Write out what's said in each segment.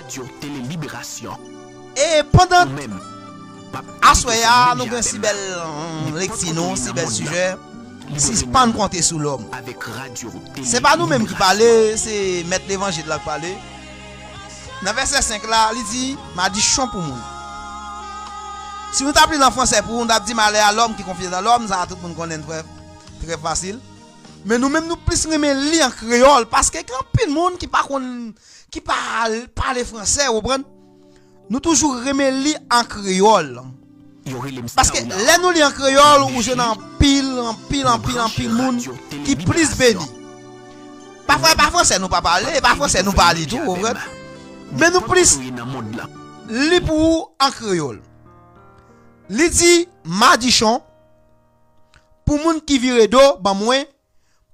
Radio Télé Libération. Et pendant Même. Assoya, nous avons si belle lecture, si bel sujet. Si pas nous compter sous l'homme. Avec Radio Télé. C'est pas nous-mêmes qui parlons, c'est mettre l'évangile là qui parle. Dans verset 5 là, il dit, m'a dit chon pour moi. Si nous t'appelons en français pour nous, on a dit malheur à l'homme qui confie dans l'homme, ça tout le monde connaît très facile. Mais nous-mêmes nous plus remet li en créole parce que quand plus de monde qui parle français, vous comprenez? Nous toujours remet li en créole. Parce que là nous li en créole ou je en pile monde qui plus béni. Parfois c'est nous pas parler, parfois c'est nous parler tout, vous comprenez? Mais nous plus li pour en créole. Li dit madichon pour moun qui vire do ba moins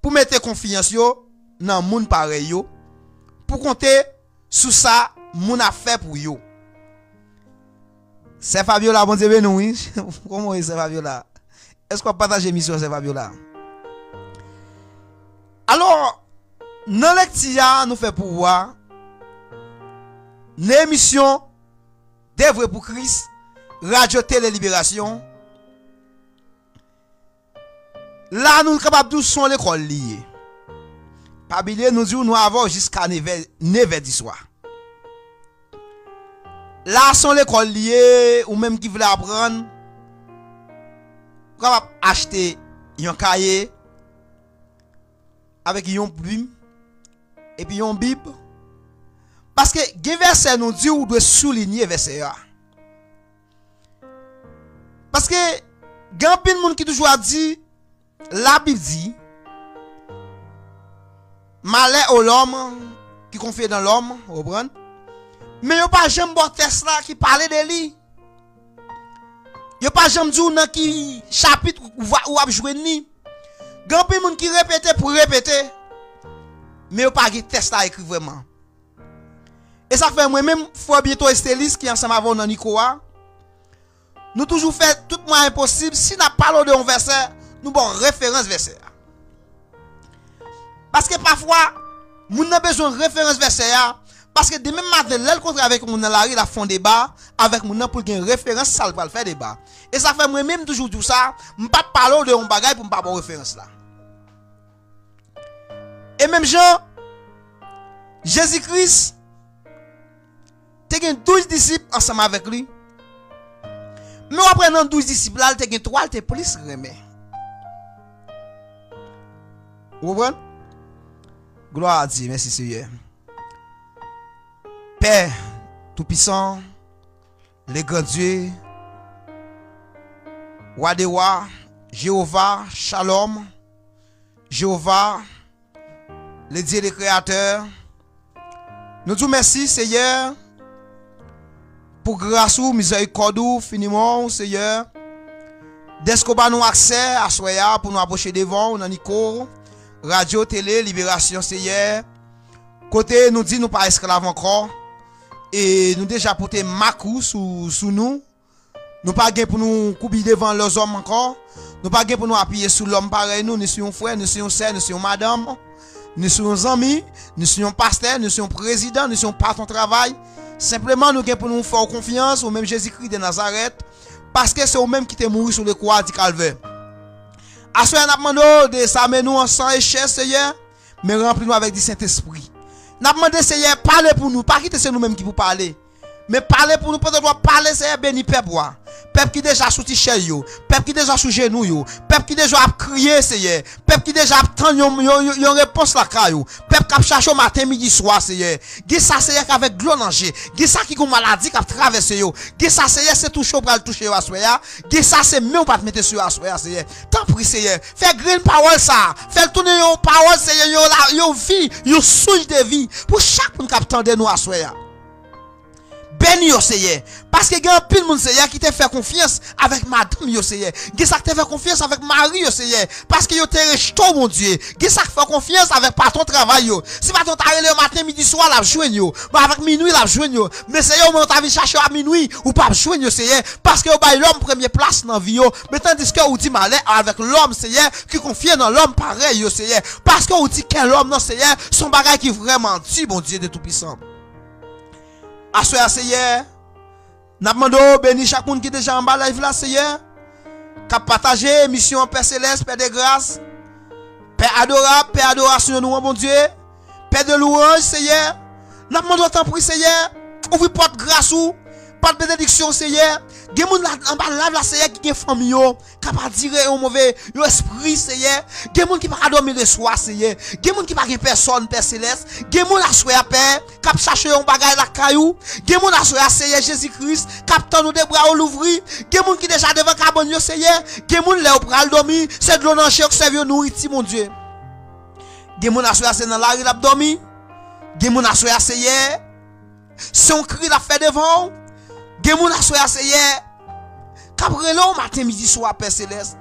pour mettre confiance yo dans moun pareil yo pour compter sous ça moun a fait pour yo. C'est Fabiola bon Dieu nous oui. Comment est c'est Fabiola? Est-ce qu'on partage émission c'est Fabiola? Alors dans lecture nous fait pour voir l'émission d'œuvre pour Christ Radio Télé Libération. Là, nous sommes capables de son l'école liée. Pas oublier, nous disons nous avons jusqu'à 9h du soir. Là, son l'école liée, ou même qui veut apprendre, vous capable acheter un cahier avec une plume et puis une bible. Parce que les versets nous disent ou doit souligner verset. Parce que il y a plein de monde qui toujours dit la Bible dit malheur au l'homme qui confie dans l'homme, vous comprenez? Mais il n'y a pas jamais bon texte là qui parle de lui. Il n'y a pas jamais dit dans qui chapitre ou a joué ni. Il y a plein de monde qui répète pour répéter. Mais il n'y a pas de texte là écrit vraiment. Et ça fait moi-même fois bientôt Estélis qui ensemble avec dans Nicoa. Nous toujours fait tout moyen possible si n'a parlé de un verset, nous bon référence verset. Parce que parfois, nous avons besoin de référence verset parce que de même matin, l'elle contre avec mon la rue la fond débat avec mon pour une référence ça va le faire débat. Et ça fait moi même toujours tout ça, me pas parler de un bagage pour me pas bon référence là. Et même Jean Jésus-Christ il y a 12 disciples ensemble avec lui. Mais après dans 12 disciples, là, il y a 3 qui plus remet. Vous comprenez? Gloire à Dieu, merci Seigneur. Père Tout-Puissant, le grand Dieu, Roi des rois, Jéhovah, Shalom, Jéhovah, le Dieu des créateurs. Nous disons merci Seigneur. Pour grâce ou miséricorde ou finiment Seigneur d'est-ce qu'on va nous accès à soya pour nous approcher devant dans Nico Radio Télé Libération Seigneur côté nous dit nous pas esclaves encore et nous déjà porter macou sous nous pas gain pour nous couper devant les hommes encore nous pas gain pour nous appuyer sur l'homme pareil nous sommes frères nous sommes sœurs nous sommes madame nous sommes amis nous sommes pasteurs nous sommes présidents nous sommes patron de travail. Simplement, nous pour nous faire confiance au même Jésus-Christ de Nazareth, parce que c'est au même qui est mort sur le croix du calvaire. À ce moment, nous demandons de s'amener nous en sang et chair, Seigneur, mais remplis-nous avec du Saint-Esprit. Nous demandons, Seigneur, parlez pour nous, pas quitter c'est nous-mêmes qui vous parler. Mais parlez pour nous, peut-être parler, Seigneur, béni peuple. Peuple qui déjà sous tes yo, peuple qui déjà sous genou yo, peuple qui déjà a crié, Seigneur, peuple qui déjà attend yon réponse la caillou, peuple qui a cherché matin, midi, soir, Seigneur. Gi ça, Seigneur, avec gloire danger, gi ça qui a maladie qui a traversé yo, gi ça, Seigneur, c'est touché pour le toucher à soya, gi ça, c'est même pas te mettre sur à soya, Seigneur. Tant pis, Seigneur, fais green parole ça, fais tourner yon parole, Seigneur, yon vie, yon souche de vie, pour chaque monde qui attend de nous à soya. Béni yo Seigneur parce que il y a un pile monde Seigneur qui te fait confiance avec madame yo Seigneur qui ça te fait confiance avec mari yo Seigneur parce que yo te restaure mon Dieu qui ça fait confiance avec patron travail yo si patron t'a relé au matin midi soir la joindre yo mais avec minuit la joindre yo mais Seigneur on t'a vu chercher à minuit ou pas joindre yo Seigneur parce que yo bail l'homme première place dans vie yo mais tandis que ou dit malin avec l'homme Seigneur qui confie dans l'homme pareil yo Seigneur parce que ou dit quel homme non Seigneur son bagage qui vraiment dit bon Dieu de tout puissant. Assoya Seigneur, n'a demandé béni chaque monde qui est déjà en bas live là Seigneur, qui a partagé mission Père Céleste, Père de grâce, Père adorable, Père adoration nous bon Dieu, Père de louange Seigneur. N'a demandé autant pour Seigneur, ouvre porte grâce ou pas de bénédiction Seigneur. Gen moun en bas live la Seigneur qui gen famille yo, capable dire un mauvais yo esprit Seigneur. Gen moun qui pas dormir le soir Seigneur. Gen moun qui pas gen personne Père Céleste. Gen moun assoya Père, cap chercher un bagage la caillou. Gen moun assoya Seigneur Jésus-Christ, cap tend nous des bras ou l'ouvrir. Gen moun qui déjà devant carbone yo Seigneur. Gen moun là ou pral dormir, c'est de l'eau dans chèque servir nourriture mon Dieu. Gen moun assoya c'est dans la rue l'a dormi. Gen moun assoya Seigneur. Son cri la fait devant. Gen moun assoya Seigneur. Cabrelo matin midi soir Père Céleste.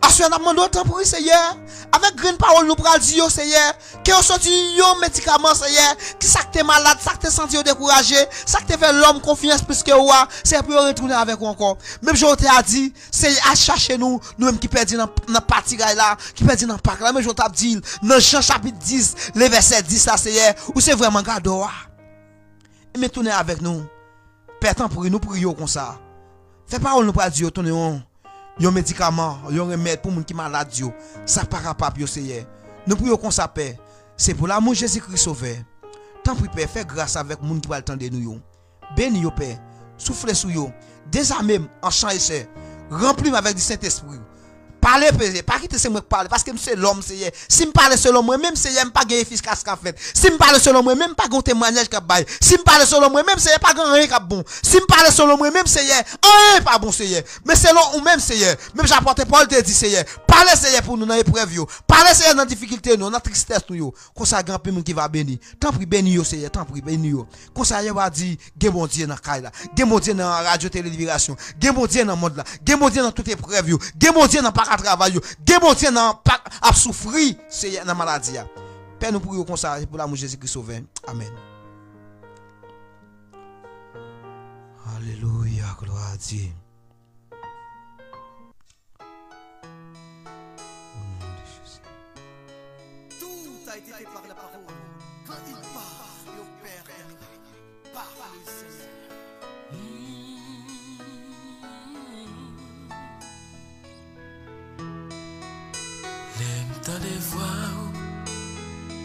Assoya n'a demandé autant pour Seigneur. Avec grande parole nous pral dire Seigneur, que on sorti yon médicament Seigneur, qui ça que malade, ça que t'es senti découragé, ça que t'es fait l'homme confiance plus que roi, c'est pour retourner avec vous encore. Même je t'ai dit, c'est à chercher nous même qui perdit dans partie là, qui perdit dans parc là, mais je t'ai dit dans Jean chapitre 10, le verset 10 là Seigneur, où c'est vraiment gado. Et mais tournez avec nous. Père tant pour nous prions comme ça. Fais parole nous pral dire tournez yon médicament, yon remède pour moun qui malade yo. Ça pas capable yo Seigneur. Nous prions comme ça Père. C'est pour l'amour Jésus-Christ sauveur. Tant pis Père, fais grâce avec moun qui va attendre nous yo. Bénis yo Père. Soufflez sur yo. Désarmez en chant et chant. Remplis avec du Saint-Esprit. Parlez Père, pas quitter c'est moi qui parle parce que c'est l'homme Seigneur. Si me parle selon moi même Seigneur pas gain efficace qu'a fait. Si me parle selon moi même pas gon témoignage qu'a bail. Si me parle selon moi même Seigneur pas grand rien qu'a bon. Si me parle selon moi même Seigneur, rien pas bon Seigneur. Mais selon ou même Seigneur, même j'apporte Paul te dit Seigneur, parlez Seigneur pour nous dans épreuve yo. Parlez Seigneur dans difficulté nous, dans tristesse nous yo. Comme ça grand monde qui va bénir. Tant pis béni yo Seigneur, tant pis béni yo. Comme ça il va dire gen bon Dieu dans caille là. Gen bon Dieu dans radio télé libération. Gen bon Dieu dans monde là. Gen bon Dieu dans toute épreuve yo. Gen bon Dieu dans pas à travail yo. Gen bon Dieu dans pas à souffrir Seigneur dans maladie. Père nous prions comme ça pour l'amour Jésus-Christ sauveur. Amen. Alléluia, gloire à Dieu. Au nom de Jésus. Tout a été fait par la parole. Quand il part, le Père par le Seigneur. L'aime tant de voir,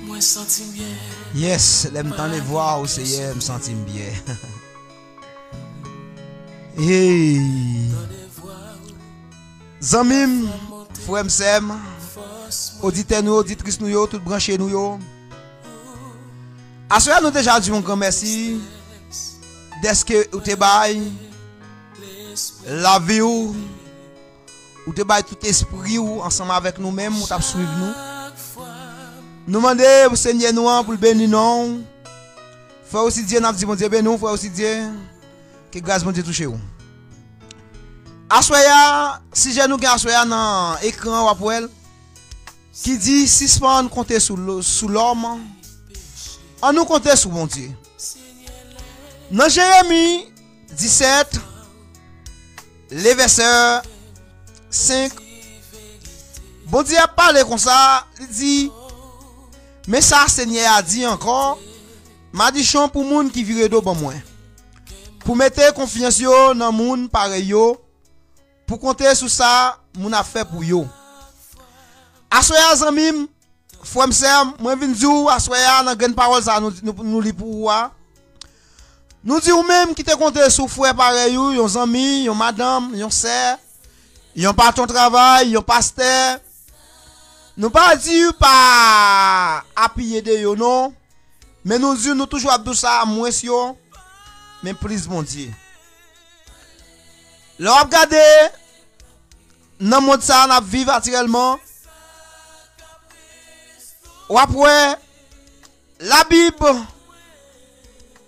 moi senti bien. Yes, l'aime tant les voir au Seigneur, me sentir bien. Hey. Zamim, frère m'sem, auditeurs nous, auditrices nous yo, tout branché nous yo. Assoya nous déjà dit un grand merci. Dès que ou te bail la vie ou te bail tout esprit ou ensemble avec nous-mêmes, ou t'a suivre nous. Nous demander pour Seigneur nous pour le bénir non. Frère aussi Dieu n'a dit mon Dieu béni, frère aussi Dieu que grâce mon Dieu touche ou. Assoya, si j'ai nous gen assoya dans écran ou après qui dit si on compter sous l'homme, on nous compter sous mon Dieu. Dans Jérémie 17, les versets 5, bon Dieu a parlé comme ça, il dit, mais ça Seigneur a dit encore, m'a dit chon pour moun qui vire d'eau bon moi. Pour mettre confiance yo dans moun pareil yo, pour compter sur ça, moun a fait pour yo. Assoya zanmim, frère m'sem, moi vinn dou assoya dans grande parole ça nous li pour wa. Nous dit ou même qui te compter sur frère pareil yo, yon zanmi, yon madame, yon sœur, yon patron travail, yon pasteur. Nous pas dire pas appuyer de yo non, mais nous dit nous toujours abdou ça moins yo, mais please mon Dieu. Là regardez dans monde ça on a vivre actuellement. Ou après la Bible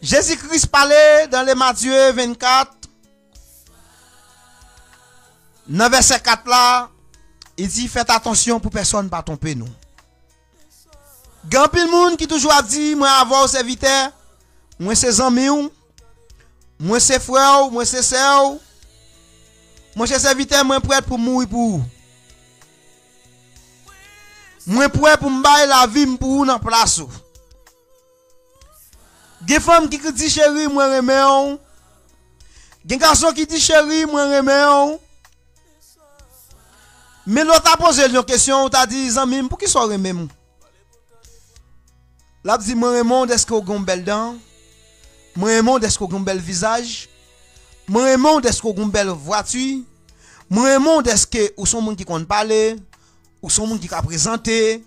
Jésus-Christ parlait dans les Matthieu 24 dans verset 4 là, il dit faites attention pour personne pas tromper nous. Gan pile monde qui toujours dit moi avoir serviteur, moi c'est amis, moi c'est frère, moi c'est sœur, moi c'est serviteur, moi prêt pour mourir pour vous. Moi prêt pour me bailler la vie pour vous dans place. Gen femme qui dit chérie, moi remè on. Gen garçon qui dit chérie, moi remè on. Mais l'autre a posé une question, t'as dit zami, pour qui soit remè mon? Là dit moi Raymond, est-ce que vous avez une belle dent? Moi Raymond, est-ce que vous avez un bel visage? Moi Raymond, est-ce que vous avez une belle voiture? Moi Raymond, est-ce que vous sont monde qui compte parler? Ou sont monde qui ka présenter?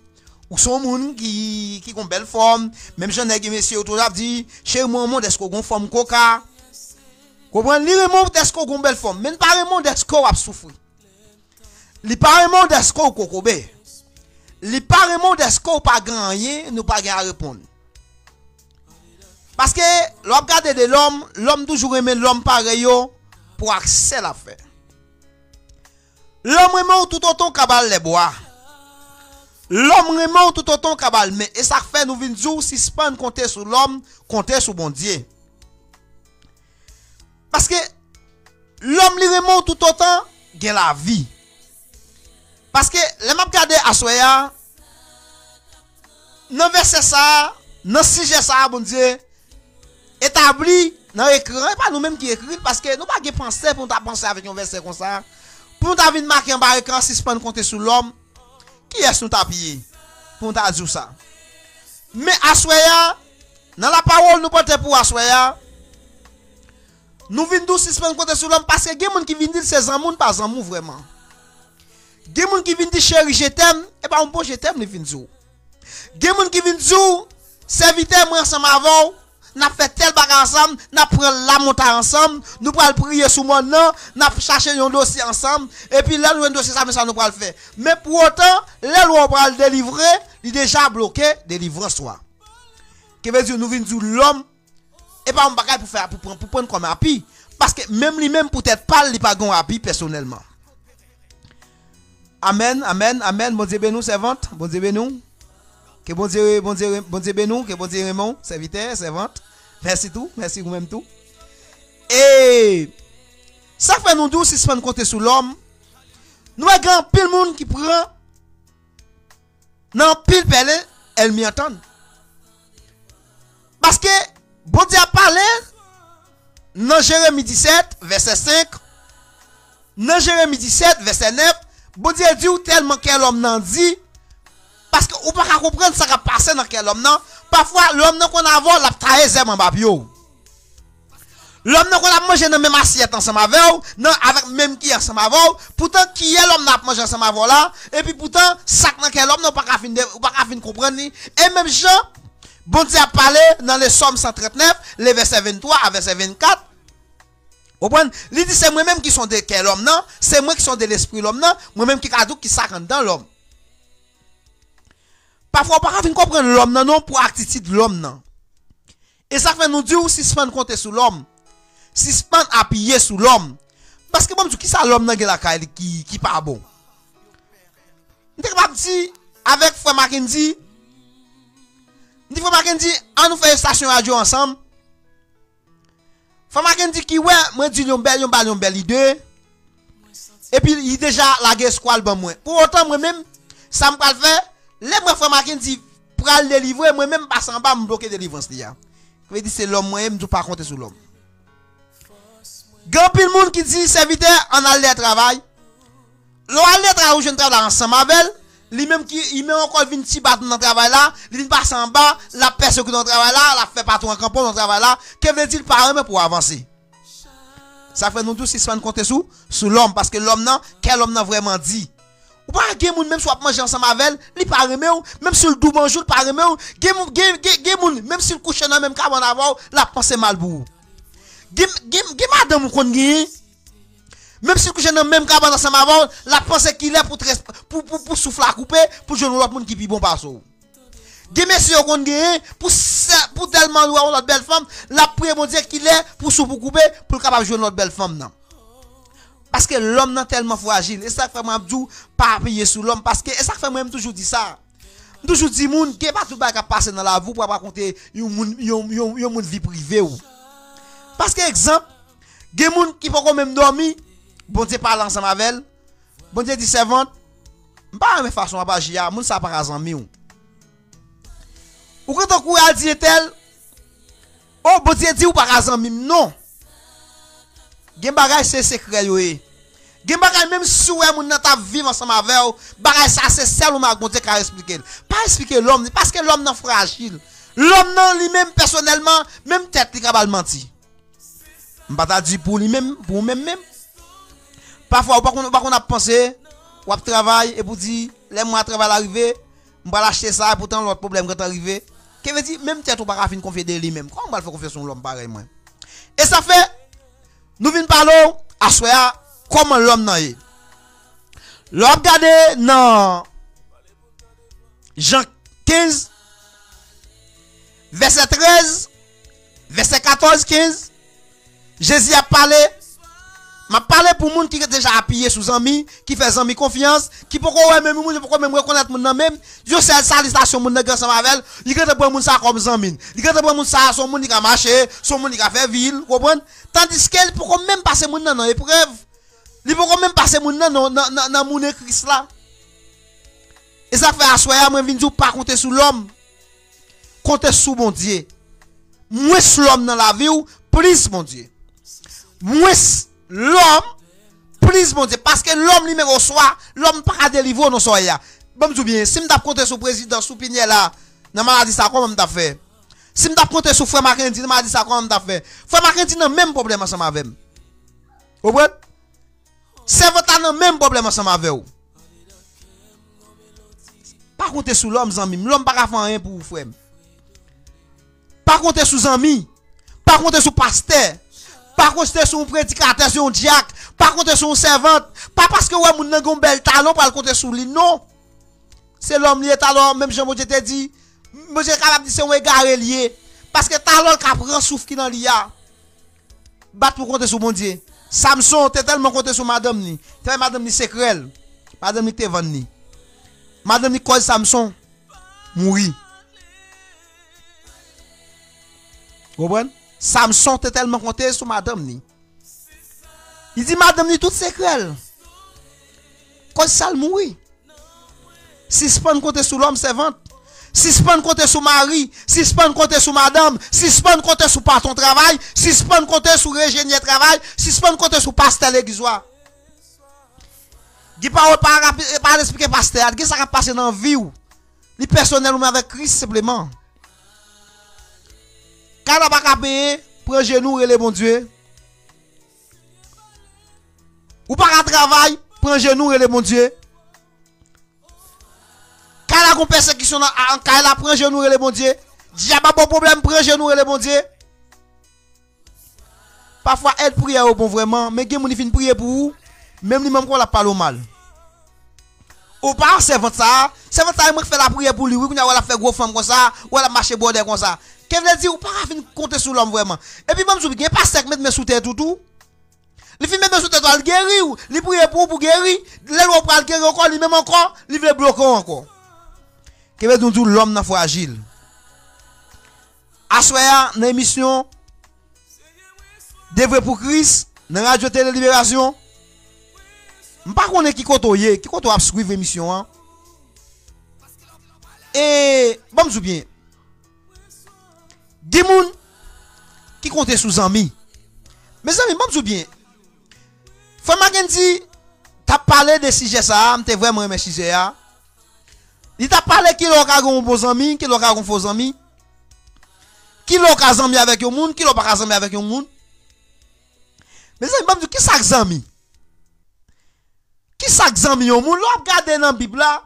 Ou sont monde qui ont une belle forme? Même j'en ai monsieur autour là dit, chez moi Raymond, est-ce que vous avez une forme coca? Comprenez? Li Raymond, est-ce que vous avez une belle forme? Mais pas Raymond, est-ce que vous avez souffert? Li pas Raymond, est-ce que vous avez kokobé? Li pas Raymond, est-ce que vous pas gagné, nous pas gagné à répondre? Parce que l'homme regarde de l'homme toujours aime l'homme pareil pour accès la faire. L'homme aime tout autant cabal les bois. L'homme aime tout autant cabal mais et ça fait nous vinn dire si pas compter sur l'homme, compter sur bon Dieu. Parce que l'homme li aime tout autant gain la vie. Parce que les m'a regarder à soya dans verset ça, dans sujet ça bon Dieu établi dans l'écran, pas nous-mêmes qui écrit parce que nous pas de penser pour nous penser avec un verset comme ça. Pour nous venir marquer en bas écran si c'est pas compter sur l'homme, qui est nous tapier pour nous dire ça. Mais assoya dans la parole nous porter pour assoya. Nous venons tous si c'est pas compter sur l'homme parce que des gens qui viennent dire c'est amour pas amour vraiment. Des gens qui viennent dire chérie je t'aime et pas un bon je t'aime les viennent dire. Des gens qui viennent dire serviteur moi ensemble avant n'a fait tel bagage ensemble, n'a pris la montagne ensemble, nous pral prier sous mon nom, n'a chercher un dossier ensemble et puis là nous un dossier ça mais ça nous pral faire. Mais pour autant, là nous pral délivrer, il déjà bloqué délivrance soit. Qui veut dire nous venons dire l'homme et pas un bagage pour faire pour prendre comme appui parce que même lui-même peut-être pas il pas gon appui personnellement. Amen, amen, amen. Bon Dieu bénou servante, bon Dieu bénou. Que bon Dieu bénou, que bon Dieu Raymond, serviteur, servante. Merci tout, merci vous-même tout. Et ça fait nous douce si c'est compter sur l'homme. Nous avons grand pile monde qui prend non pile pelle, elle m'y entend. Parce que bon Dieu a parlé dans Jérémie 17 verset 5, dans Jérémie 17 verset 9, bon Dieu dit tellement quel homme n'en dit. Parce que ou pas comprendre ça qui passe dans quel homme non. Parfois l'homme qu'on a avant la taille zem en babio. L'homme qu'on a mangé dans même assiette ensemble avec non avec même qui ensemble avec pourtant qui est l'homme n'a mangé ensemble avec là et puis pourtant ça dans quel homme non pas fin comprendre et même Jean bon Dieu a parlé dans le Somme 139 les versets 23 à verset 24. Comprenez? Il dit c'est moi même qui sont de quel homme non, c'est moi qui sont de l'esprit l'homme non, moi même qui cadou qui ça dans l'homme. Parfois, on ne comprendre l'homme non pour attitude l'homme non. Et ça fait nous dire si c'est pas compter sur l'homme, si c'est pas appuyer sur l'homme. Parce que bon, qui ça l'homme dans la caille qui pas bon. On est capable dire avec frère Mackenzie, dit frère Mackenzie, on nous fait une station radio ensemble. Frère Mackenzie qui ouais, moi dit une belle idée. Et puis il déjà la guerre squale ben moi. Pour autant moi même ça me faire les moi frère Mackenzie pral délivrer moi même pas en bas me bloquer délivrance là. Je dire c'est l'homme moi même pas compter sur l'homme. Grand pile monde qui dit serviteur en aller travail. L'on aller travail je travaille ensemble avec lui même qui il met encore une petite batte dans travail là, il passe en bas, la personne qui dans travail là, la fait pas tout en campon dans travail là, que veut-il par même pour avancer. Ça fait nous tous si souvent compter sur l'homme parce que l'homme non, quel homme n'a vraiment dit. Ou pas gen moun même soit manger ensemble avec li pas remé ou même si le dou bonjour pas remé ou gen moun même si le couche dans même cabane avant la pensée mal pour gen madame kon gen même si le couche dans même cabane ensemble avant la pensée qu'il est pour souffler à couper pour jouer l'autre monde qui pi bon pas so gen monsieur kon gen pour tellement l'autre belle femme la prière mon Dieu qu'il est pour couper pour capable jouer l'autre belle femme non. Parce que l'homme n'est tellement fragile. Et ça fait moi Abdou pas appuyer sur l'homme. Parce que et ça fait moi même toujours dit ça. Toujours dit moun qui pas tout baga passer dans la vie pour pas raconter yon moun vie privée ou. Parce que exemple, gen moun qui faut quand même dormir, bon Dieu parle ensemble avec elle. Bon Dieu dit servante, pas même façon à agir, moun ça pas azami ou. Ou quand on court al dit tel, Oh, bon Dieu dit ou pas zanmi non. Gen bagay c'est secret yo e. Gen bagay même si ou moun nan ta vivre ensemble avec ou, bagay ça c'est seul ou bon Dieu ka expliquer. Pas expliquer l'homme parce que l'homme nan fragile. L'homme nan lui-même personnellement, même tête li capable mentir. M'pa dit pour lui-même, pour même. Parfois ou pas qu'on a pensé, ou a travail et pour dire les mois travail arrivé, m'pa l'acheter ça pourtant l'autre problème quand arrivé. Qui veut dire même tête ou pas fin confier de lui-même. Comment on va faire confiance sur l'homme pareil moi. Et ça fait nous venons parler à soya comment l'homme nan est. L'homme regardez dans Jean 15 verset 13 verset 14 15 Jésus a parlé m'a parlé pour moun qui déjà appuyé sous amis qui fait amis confiance qui pourquoi ouais même moun pourquoi même reconnaître moun nan même yo c'est salutation moun nan ensemble avec il gade prendre moun ça comme amis il gade prendre moun ça son moun qui a marché son moun qui a fait ville comprendre tandis qu'elle pourquoi même passer moun nan épreuve il pourquoi même passer moun nan dans moun Christ là et ça fait assoya moi vinn dire pas compter sur l'homme compter sur bon Dieu moins l'homme dans la vie ou plus mon Dieu moins l'homme plus mon Dieu parce que l'homme lui-même reçoit l'homme pas délivrer non soya bon tout bien si m't'a compter sur président sous Piniel là dans maladie ça comment m't'a fait si m't'a compter sur frère Mackenzie dans maladie ça comment m't'a fait frère Mackenzie dans même problème ensemble avec vous comprenez c'est votre même problème ensemble avec vous pas compter sur l'homme zami l'homme pas faire rien pour vous frère pas compter sur zami pas compter sur pasteur pas compter sur un prédicateur sur un diacre pas compter sur un servante pas parce que ouais moun nan gon bel talent pour compter sur lui non c'est l'homme lié talent même Jean Dieu te dit monsieur capable dire c'est un égaré lié parce que talent qui prend souffle qui dans l'ia bat pour compter sur mon Dieu Samson t'es tellement compter sur madame ni t'es madame ni secret madame ni te vend ni madame ni cause Samson mourir comprenez Samson t'es tellement compté sur madame ni. Il dit madame ni tout secret. Quand ça le mourir. Si se pas compter sur l'homme servante, si se pas compter sur mari, si se pas compter sur madame, si se pas compter sur patron travail, si se pas compter sur ingénieur travail, si se pas compter sur pasteur l'église. Qui pas expliquer pasteur, qui ça va passer dans vie ou li personnel ou avec Christ simplement. Quand on va pas payer, prends genou et le bon Dieu. Ou pas travail, prends genou et le bon Dieu. Quand on a une persécution en cas prends genou et le bon Dieu. Diable pas problème, prends genou et le bon Dieu. Parfois elle prie au bon vraiment, mais gen moun fin prier pour vous, même lui même qu'on la parle mal. Ou pas servant ça il fait la prière pour lui, oui, on a fait gros femme comme ça, ou elle a marché border comme ça. Qu'est-ce que veut dire ou pas fin compter sur l'homme vraiment. Et puis même si pas sec mettre sous terre tout. Il fait mettre sous terre il guéri ou il prie pour guérir, l'on prend le guérir encore, lui même encore, il veut bloquer encore. Qu'est-ce que veut dire l'homme n'a fragile. Assoya dans émission Devrait pour Christ dans Radio Télé Libération. M'pas connait qui koto a suivre émission hein. Et bon me bien. Des moun qui compte sous amis. Mes amis, bon me bien. Frère Mackenzie t'a parlé de sujet ça, m'te vraiment aimé sujet ça. Il t'a parlé qui l'on a un bon ami, qui l'on a un faux ami. Qui l'on a ami avec un monde, qui l'on pas ami avec un monde. Mes amis, bon qui ça ami? Qui ça ami au monde? L'on regarde dans la Bible là.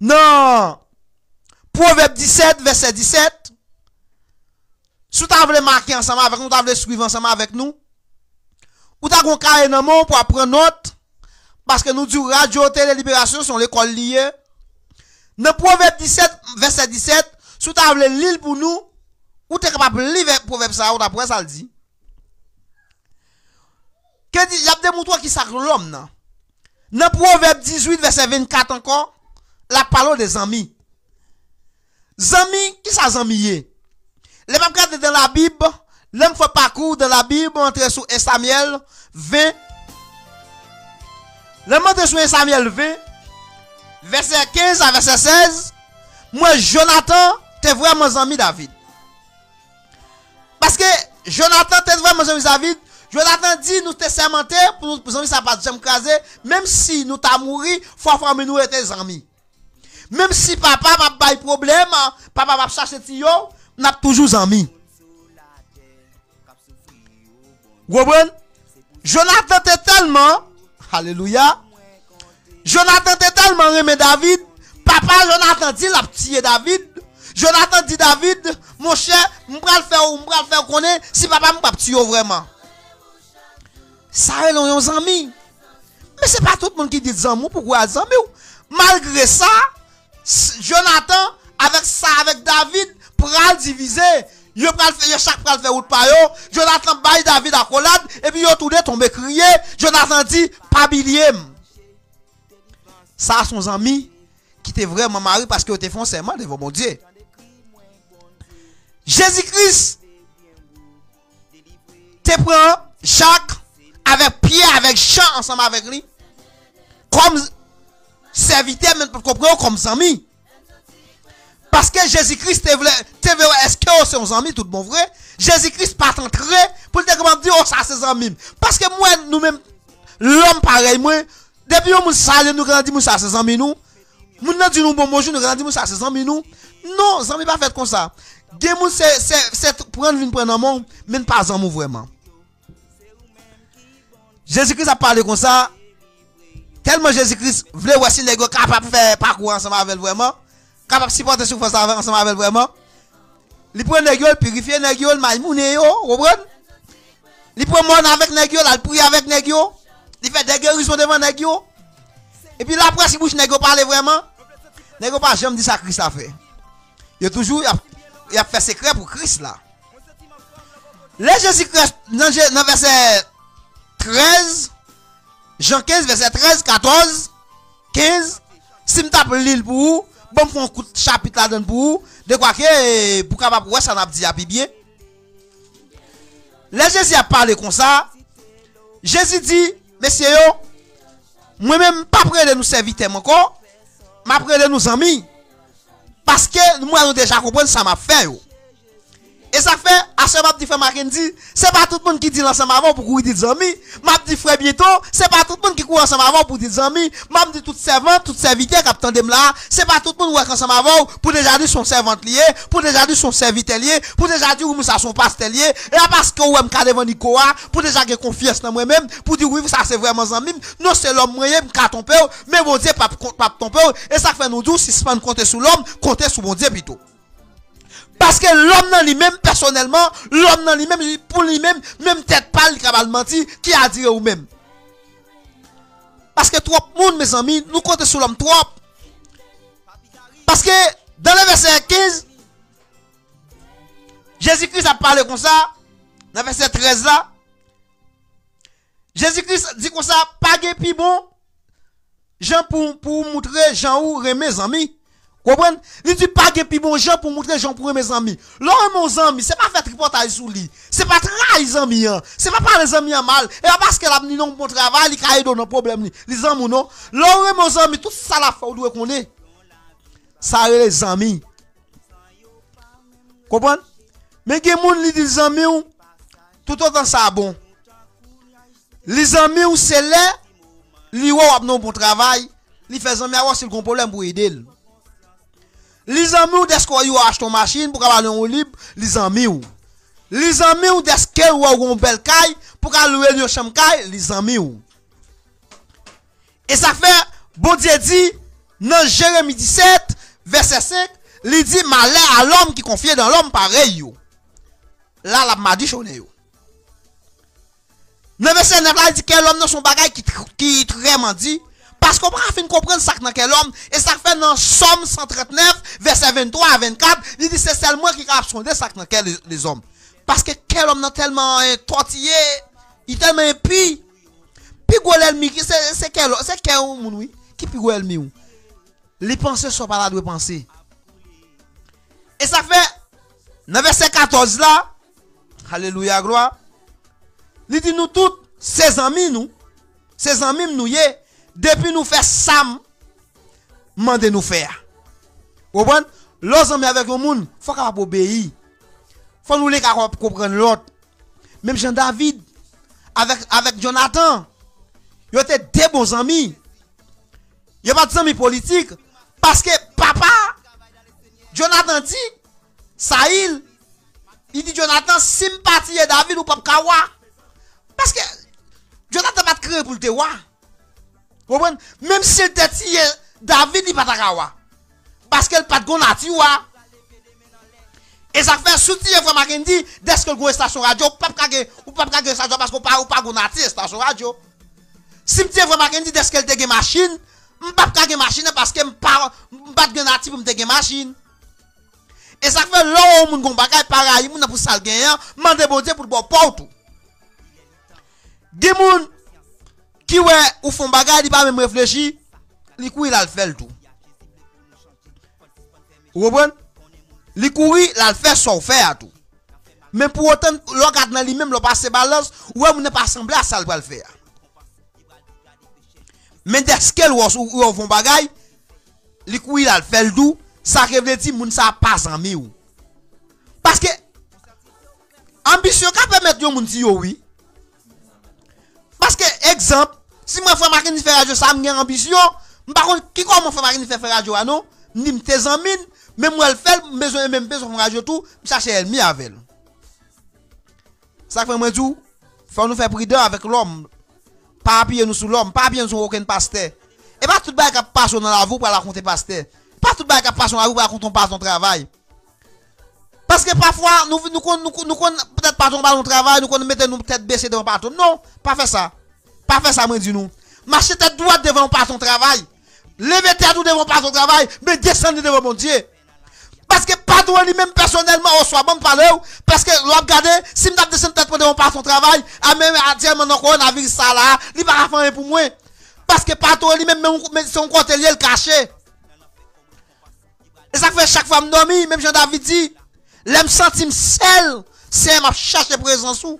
Non. Proverbe 17 verset 17. Si tu as marqué ensemble avec nous, tu as suivre ensemble avec nous. Ou tu as un carré dans mon pour apprendre note. Parce que nous disons Radio Télé Libération sont l'école liée. Dans Proverbe 17 verset 17, si tu as lire pour nous, ou tu es capable de lire Proverbe ça, ou d'après ça le dit. Que dit, il y a des moutons qui sacrent l'homme non? Dans Proverbe 18 verset 24 encore, la parole des amis. Zami, qui ça zami? Les papes regardent dans la Bible, l'homme fait parcours dans la Bible, entre sur Samuel 20. L'homme entre sur Samuel 20, verset 15 à verset 16. Moi, Jonathan, t'es vraiment ami David. Parce que Jonathan était vraiment Jean David. Jonathan dit nous te sermenté pour nous amis ça pas jamais craser même si nous t'a mouru faut former nous était amis. Même si papa va pas problème, papa va chercher tio, n'a toujours amis. Goben Jonathan était tellement alléluia. Jonathan était tellement aimé David, papa Jonathan dit la tuer David. Jonathan dit David, mon cher, m'pral faire connaître si papa m'pa tuer vraiment. Ça est nos amis. Mais c'est pas tout le monde qui dit amour pourquoi amis. Malgré ça, Jonathan avec David pral diviser. Yo pral faire chaque pral faire route par yo. Jonathan baille David à collade et puis yo tout de tomber crier. Jonathan dit pas biliem. Ça son ami qui était vraiment marié parce que te font serment devant mon Dieu. Jésus-Christ te prend Jacques avec Pierre, avec Jean ensemble avec lui. Comme serviteur, mais pour comprendre comme ami. Parce que Jésus-Christ te veut, est-ce que c'est un ami tout bon vrai? Jésus-Christ pas entré pour te dire, oh, ça c'est un ami. Parce que moi, nous-mêmes, l'homme pareil, moi, depuis que nous saluons, nous grandissons, ça c'est un ami nous. Nous dit nous bon bonjour, nous grandissons, ça c'est un ami nous. Non, ça n'est pas fait comme ça. Gemou c'est prendre un monde, mais pas un amour vraiment. Jésus-Christ a parlé comme ça. Tellement Jésus-Christ voulait voir si les gars capables de faire parcours ensemble avec vraiment. Capable de supporter souffrance ensemble avec vraiment. Il prend les gueules, purifier les gueules, maïmoune yo, comprenez? Il prend mon avec les gueules, il prie avec les gueules. Il fait des guérisons devant les gueules. Et puis là après si bouche les gars parler vraiment. Les gars pas jamais dit ça Christ a fait. Il a toujours il a fait secret pour Christ là. Le Jésus-Christ dans verset 13, Jean 15, verset 13, 14, 15, si je tape l'île pour vous, bon, font un coup de chapitre là-dedans pour vous, de quoi que, pour capable, ouais, ça n'a pas dit bien. Le Jésus a parlé comme ça, Jésus dit, messieurs, moi-même, pas près de nous serviteurs encore, mais près de nos amis, parce que moi, nous déjà comprenons ça m'a fait, yo. Et ça fait, à ce moment dit frère Mackenzie, c'est pas tout le monde qui dit ensemble avant pour courir des amis. M'a dit frère bientôt, c'est pas tout le monde qui court ensemble avant pour des amis. M'a dit tout servant, tout serviteur qui attendent là, c'est pas tout le monde qui ensemble avant pour déjà dire son servante lié, pour déjà dire son serviteur lié, pour déjà dire où ça son pasteur lié. Et parce que ou m'ka devant Nicoa, pour déjà avoir confiance dans moi-même, pour dire oui, ça c'est vraiment ami. Non, c'est l'homme moyen m'ka ton père, mais bon Dieu pas ton père. Et ça fait nous dire si c'est pas compter sur l'homme, compter sur bon Dieu plutôt. Parce que l'homme dans lui-même, personnellement, l'homme dans lui-même, pour lui-même, même tête pâle, qui a menti, qui a dit ou même. Parce que trop de monde, mes amis, nous comptons sur l'homme trop. Parce que dans le verset 15, Jésus-Christ a parlé comme ça, dans le verset 13 là, Jésus-Christ dit comme ça, pas de plus bon, Jean pour montrer Jean ou mes amis. Comprenez? Il dit pas que plus bon gens pour montrer gens pour mes amis. L'homme mon ami, c'est pas faire reportage sur lui. C'est pas trahir amis. C'est pas parler amis en mal. Et parce que la ni non bon travail, il caille dans problème les amis non. L'homme mon ami, tout ça la faut doit connaître. Ça les amis. Comprenez? Mais que moun li dit amis tout autant ça bon. Les amis c'est là li wa non bon travail, li fait amis avoir s'il gon problème pour aider. Les amis ou d'est-ce qu'on achète une machine pour avoir un libre, les amis ou. Les amis ou d'est-ce qu'on a une belle caille pour louer une chambre caille, les amis ou. Et ça fait, bon Dieu dit, dans Jérémie 17, verset 5, il dit, malheur à l'homme qui confie dans l'homme pareil yo. Là, la m'a dit chonné yo. Dans verset 9, là, il dit que l'homme dans son bagage qui vraiment dit, parce qu'on peut comprendre ça dans quel homme, et ça fait dans Somme 139, verset 23 à 24, il dit c'est seulement qui a absondé ça dans quel les hommes. Parce que quel homme est tellement tortillé, il est tellement impie. Puis l'ennemi, c'est quel homme, oui, qui puis l'ennemi. Les pensées sont pas là de penser. Et ça fait, dans verset 14 là, alléluia, gloire, il dit nous tous, ses amis nous y est. Depuis nous faire Sam, mandez nous faire. Vous comprenez? L'os amis avec le monde, faut qu'on obéir. faut nous les comprendre l'autre. Même Jean David avec Jonathan, ils étaient des bons amis. Ils pas des amis politiques parce que papa Jonathan dit Saïl, il dit Jonathan sympathie David ou pas kawa parce que Jonathan pas créé pour te wa. Comprenez? Même si il était David il pas kawa parce qu'elle pas de gonati wa. Et ça fait soutien frère Makendi dès que le station radio pas ou pas station parce qu'on pas gonati station radio. Si me frère Makendi dès qu'elle te machine, m'pas pas machine parce que m'pas gonati pour me te machine. Et ça fait l'homme moun gon bagay pareil moun pour sal gagnant mande bon Dieu pour bon tout. Des moun qui ouais ou font bagay li pas même réfléchir, li courir la fait tout. Vous comprenez? Li courir la fait son faire tout. Mais pour autant le garde dans lui-même le passer balance ouais moun pas semblé à ça le faire. Mais dès qu'elle ou font bagay li courir la fait tout. Ça veut dire moun ça pas ami ou parce que ambition ka permettre yo moun si yo oui parce que exemple si moi frère Makendi fait radio ça m'gen ambition par contre qui comment frère Makendi fait radio non ni m'tes amis même moi le fait besoin même besoin radio tout chercher ennemi avec ça fait moi tout faut nous faire prudent avec l'homme pas appuyer nous sur l'homme pas appuyer nous sur aucun pasteur et pas tout bail qui passe dans la vie pour la raconter pasteur. Pas tout le monde qui passe quand on passe son travail. Parce que parfois, nous peut-être pas ton travail, nous mettons nous tête baissée devant patron. Non, pas faire ça. Pas faire ça, moi, dis nous. Marcher tête droite devant pas ton travail. Lever tête devant pas ton travail, mais descendre devant mon Dieu. Parce que patron lui-même personnellement, on soit bon parler. Parce que, regardez, si je descends tête devant pas ton travail, à même à dire, mon coronavirus, ça là, il va pas faire pour moi. Parce que patron lui-même, son côté, il est caché. Et ça fait chaque fois m'dormi, même Jean David dit, l'aime sentir seul, c'est m'a chercher présence ou.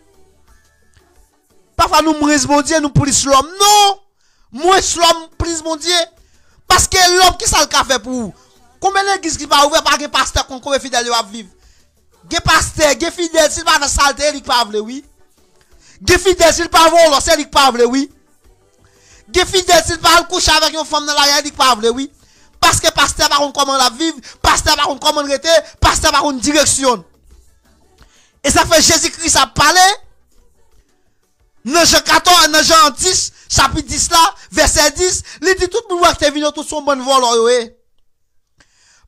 Parfois nous mourir mon Dieu, nous police l'homme. Non! Moi l'homme prise mon Dieu. Parce que l'homme qui ça le fait pour vous. Combien d'églises qui va ouvrir par un pasteur qu'on combien fidèle va vivre? Gen pasteur, gen fidèle, s'il va faire saleté, il pas vle oui. Gen fidèle, s'il pas voler, c'est il pas vle oui. Gen fidèle, s'il pas coucher avec une femme dans la rue, il pas vle oui. Parce que pasteur par contre comment la vivre, pasteur par contre comment rester, pasteur par contre direction. Et ça fait Jésus-Christ a parlé dans Jean 14, dans Jean 10, chapitre 10 là, verset 10, il dit tout le monde qui est venu tout son bonne volonté.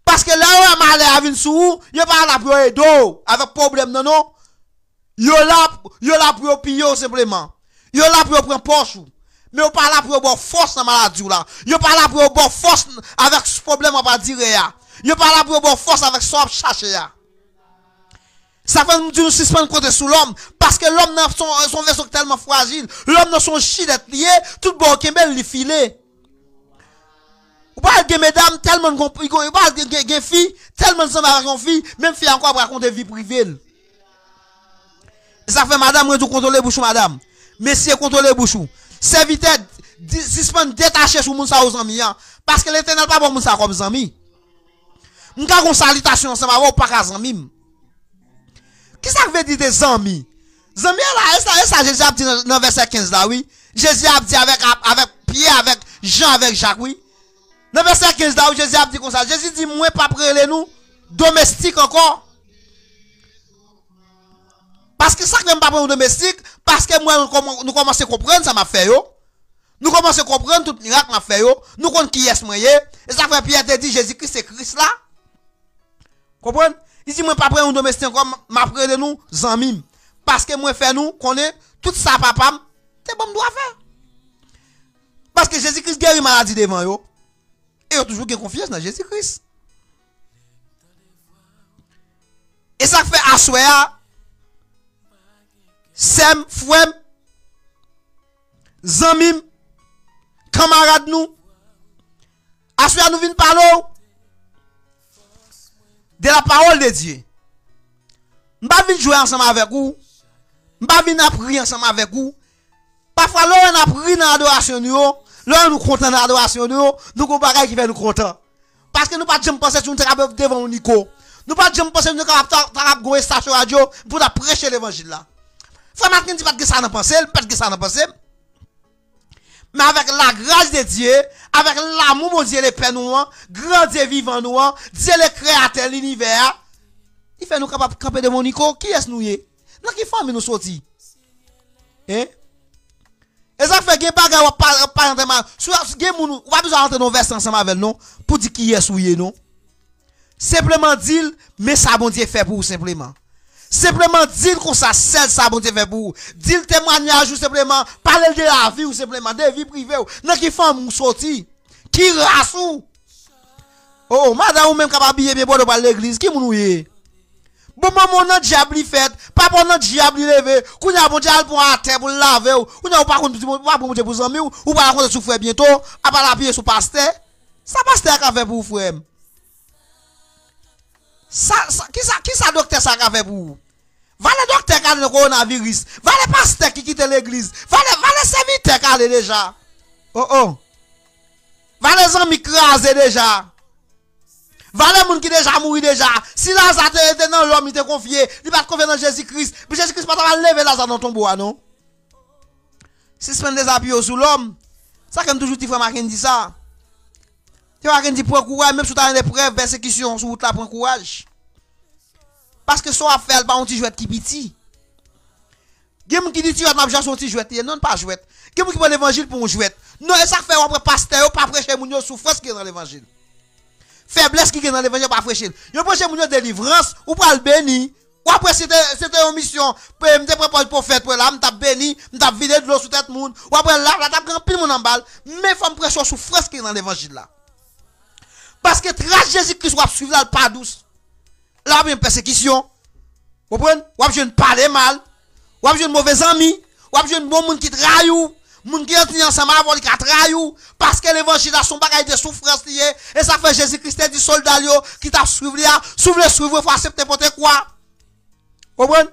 Parce que là où est malheur à venir sous, il pas là pour aider avec problème non non. Yo là pour piller simplement. Yo là pour prendre poche. Mais on pas là pour avoir force dans maladie là. Yo pas là pour avoir force avec ce problème on pas dire ya. Yo pas là pour avoir force avec ça chercher ya. Ça fait nous dire suspendre côté sous l'homme parce que l'homme dans son vaisseau tellement fragile, l'homme dans son chi d'être lié, tout bon kembel li filé. Ou pas de mesdames tellement il pas de filles tellement ensemble avec une fille, même fille encore raconter vie privée. Ça fait madame tout contrôler bouchou madame. Monsieur contrôler bouchou. Serviteur suspendre détacher sur moun sa aux amis parce que l'Éternel pas bon moun sa comme amis. M'ka gon salutation ensemble avec pas ka amis. Qui ça veut dire des amis? Amis là, ça Jésus a dit dans verset 15 là oui. Jésus a dit avec Pierre avec Jean avec Jacques oui. Dans verset 15 là où Jésus a dit comme ça. Jésus dit moi pas prélé nous domestique encore. Parce que ça même pas pour domestique parce que moi nous commençons à comprendre ça m'a fait yo. Nous commençons à comprendre tout miracle m'a fait yo. Nous connaissons qui est moyen et ça fait Pierre te dit Jésus-Christ c'est Christ là. Comprenez? Il dit moi pas prendre un domestique encore m'a prélé nous amis parce que moi fait nous connaît tout ça papa c'est bon doit faire. Parce que Jésus-Christ guérit maladie devant yo. Et on toujours confiance dans Jésus-Christ. Et ça fait assoya sem frère zamim camarade nous assoya nous vinn parler de la parole de Dieu. M'pa vinn jouer ensemble avec vous. M'pa vinn apprendre ensemble avec vous. Parfois là on apprend dans l'adoration nous. Là nous content dans l'adoration nous gon bagay qui fait nous content. Parce que nous pas jamais penser sur nous devant Nico. Nous pas jamais penser nous capable de station radio pour prêcher l'évangile là. Frère Martin dit pas que ça n'a pensé, pas que ça n'a pensé. Mais avec la grâce de Dieu, avec l'amour de Dieu, le Père nous, grand Dieu vivant nous, Dieu le créateur de l'univers, il fait nous capables de camper de Monico. Qui est-ce nous? Dans qui famille nous sorti? Hein? Et ça fait que bagay ou pas entrer mal. Ou pas besoin rentrer dans verset ensemble avec nous pour dire qui est souillé non. Simplement dire mais ça bon Dieu fait pour vous simplement. Simplement dire qu'on ça celle ça bon Dieu fait pour vous. Dire témoignage ou simplement parler de la vie ou simplement de vie privée ou dans qui femme ou sorti. Qui race ou. Oh, madame ou même capable bien bien pour l'église qui moun ouye. Bon maman nan diable fait, papa nan diable levé, kounya bon diable pour à terre pour laver ou n'a pas contre pas pour pour amis ou pas contre souffrir bientôt, à pas la pied sur pasteur. Ça pasteur qu'a fait pour frère. Ça qui ça docteur ça qu'a fait pour vous? Va le docteur qui a le coronavirus, va le pasteur qui quitte l'église, va le serviteur qui a déjà. Oh. Va les amis craser déjà. Va les gens qui déjà mouru déjà. Si Lazare était dans l'homme, il était confié. Il va te confier dans Jésus-Christ. Mais Jésus-Christ va pas lever Lazare dans ton bois, non? Si se prend des appuis sur l'homme, ça comme toujours, tu frère Marquin dit ça. Tu vas dit prends courage, même si tu as une épreuve, persécution, sur route là, prends courage. Parce que son affaire, pas un petit jouet qui petit. Quelqu'un qui dit tu vas m'abjouer son petit jouet, non pas jouet. Quelqu'un qui prend l'évangile pour un jouet. Non, et ça fait après pasteur, pas prêcher mon souffrance qui est dans l'évangile. Faiblesse qui est dans l'évangile pas prêcher. Yo prêcher mon délivrance ou pas le béni. Ou après c'était une mission pour me préparer le prophète pour là, m't'a béni, m't'a vidé de l'eau sous tête monde. Ou après là t'a grand pile mon en balle, mais faut me prêcher souffrance qui est dans l'évangile là. Parce que trace Jésus-Christ va suivre là pas douce. Là bien persécution. Vous comprenez? Ou avez une parler mal, ou avez une mauvais ami, ou avez une bon monde qui trahit ou moun qui est ensemble avec qui trahit parce que l'évangile a son bagage de souffrance lié et ça fait Jésus-Christ dit soldat qui t'a suivre là, suivre faut accepter porter quoi? Vous comprenez?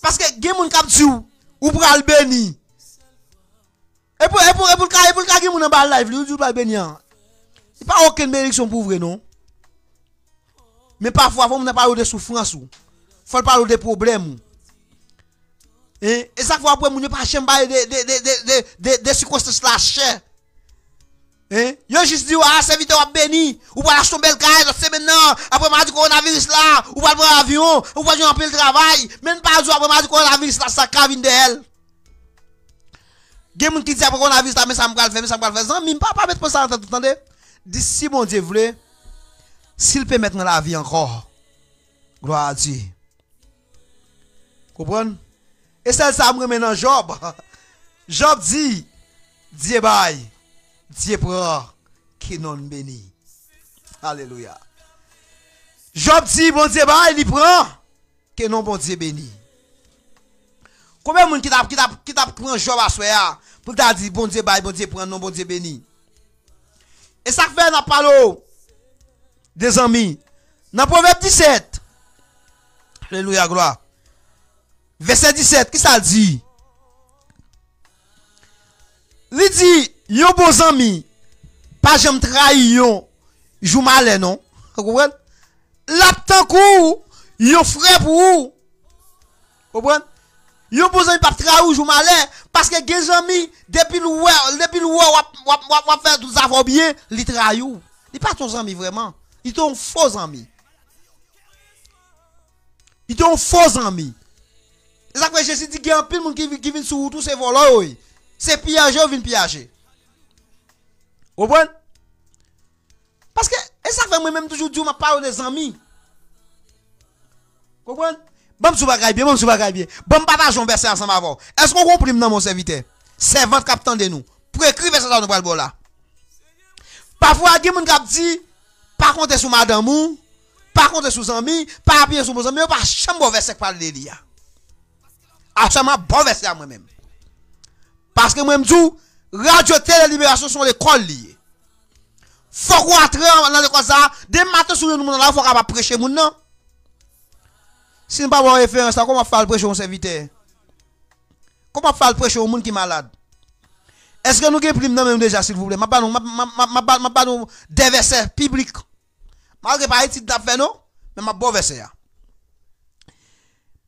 Parce que gen moun k'ap di ou pral béni. Et pour le cas moun en bas live, lui pral béni. Il pas aucune bénédiction pour vrai non. Mais parfois faut pas parler de souffrance ou. Faut parler de problèmes. Et ça fois après moun pas jamais parler de circonstances la chair. Yo juste dit ah serviteur a béni ou pas acheter belle caille c'est maintenant après m'a dit coronavirus là ou pas prendre avion ou pas jouer en pile travail même pas jouer après m'a dit coronavirus là ça cavine de elle. Gen moun qui dit après coronavirus là mais ça me va le faire ça même pas mettre ça en entendez d'ici mon Dieu voulait s'il peut mettre dans la vie encore gloire à Dieu. Comprendre? Et ça me remet dans Job. Job dit Dieu baille, Dieu prend, qui non béni. Alléluia. Job dit bon Dieu baille, il prend, qui non bon Dieu béni. Combien de monde qui t'a pris Job à soi pour t'a dit bon Dieu baille, bon Dieu prend, non bon Dieu béni. Et ça fait dans parole des amis. Dans Proverbe 17. Alléluia, gloire. Verset 17, qui ça dit? Il dit, yon bon ami, pas j'aime trahir yon, jou malé non? Vous comprenez? L'aptan kou, yon frère pour vous. Vous comprenez? Yon bon ami pas trahir jou malé, parce que gen ami, depuis le ou faire tout ça bien, li trahir. Il pas ton ami vraiment. Il ton faux ami. Il ton faux ami. C'est ça que Jésus dit qu'il y a un pile monde qui vient sur tous ces voleurs. C'est pillager ou vient pillager. Vous comprenez? Parce que, et ça fait moi-même toujours dire, je parle des amis. Vous comprenez? Bon, je vais bien, bon, partage un verset ensemble avant. Est-ce qu'on comprend dans mon serviteur? Servant capitaine de nous. Pour écrire ça dans le bras là. Parfois, il y a des gens qui disent, par contre, sur madame ou, par contre, sur amis, par appuyer sur vos amis, pas chambre verset par le délire. Ah, ça m'a bon verset à moi-même. Parce que moi-même, tout, radio, télé, libération sont l'école liée. Faut qu'on entre dans l'école ça, des matins sur nous, là, faut qu'on va prêcher mon nom. Si nous pas avoir référence, comment faire le prêcher au serviteur? Comment faire le prêcher au monde qui est malade? Est-ce que nous avons pris même déjà, s'il vous plaît? Ma pas nous des versets bibliques. Malgré pas étude t'a fait non, mais m'a bon verset.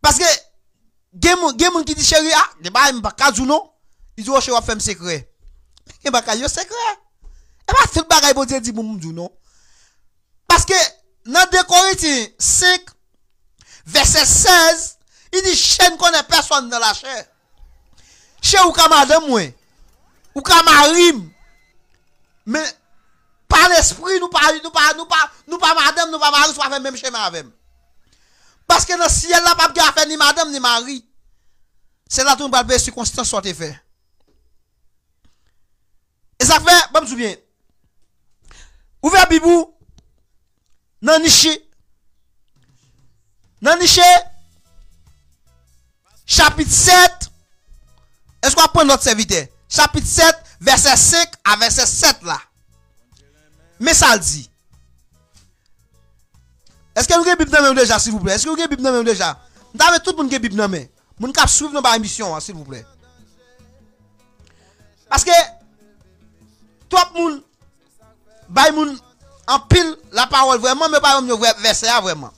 Parce que gen moun qui dit chéri ah, de ba m'pa kazou non, il dit oh chéri fait secret. Et ba ka yo secret. Et pas tout bagay bon Dieu dit pour m'dou non. Parce que dans 2 Corinthiens 5 verset 16, il dit chaîne connaît personne dans la chair. Chez ou ka madame ou ka marim. Mais par l'esprit nous pas madame, nous pas mari, soit faire même chemin avec. Parce que dans le ciel là pas faire ni madame ni mari. C'est là tout va faire circonstance soit fait. Et ça fait bon me souviens. Ouvert Bibou dans Niche chapitre 7. Est-ce qu'on prend notre serviteur? Chapitre 7 verset 5 à verset 7 là. Mais ça le dit. Est-ce que vous avez Bible dans même déjà s'il vous plaît? Est-ce que vous avez Bible dans même déjà? Vous avez tout le monde qui a Bible dans même. Moun k'ap suivre dans ba émission s'il vous plaît. Parce que tout moun bay moun en pile la parole vraiment mais pas même verset vraiment.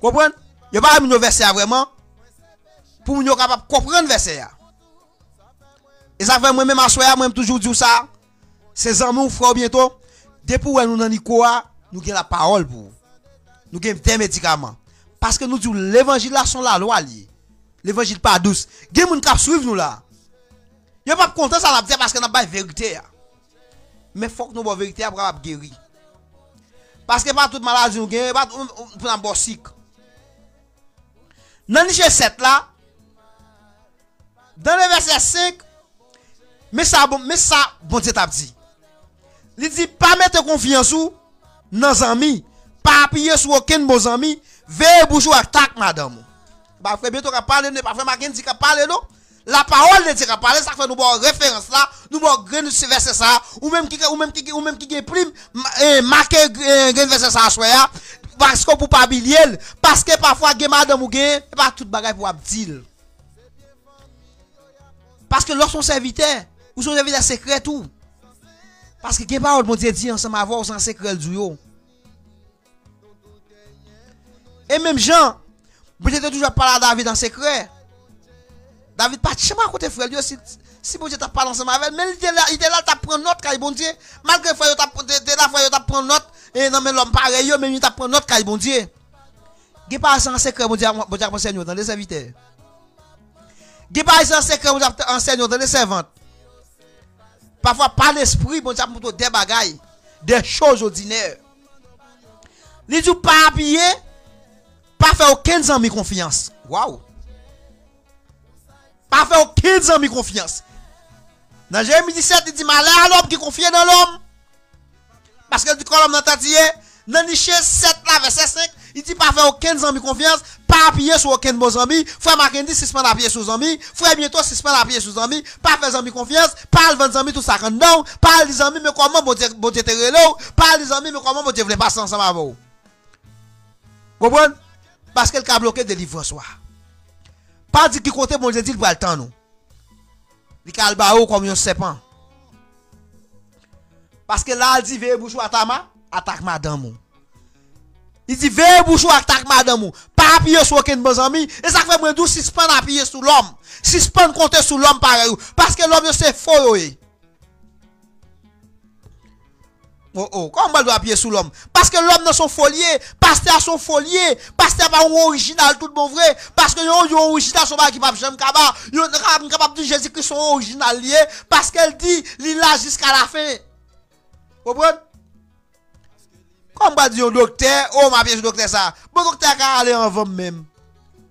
Comprenez? Yo pas même verset vraiment pour nous capable comprendre verset. Et ça fait moi même assoya moi toujours dire ça. Ces amis ou frère bientôt depuis nous dans Nicoa, nous avons la parole pour nous avons des médicaments parce que nous disons l'évangile là sont la loi liée. L'évangile pas douce. Gen moun k'ap suivre nous là. Yo pas content ça la dire parce que n'a pas vérité. Mais faut que nous bon vérité pour capable guérir. Parce que pas toute maladie nous gagne, pas pour un bon cycle. Dans Niche 7 là, dans le verset 5, mais ça bon Dieu t'a dit. Il dit pas mettre confiance ou dans amis, pas appuyer sur aucun bon ami, veille bouchou attaque madame. Bah frère bientôt qu'a parler ne pas frère Mackenzie qu'a parler non. La parole de Dieu qu'a parler ça fait nous bon référence là, nous bon grain ce verset ça ou même qui gagne prime marquer grain verset ça soya parce que pour pas bilier parce que parfois gagne madame ou gagne pas toute bagaille pour dire. Parce que lorsqu'on serviteur ou son serviteur secret tout. Parce que parole mon Dieu dit ensemble avoir sans secret du yo. Et même Jean, peut-être toujours parler à David en secret. David pas jamais à côté frère si bon Dieu t'a parlé ensemble avec mais il était là t'a prendre note quand bon Dieu malgré frère t'a prendre note et non mais l'homme pareil yo même il t'a prendre note quand bon Dieu. Gè pas en secret bon Dieu enseigne dans les serviteurs. Gè pas en secret bon Dieu enseigne dans les servantes. Parfois par l'esprit bon Dieu pour des bagailles, des choses ordinaires. Les dit pas habiller, pas faire aucun ami confiance. Waouh. Pas faire aucun ami confiance. Dans Jérémie 17 il dit malheur à l'homme qui confie dans l'homme. Parce que du colonne dans Tatié, dans Niche 7 là verset 5, il dit pas faire aucun ami confiance, pas appuyer sur aucun bon ami. Frère Mackenzie si pas appuyer sur ami, frère bientôt si pas appuyer sur ami, pas faire ami confiance, pas vendre ami tout ça quand non, pas les amis mais comment bon Dieu te relo, pas les amis mais comment bon Dieu veut passer ensemble avec vous. Comprenez? Parce que le cas bloqué délivrance soit. Pas dit qui côté bon Dieu dit pour le temps nous. Il cal baou comme un serpent. Parce que là il dit veille bouchou attaque madame. Il dit veille bouchou attaque madame. Pas appuyer sur aucun bon ami et ça fait moins 12 suspend appuyer sur l'homme. Suspend compter sur l'homme pareil parce que l'homme c'est faux. Comment on doit appuyer sur l'homme? Parce que l'homme dans son folier, pasteur son folier, pasteur pas original tout bon vrai, parce que yon original son qui pas jamais capable, yon capable de Jésus Christ son original lié parce qu'elle dit il là jusqu'à la fin. Comprenez? Comme pas dire docteur, oh m'a pièce docteur ça. Bon docteur ka aller en vente même.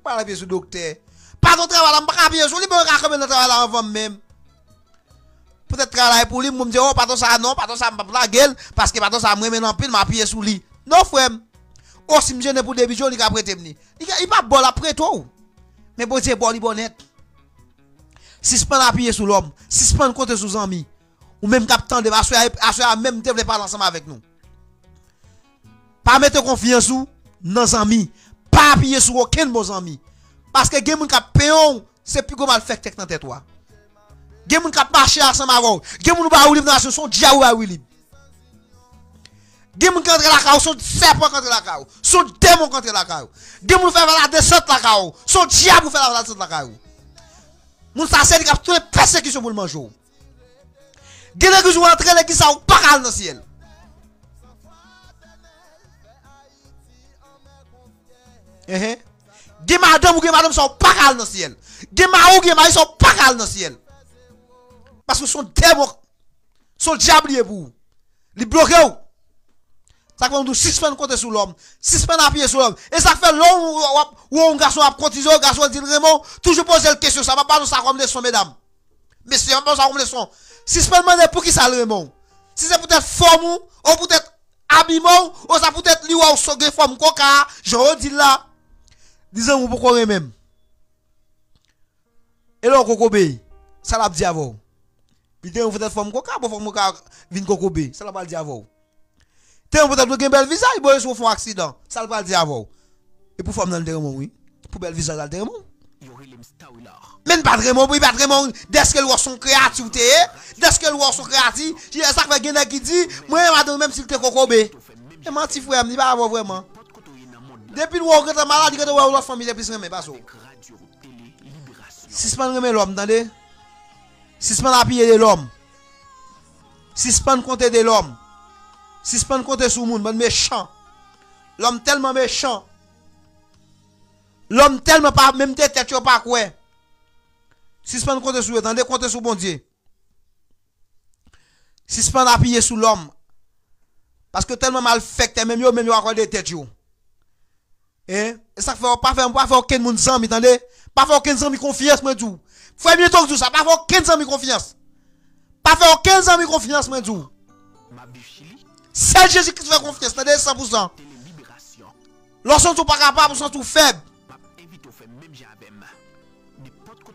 Pas la pièce docteur. Pas ton travail, pas pièce sur lui, pas comme le travail en vente même. Peut-être travailler pour lui, me dire oh pardon ça non, pardon ça pas la gueule parce que pardon ça me met en pile m'a pied sous lui. Non frère. Oh si me gêne pour des bijoux, il a prêter me. Il pas bon après toi. Mais bon Dieu bon li bonnet. Si se prend appuyer sur l'homme, si se prend compter sur amis ou même capitaine de assurer même te veut parler ensemble avec nous. Pas mettre confiance sous nos amis, pas appuyer sur aucun bon ami parce que gen moun k'ap payon, c'est plus go mal fait que dans tête toi. Gen moun k'ap marcher ensemble avec, gen moun ba ou libre dans son dia ou ba ou libre. Gen moun contre la caou, son serpent contre la caou, son démon contre la caou. Gen moun faire la descente la caou, son diable faire la descente la caou. Moun ça c'est qui tout persécution pour le manger. Gen l'église ou entrer l'église ça ou pas cal dans ciel. Gen madame ou gen madame ça ou pas cal dans ciel. Gen ma ou gen ma ça ou pas cal dans ciel. Parce que son démon, son diable est pour. Li bloqué ou. Ça fait nous 6 semaines compter sur l'homme, 6 semaines appuyer sur l'homme. Et ça fait long où un garçon a cotisé, un garçon dit Raymond, toujours poser la question, ça va pas nous ça comme leçon mesdames. Mais c'est pas ça comme leçon. 6 semaines demander pour qui ça le Raymond. Si c'est peut-être forme ou peut-être habillement ou ça peut-être lui ou so forme coca, je dis là. Disons vous pourquoi même. Et là coco bé, ça l'a dit avant. Puis vous peut-être forme coca, pour forme coca vinn coco bé, ça l'a pas dit avant. T'es peut-être un bel visage, il boit sur fond accident. Ça le va dire avant. Et pour forme dans le terrain, oui. Pour bel visage dans le terrain. Mais pas vraiment, oui, pas vraiment. Dès qu'elle voit son créativité, dès qu'elle voit son créativité, ça fait quelqu'un qui dit, moi, madame, même s'il te cocobé. Et mon petit frère, me pas avoir vraiment. Depuis le on est malade, quand on a la famille, depuis ce pas ça. Si ce pas l'homme, attendez. Si ce pas appuyer de l'homme. Si ce pas compter de l'homme. Si ce pas compter sur le monde, méchant. L'homme tellement méchant. L'homme tellement pas, même tête, tu pas quoi. Si ce pas compter sur, attendez, compter sur bon Dieu. Si ce pas appuyer sur l'homme. Parce que tellement mal fait, même yo encore des têtes yo. Et ça fait pas faire aucun monde sans, attendez. Pas faire aucun sans confiance, moi tout. Faut mieux tout ça, pas faire aucun sans confiance. Pas faire aucun sans confiance, moi tout. C'est Jésus qui te fait confiance, c'est 100%. Lorsque tu pas capable, lorsque tu faible.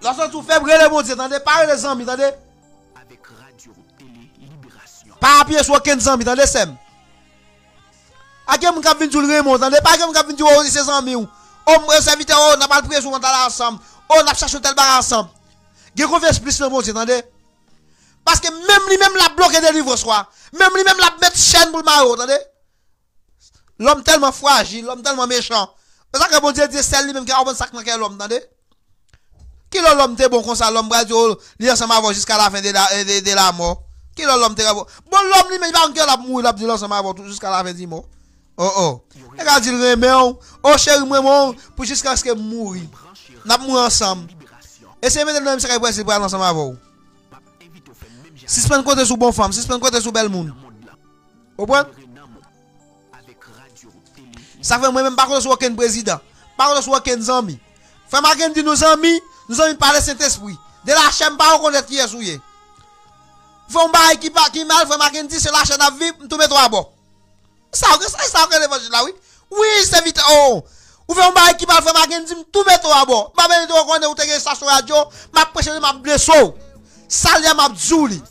Lorsque tu faible, relève mon Dieu, attendez, pas les amis, attendez. Pas appuyer sur 15 amis, attendez, c'est. A quel moment vient du Raymond, attendez, pas quel moment vient du ses amis ou. On serviteur, on n'a pas le prix sur on là ensemble. On a cherché tel bar ensemble. J'ai confiance plus le mon Dieu, attendez. Parce que même lui-même l'a bloqué des livres soir. Même lui-même l'a mettre chaîne pour le maro, attendez. L'homme tellement fragile, l'homme tellement méchant. C'est ça que bon Dieu dit, c'est lui-même qui a un bon sac dans l'homme, attendez. Qui l'homme t'es bon comme ça, l'homme va dire, lui ensemble avant jusqu'à la fin de la mort. Qui l'homme t'es bon. Bon, l'homme lui-même, il va encore la mourir, il va dire ensemble avant jusqu'à la fin du mort. Oh. Et quand il remet, oh chéri, moi, pour jusqu'à ce que mourir. N'a mourir ensemble. Et c'est maintenant même ça qu'il va pour ensemble avant. Si c'est pas côté sous bonne femme, si c'est pas côté sous belle monde. Vous comprenez? Ça fait moi-même pas contre sur aucun président, pas contre sur aucun ami. Fait ma dit nos amis par le Saint-Esprit. De la chaîne pas connaître qui est souillé. Fait un bail qui mal, fait ma dit c'est la chaîne à vivre, tout mettre à bord. Ça que l'évangile là oui. Oui, c'est vite oh. Ou fait un bail qui mal, fait ma dit tout mettre à bord. Pas ben de connaître ou te station radio, m'a prêcher m'a blessé. Salia m'a djouli.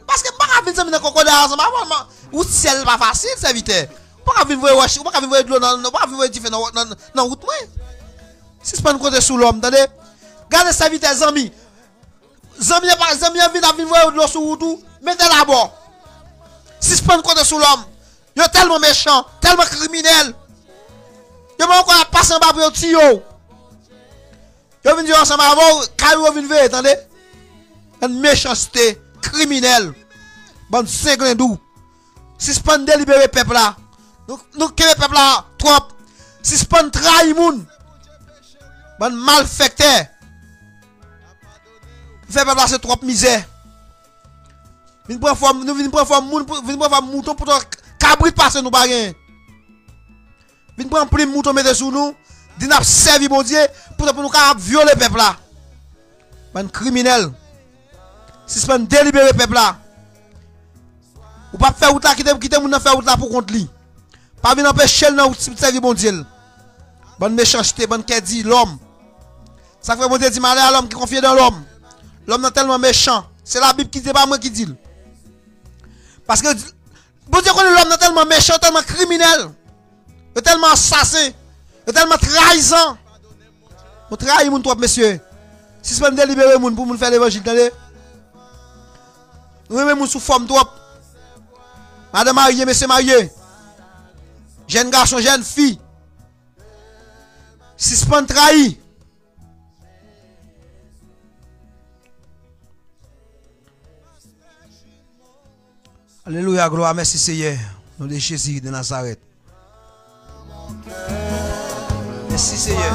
Parce que pas venir dans crocodile ensemble ou ciel pas facile serviteur. Pas venir voir pas venir de l'eau dans pas venir diffé dans route moi. Si c'est pas une côté sous l'homme, attendez. Gardez serviteur amis. Zami vient voir de l'eau sous route, mettez la bord. Si c'est pas une côté sous l'homme, yo tellement méchant, tellement criminel. Yo pas encore passer en bas pour tio. Yo vinn dire ensemble avant, Caillou vinn ver, attendez. Une méchanceté criminelle. Bon, c'est glendou. Si c'est pas délibéré peuple là. Nous que peuple là trop. Si c'est pas trahir moun. Bon malfecteur. Fait peuple là c'est trop misère. Vinn prendre forme, nous vinn prendre forme moun, vinn prendre forme mouton pour cabrit passer nous bagen. Vinn prendre prime mouton mettre sous nous. Di n'a servi bon Dieu pour nous capable violer peuple là. Bon criminel. Si c'est pas délibéré peuple là. Ou pas faire route là quitter moun faire route là pour contre lui. Pas venir empêcher dans servir bon Dieu. Bonne méchanceté, bonne qui dit l'homme. Ça fait bon Dieu dit malheur à l'homme qui confie dans l'homme. L'homme est tellement méchant. C'est la Bible qui dit pas moi qui dit. Parce que bon Dieu connaît l'homme est tellement méchant, tellement criminel. Il est tellement assassin, il est tellement trahissant. On trahit moun trop monsieur. Si c'est pas délibérer moun pour nous faire l'évangile, attendez. Nous même moun sous forme trop. Madame mariée, monsieur marié. Jeune garçon, jeune fille. Suspend trahi. Alléluia, gloire, merci Seigneur. Nom de Jésus de Nazareth. Merci Seigneur.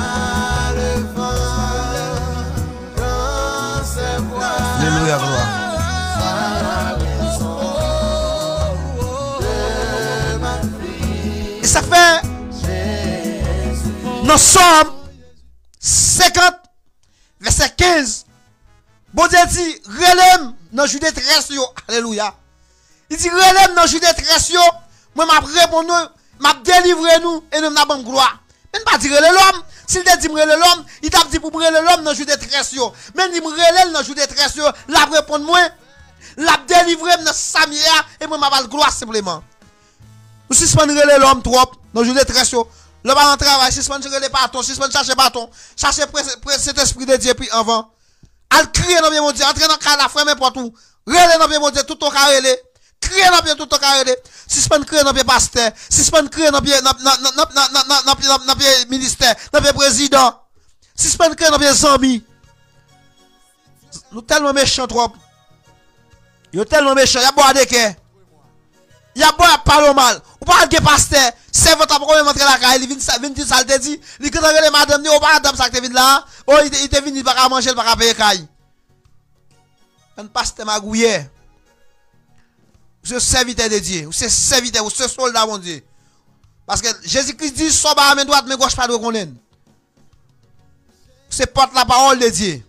Alléluia, gloire. Et ça fait dans Somme 50, verset 15. Bon Dieu dit, relève dans Jude 13. Alléluia. Il dit, relève dans Jude 13. Moi, m'a répondu, m'a délivré nous et nous n'avons pas gloire. Mais pas dire l'homme. S'il te dit l'homme, il t'a dit pour l'homme dans Jude 13. Mais il me relève dans Jude 13. La répondu moi, la délivré dans Samia et moi, m'a gloire simplement. Nous suspendons l'homme trop dans Jude 13. Le bas en travail, suspendre les bâtons, suspendre chercher bâton, chercher cet esprit de Dieu puis avant. Al crier dans bien mon Dieu, entrer dans le la frère n'importe où. Relé dans bien mon Dieu, tout au carré. Crier dans bien tout au carré. Suspendre crier dans bien pasteur, suspendre crier dans bien ministère, dans bien président. Suspendre crier dans bien zami. Nous tellement méchants trop. Yo tellement méchants, y a boire de cœur. Y a boire parler mal. Ou pas de pasteur. C'est votre après même entrer la caille, il vient dire ça te dit, il quand les madame ni ou pas madame ça que vient là, oh il te venu pas manger, pas payer caille. Un pasteur magouillé. C'est serviteur de Dieu, c'est serviteur, c'est soldat mon Dieu. Parce que Jésus-Christ dit soit bas main droite, main gauche pas de connaître. C'est porte la parole de Dieu.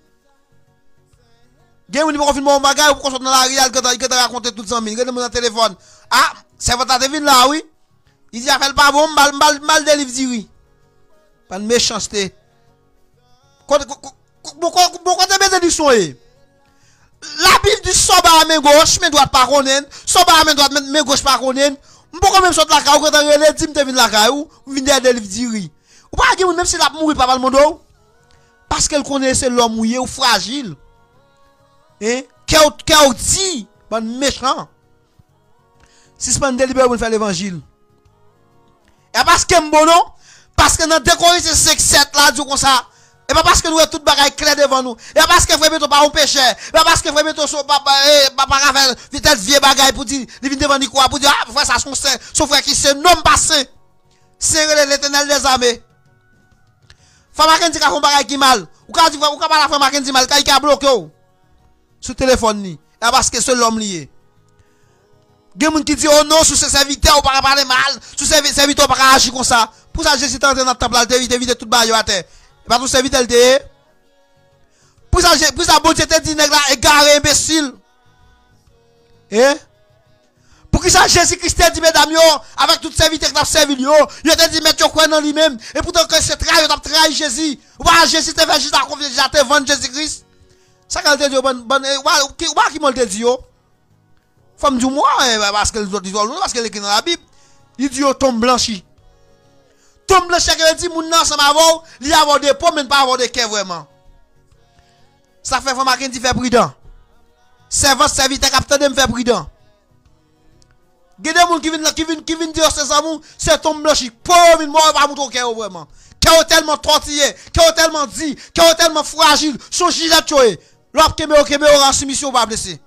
Gen ou ni pas confirmer mon bagage ou qu'on dans la réal quand il raconter tout ça, il dans téléphone. Ah, c'est votre te vient là oui. Il dit, fait pas bon, mal délivre diri. Pas de méchanceté. Pourquoi tu mets des sons? La Bible dit, soba à main gauche, main droite pas connaître. Soba à main droite, main gauche pas connaître. Pourquoi même sortir la caille, quand tu relèves, tu viens la caille, ou viens délivre diri. Ou pas, même si la mourir pas le monde, parce qu'elle connaît l'homme mouillé ou fragile. Hein? Qu'elle dit, pas méchant. Si c'est pas une délibéré pour faire l'évangile. Et parce que bon non, parce que dans décorer ces 5-7 là, comme ça, et pas parce que nous avons tout bagaille clair devant nous, et pas parce que frère Beto pas un péché, et pas parce que frère Beto pas faire vitesse vieux bagaille pour dire, il vient devant quoi, pour dire, ah, frère, ça son frère qui se nomme passé, c'est l'éternel des armées. Femme Mackenzie qui a fait un bagaille qui mal, ou quand tu vois, ou quand la femme Mackenzie mal, qui a bloqué, sur le téléphone, ni, et parce que c'est l'homme lié. Gen moun qui dit oh non sous ses serviteurs ou pas parler mal, sous ses serviteurs pas agir comme ça. Pour ça Jésus est entré dans le temple là, éviter tout bail à terre. Pas tout serviteur le Pour ça bon Dieu te dit nèg là égaré imbécile. Pour que ça Jésus-Christ te dit mesdames yo avec tout serviteur qui t'a servi yo, il te dit mettre yo quoi dans lui-même et pourtant que c'est trahi, t'a trahi Jésus. Ou pas Jésus te fait juste à confier déjà te vendre Jésus-Christ. Ça quand te dit ou qui m'ont dit yo. Femme du moi, parce que les autres disent, parce qu'elle est dans la Bible, il dit, tombe blanchi. Tombe blanchi, elle dit, moun nan, ça m'a avoir, il y a avoir des pommes, mais pas avoir des cœurs vraiment. Ça fait femme qui dit, fait prudent. Servant, serviteur, capitaine, de me faire prudent. Il y a des gens qui viennent dire, c'est ça, c'est tombe blanchi. Pauvre, il mort, pas mon cœur vraiment. Cœur tellement tortillé, cœur tellement dit, cœur tellement fragile, son gilet tué. L'homme qui me en soumission, pas blessé.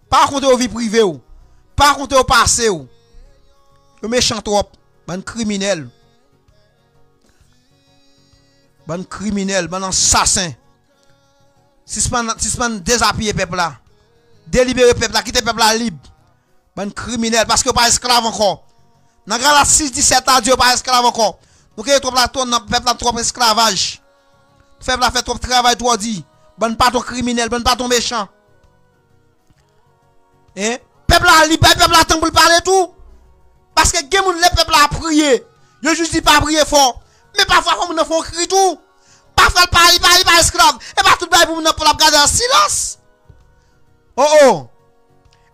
Par contre, aux vie privée, par contre, au passé, le méchant trop, bon criminel, bon assassin. Si c'est pas désappuyer peuple là, délibérer peuple là, quitter peuple là libre, bon criminel, parce que pas esclave encore. Dans la 6-17 ans, Dieu pas esclave encore. Donc, il y a trop la tourne, peuple là trop esclavage. Peuple là fait trop travail, trop dit. Bon pas ton criminel, bon pas ton méchant. Peuple a libre, peuple a temps pour parler tout. Parce que le peuple a prié. Je juste dis pas prier fort. Mais parfois, comme nous font crier tout. Parfois, il pas esclave. Et pas tout le monde pour la garder en silence. Oh.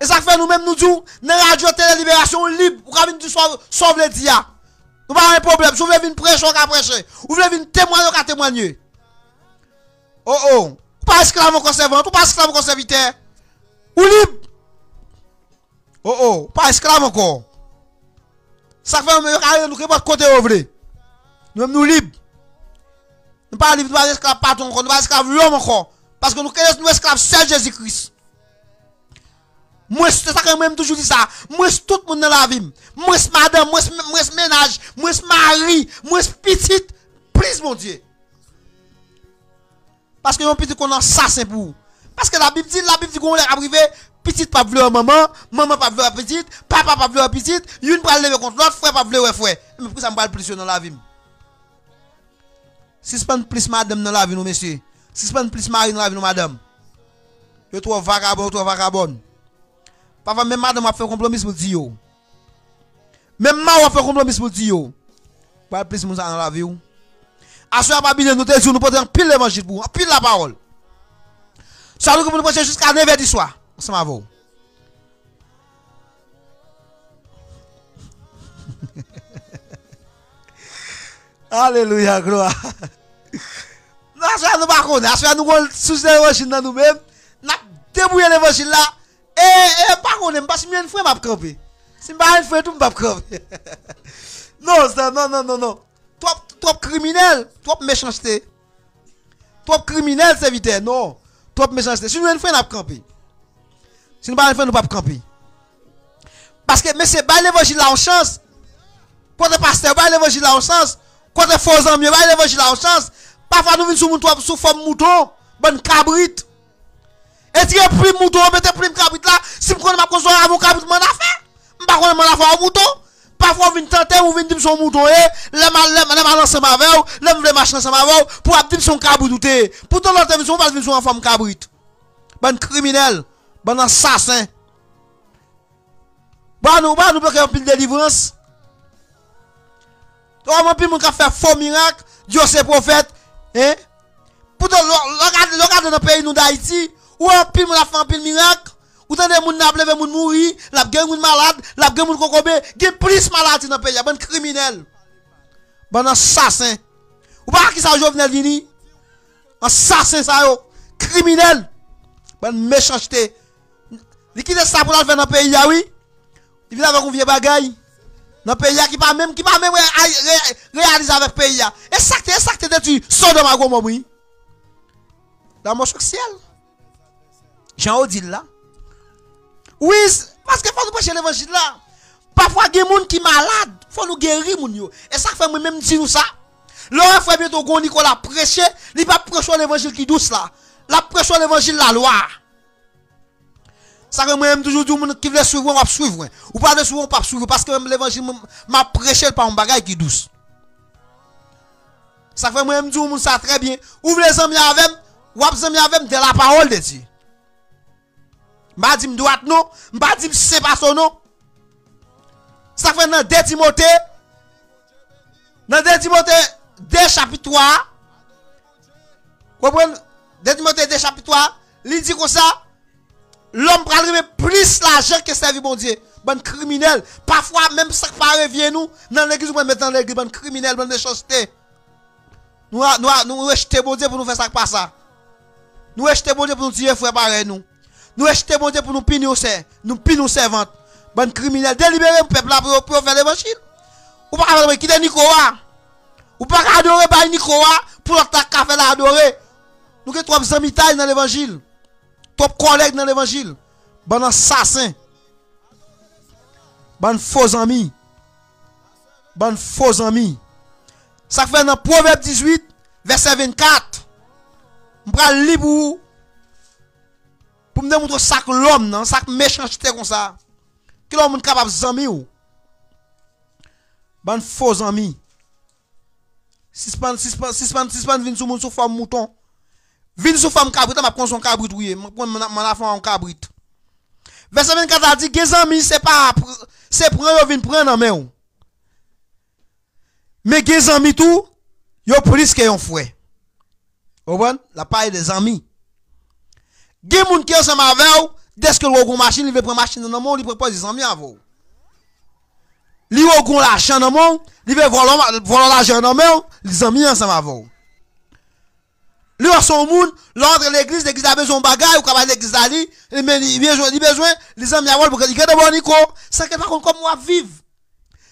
Et ça fait nous-mêmes nous disons, dans la radio télé libération libre, ou quand nous sauve les dia. Nous pas un problème. Si vous voulez venir prêcher, on va prêcher. Vous voulez venir témoigner, on va témoigner. Oh. Pas esclave au conservateur, ou pas esclave au conservateur. Ou libre. Oh, pas esclave encore. Ça fait nous pas côté ouvré. Nous libres. Nous pas libres, nous pas esclaves pas encore, nous pas esclaves l'homme encore. Parce que nous esclaves seul Jésus-Christ. Moi, c'est ça que même toujours dit ça. Moi, tout le monde dans la vie. Moi, madame, moi, ménage, moi, mari, moi, petite. Please, mon Dieu. Parce que mon petit qu'on a ça, c'est pour. Parce que la Bible dit qu'on est arrivé, petite pas vouloir maman, maman pas vouloir petite, papa pas vouloir petite, une pas lever contre l'autre, frère pas vouloir frère. Mais pour ça, me parle plus dans la vie. Si c'est pas plus madame dans la vie, nous, messieurs. Si c'est pas plus mari dans la vie, nous, madame. Yo, toi, vagabond. Papa, même madame a fait un compromis pour dire. Même maman a fait un compromis pour dire. Pas plus nous dans la vie. À ce moment là nous te nous portons pile l'évangile pour pile la parole. Ça nous nous prêcher jusqu'à 9h du soir. Ça m'a vaut. Alléluia, gloire. Nous pas connaître, nous sous l'évangile dans nous-mêmes, n'a débrouiller l'évangile là et pas connaître parce que une fois m'a camper. Si pas une fois tout m'a camper. Non. Trop criminel, trop méchanceté. Trop criminel serviteur, non. Trop méchanceté. Si nous une fois n'a camper. Si nous pas une fois nous pas camper. Parce que mais c'est pas l'évangile là en chance. Quand le pasteur pas l'évangile là en chance. Quand les faux amis pas l'évangile là en chance. Parfois nous venons sous forme mouton, bonne cabrit. Et si vous plus mouton, mettez plus cabrit là, si vous connaissez ma console à mon cabrit, m'en a fait. M'pas connaître m'en a fait un mouton. Parfois vous venez tenter ou venez dire son mouton les mal ensemble avec vous, les vle machin ensemble avec vous pour dire son cabrit douté. Pourtant l'autre vision pas venir en forme cabrit. Bonne criminel, bon assassin. Nous peut faire un pile de délivrance. On peut mon faire faux miracle, Dieu c'est prophète. Hein? Pourtant, regardez dans le pays d'Haïti, où un pile la fait un pile miracle, où t'as des gens qui ont mourir, la gueule moun malade, la gueule moun kokobé, il y a plus malade dans le pays, bon criminel, bon assassin. Ou pas qui ça Jovenel Vini? Assassin ça yo, criminel, bon méchanceté. Il quitte ça pour la faire dans le pays, oui? Il vient avec un vieux bagaille. Dans le pays qui pas même réaliser avec le pays. Et ça que tu Sodome à Gomorrhe, oui. Dans mon ciel. Jean-Odile là. Oui, parce que faut nous prêcher l'évangile là. Parfois, il y a des gens qui sont malades. Il faut nous guérir, moun yo. Et ça fait moi-même dire nous ça. L'heure fait bientôt qu'on Nicolas prêcher, il va prêcher l'évangile qui douce là. La prêcher l'évangile la loi. Ça que moi-même toujours dit qui veut suivre, on va suivre. Ou pas de suivre, on pas suivre. Parce que même l'évangile m'a prêché par un bagage qui douce. Ça fait moi-même dire ça très bien. Ouvre les amis avec, ou les amis avec de la parole de Dieu. M'a dit droite non, m'a dit c'est pas son nom. Ça fait dans 2 Timothée. Dans 2 Timothée 2 chapitre 3. Comprenez? 2 Timothée 2 chapitre 3, il dit comme ça. L'homme va arriver plus l'argent que servir bon Dieu. Bon criminel. Parfois, même ça pas revient nous. Dans l'église, nous mettons dans l'église, bon criminel, bon méchanceté. Nous rejetons bon Dieu pour nous faire ça pas ça. Nous rejetons bon Dieu pour nous tirer frère pareil nous. Nous rejetons bon Dieu pour nous punir nous servantes. Bon criminel. Délibérer le peuple là pour faire l'évangile. Ou pas quitter Nicolas. Ou pas adorer par Nicolas pour l'autre café là adorer. Nous que 3 amis dans l'évangile. Top collègue dans l'évangile. Bon assassin. Bon faux ami. Bon faux ami. Ça fait dans Proverbe 18, verset 24. Je vais lire pour me démontrer ça que l'homme, non, ça que méchanceté comme ça. Que l'homme est capable d'ami ou. Bon faux ami. Si pas vient sur mon sous forme mouton. Vin sous femme cabrit, m'a prendre son cabrit oui, m'en a fait un cabrit. Verset 24 a dit que amis c'est pour yo vinn prendre en main. Mais que amis tout, yo plus que un frère. Comprendre? La paille des amis. Gen moun qui ensemble avec ou, dès que le machine, il veut prendre machine dans le monde, il propose des amis avec vous. Li ou l'argent dans le monde, il veut voler l'argent dans le monde, les amis ensemble avec vous. Lui son monde, l'ordre l'église a besoin de bagaille ou comme l'église là il besoin les amis avoir pour qu'il garde bon Nico, ça que par contre comme moi vivre.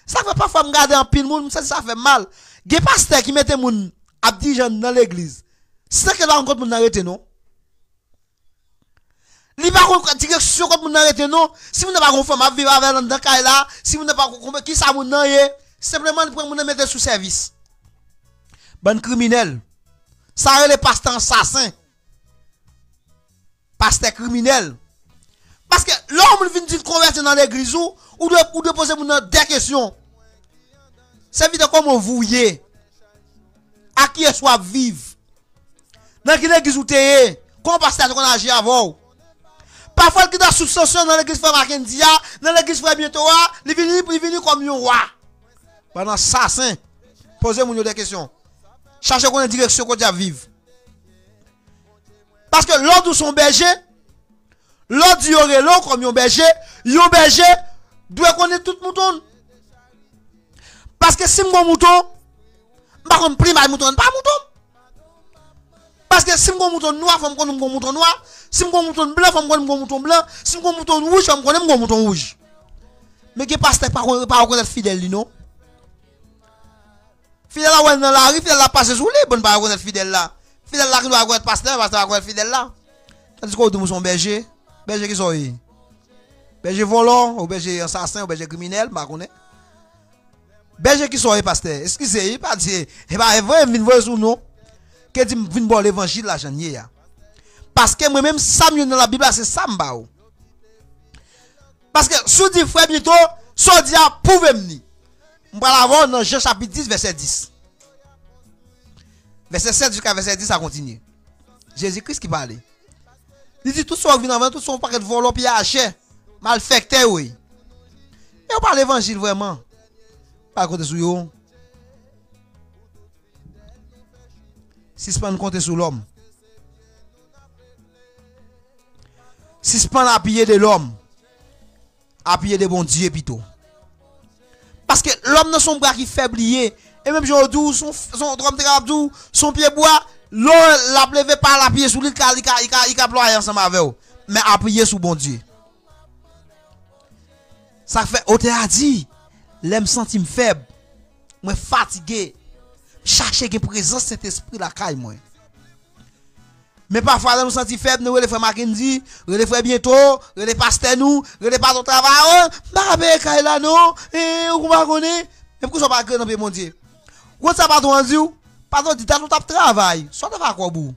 Ça fait parfois me garder en pile monde, ça fait mal. Des pasteurs qui mettent moun a dit gens dans l'église. C'est ça que va encore moun arrêter non. Li pas contre direction comme moun arrêter non. Si vous n'avez pas conforme à vivre avec dans cas là, si vous n'avez pas qui ça moun nan simplement pour moun mettre sous service. Bon criminel. Ça les pasteurs assassins. Pasteur criminel. Parce que l'homme vient de convertir dans l'église ou de poser des questions. C'est vite comme vous voyez. À qui est soit vive. Dans quelle église vous êtes? Comment pasteur qu'on agit avant? Parfois, il y a des soupçons dans l'église Frère Mackenzie, dans l'église Frère Bientôt, il vient comme un roi. Pendant assassin. Posez-moi des questions. Cherchez qu'on ait direction qu'on doit vivre. Parce que l'ordre son berger, l'ordre du l'eau comme un berger doit connaître tout mouton. Parce que si mon mouton, par contre, prime mouton, pas mouton. Parce que si mon mouton noir, faut me connaître mon mouton noir. Si mon mouton blanc, faut me connaître mon mouton blanc. Si mon mouton rouge, faut me connaître mon mouton rouge. Mais qui passe pas reconnaître fidèle, non? Fidèle là, dans la rue, fidèle là, passe sous les bonnes pas reconnaître fidèle là. Fidèle là, qui doit reconnaître pasteur, pasteur va reconnaître fidèle là. Tandis qu'on dit son berger. Berger qui sont berger volant, ou berger assassin, ou berger criminel, bah connaît. Berger qui sont pasteur. Excusez, pas dire, et pas vrai, vinn voir sous non. Que dit vinn bon l'évangile là janvier. Parce que moi même ça dans la Bible c'est ça m'bao. Parce que sous dit frère bientôt, so dit prouvez-moi. On va la voir dans Jean chapitre 10 verset 10. Verset 7 jusqu'à verset 10 ça continue. Jésus-Christ qui parlait. Il dit tout ça vient avant tout son paquet de volant puis acheter malfecté oui. Et on parle l'évangile vraiment. Pas compter sur yo. Si c'est pas compter sur l'homme. Si c'est pas appuyer de l'homme. Appuyer de bon Dieu plutôt. Parce que l'homme dans son bras qui faiblier et même aujourd'hui son drum de son pied bois l'eau l'a levé par l'appuyer sur lui il a ployer ensemble avec eux mais appuyer sur bon Dieu. Ça fait au a dit l'aime sentir faible moi fatigué chercher que présence cet esprit la caille moi. Mais parfois nous sentir faible nous les frères Mackenzie, les frères bientôt, les pasteurs nous, les pas au travail, pas ben caille là non et on va connaître mais pourquoi ça pas grand dans mon Dieu. Quand ça pas ton Dieu, pardon dit tout t'a travail, soit va quoi bout.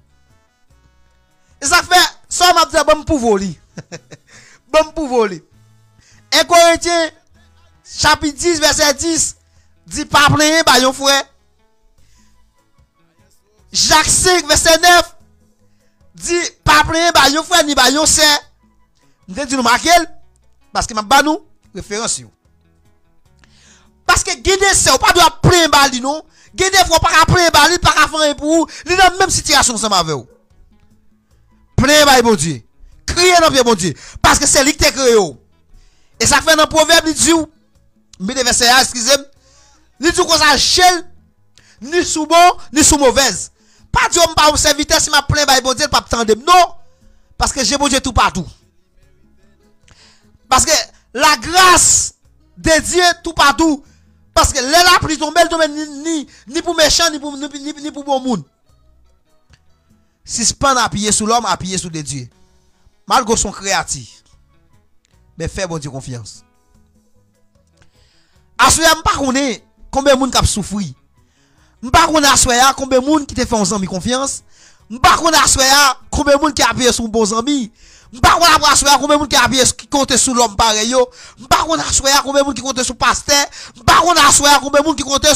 Et ça fait ça m'a dit bon pour voler. Bon pour voler. 1 Corinthiens chapitre 10 verset 10 dit pas plein ba yon frère. Jacques 5 verset 9 dit pas plein ba yon frère ni ba yon sœur. M'te dit nous marquer parce que m'a ba nous référence yo. Parce que guider c'est pas doit plein bali non. Guider faut pas plein bali pas faire pour li dans même situation ensemble avec vous. Plein bali bon Dieu. Crier dans pied bon Dieu parce que c'est lui qui t'a créé. Et ça fait dans proverbe il dit mais de verset excusez-moi. Ni tout ça chel ni sous bon ni sous mauvaise. Pas dire on pas serviteur si m'a plein bali bon Dieu pas attendre non parce que j'ai bon Dieu tout partout. Parce que la grâce de Dieu tout partout. Parce que la pluie tombe ni pour méchant ni pour bon monde. Si c'est pas appuyer sur l'homme, appuyer sur les dieux. Malgré son créatif. Mais fais bon Dieu confiance. Assoya m'pa connait combien de monde qui souffri. M'pa connait assoya combien de monde qui te fait un ami confiance. M'pa connait assoya combien de monde qui appuyer sur bon ami. M'pa connait assoya combien de monde qui appuyer qui compte sur l'homme pareil yo. M'pa connait assoya combien de monde qui compte sur pasteur. M'pa connait assoya combien de monde qui compte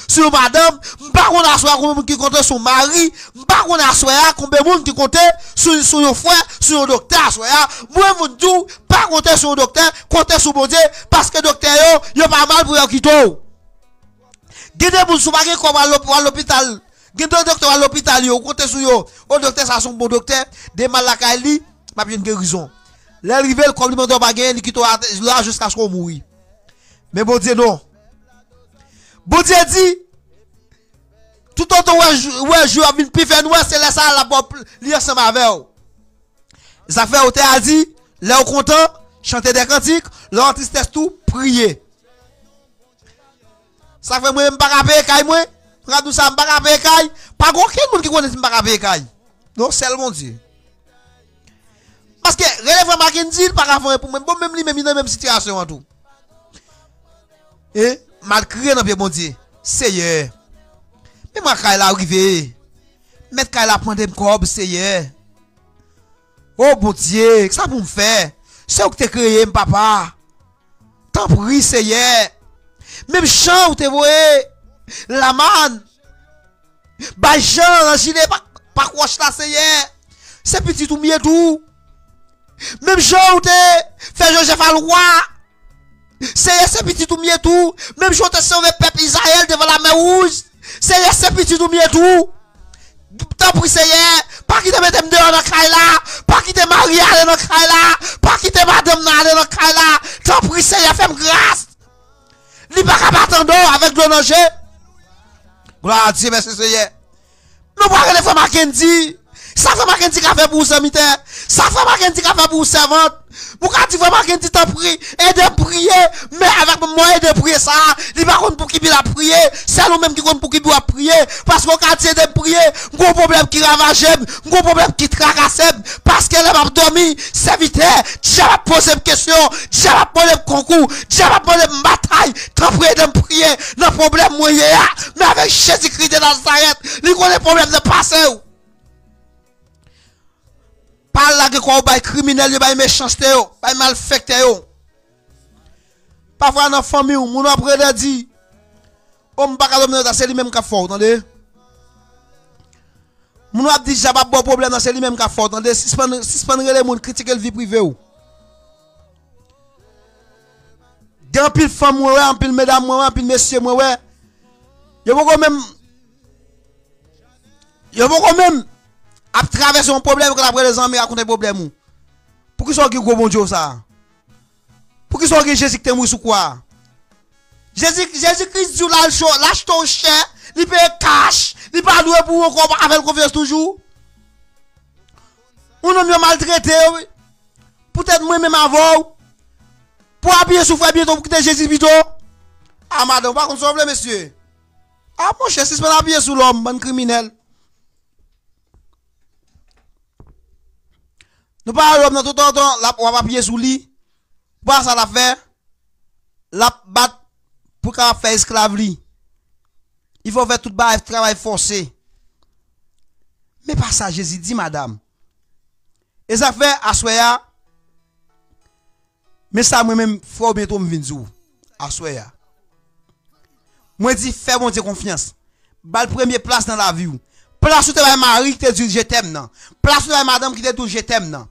sur madame. M'pa connait assoya combien de monde qui compte sur mari. M'pa connait assoya combien de monde qui compte sur yon frère, sur yon docteur assoya. Moi vous dis pas compter sur un docteur, compter sur bon Dieu parce que docteur yo pas mal pour yon quitter. Gade moun sou pa gen comme à l'hôpital. Gen docteur à l'hôpital yo, compter sur yo. O docteur ça son bon docteur, des mal la kali, m'a bien guérison. L'arrivé le complément pas gen, il quitte là jusqu'à ce qu'on mourir. Mais bon Dieu non. Bon Dieu dit Tout autant ouais jouer vinn pi faire ouais c'est là ça la lire ensemble avec vous. Ça fait au a dit, là au content, chanter des cantiques, leur tristesse tout, prier. Ça fait moi pas payer caille moi, regarde ça pas payer caille, pas aucun monde qui connaît pas payer caille. Non, c'est mon Dieu. Parce que relève Mackenzie pas faire pour moi, bon même lui même dans même situation en tout. Et mal crié dans pied bon Dieu. Seigneur. Mais moi caille là arrivé. Mettre caille là prendre des corps Seigneur. Oh bon Dieu, ça pour me faire. C'est où que tu créé, papa. T'en prie, Seigneur. Même chant où tu vois, la man. Bah, Jean, en gilet, pas quoi là, Seigneur. C'est petit tout mieux tout. Même chant où tu fais Joseph à loi. Seigneur, c'est petit tout mieux tout. Même chant où tu sauvé peuple Israël devant la mer rouge. Seigneur, c'est petit tout mieux tout. T'en prie, Seigneur. Pas quitter madame dehors dans le là. Pas quitter Marie dans le là. Pas quitter madame dans le là. T'en prie, Seigneur, fais-moi grâce. Li pas capable attendre avec de danger. Gloire à Dieu, merci Seigneur. Nous pas les femmes Mackenzie. Ça fait Mackenzie qui a fait pour serviteur. Ça fait Mackenzie qui a fait pour servante. Pourquoi tu vois Mackenzie t'en prie et de prier, mais avec moi de prier ça, il va compte pour qui la prier, c'est nous même qui compte pour qui doit prier, parce qu'au quartier de prier, gros problème qui ravage, gros problème qui tracasse, parce qu'elle m'a dormi, serviteur, Dieu va poser une question, Dieu va poser un concours, Dieu va poser une bataille, t'en prie de prier, le problème moyen, mais avec Jésus-Christ de Nazareth, il connaît le problème de passer. Pas là que quoi ou criminel yo bay méchanceté yo, bay malfecté yo. Parfois dans famille ou mon après de dit on pas ka dominer c'est lui même qui fort, entendez? Mon a dit j'ai pas bon problème c'est lui même qui fort, entendez? Suspendre les monde critiquer le vie privée ou. Dans pile femme ouais, en pile mesdames ouais, en pile messieurs ouais. Yo pas même à traverser un problème quand après les amis raconter problème. Pour qui sont qui gros bon Dieu ça? Pour qui sont qui Jésus qui t'aime sous quoi? Jésus-Christ dit lâche ton chien, il paye cash, il pas doué pour encore avec confiance toujours. On a mieux maltraité peut-être moi même avant pour habiller souffrir bientôt pour quitter Jésus bientôt. Ah madame, pas comme ça monsieur. Ah mon cher, si c'est pas habiller sous l'homme, bon criminel. Nous parlons dans tout le temps, on va appuyer sous lit. Pour ça la faire, la battre pour qu'on fasse esclaverie. Il faut faire tout le travail forcé. Mais pas ça, Jésus dit, madame. Et ça fait assoya. Mais ça, moi-même, faut bientôt me venir. Assoya. Moi, dis, fais mon Dieu confiance. Bal première place dans la vie. Place où tu vas Marie qui te dit, je t'aime, non. Place où tu vas madame qui te dit, je t'aime, non.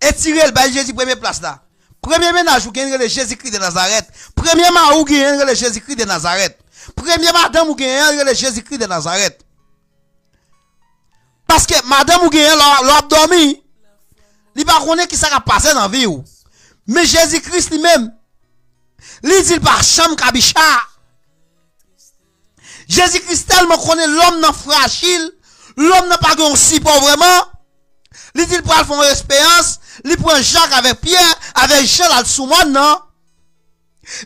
Et tirer le bail Jésus première place là. Premier ménage ou gagne le Jésus-Christ de Nazareth. Premièrement ou gagne le Jésus-Christ de Nazareth. Première madame ou gagne le Jésus-Christ de Nazareth. Parce que madame ou gagne l'or dormi. Il pas connaît qui ça va passer dans la vie ou. Mais Jésus-Christ lui-même il dit par chambre kabicha. Jésus-Christ tellement connaît l'homme non fragile, l'homme n'a pas grand si vraiment. Il dit pour faire une expérience, il prend Jacques avec Pierre, avec Jean là sous moi non.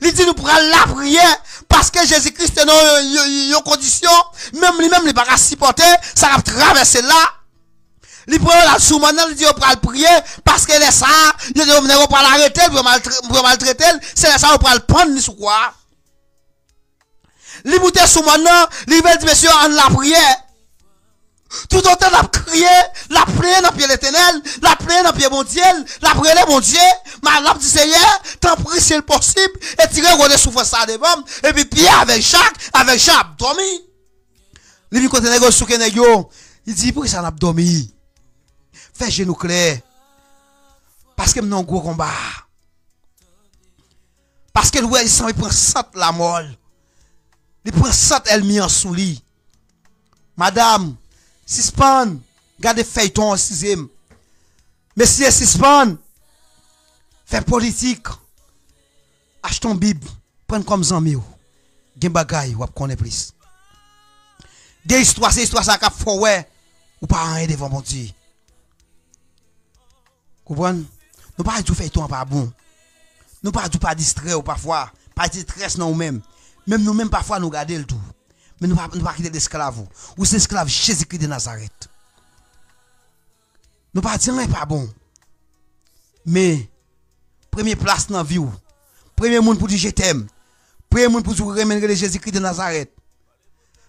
Il dit nous prenons la prière parce que Jésus-Christ est dans une condition, même lui-même il pas supporter, ça va traverser là. Il prend la sous moi il dit on prend prier parce que les ça, il dit on prend l'arrêter pour maltraiter, c'est ça on prend le prendre sous quoi. Il bouté sous moi il veut dire monsieur en la prière. Tout autant la crier, la prier dans pied l'éternel, la prier dans pied mon Dieu, la prier mon Dieu, ma l'a dit Seigneur, t'en prie si c'est possible, et tirer on souffre ça devant, et puis Pierre avec Jacques dormi. Il vient côté négo sous négo, il dit pour ça n'a dormi. Fais genou clair. Parce que nous gros combat. Parce que ouais, il prend 100 la molle. Il prend 100 elle mis en sous lit. Madame, suspend, gardez feuilleton en 6e. Monsieur, suspend, fait politique. Achetons Bible, prends comme zami. Gen bagay, ou connaît plus. Des histoires, c'est histoire ça qu'a fait ouais. Ou pas rien devant bon Dieu. Comprenez? Nous pas tout faire tout pas bon. Nous pas tout pas distraire ou parfois, pas stress non même. Même nous même parfois nous garder le tout. Mais nous pas quitter l'esclave ou c'est esclave Jésus-Christ de Nazareth. Nous pas dire rien pas bon. Mais première place dans la vie, premier monde pour dire je t'aime, premier monde pour dire remercier Jésus-Christ de Nazareth.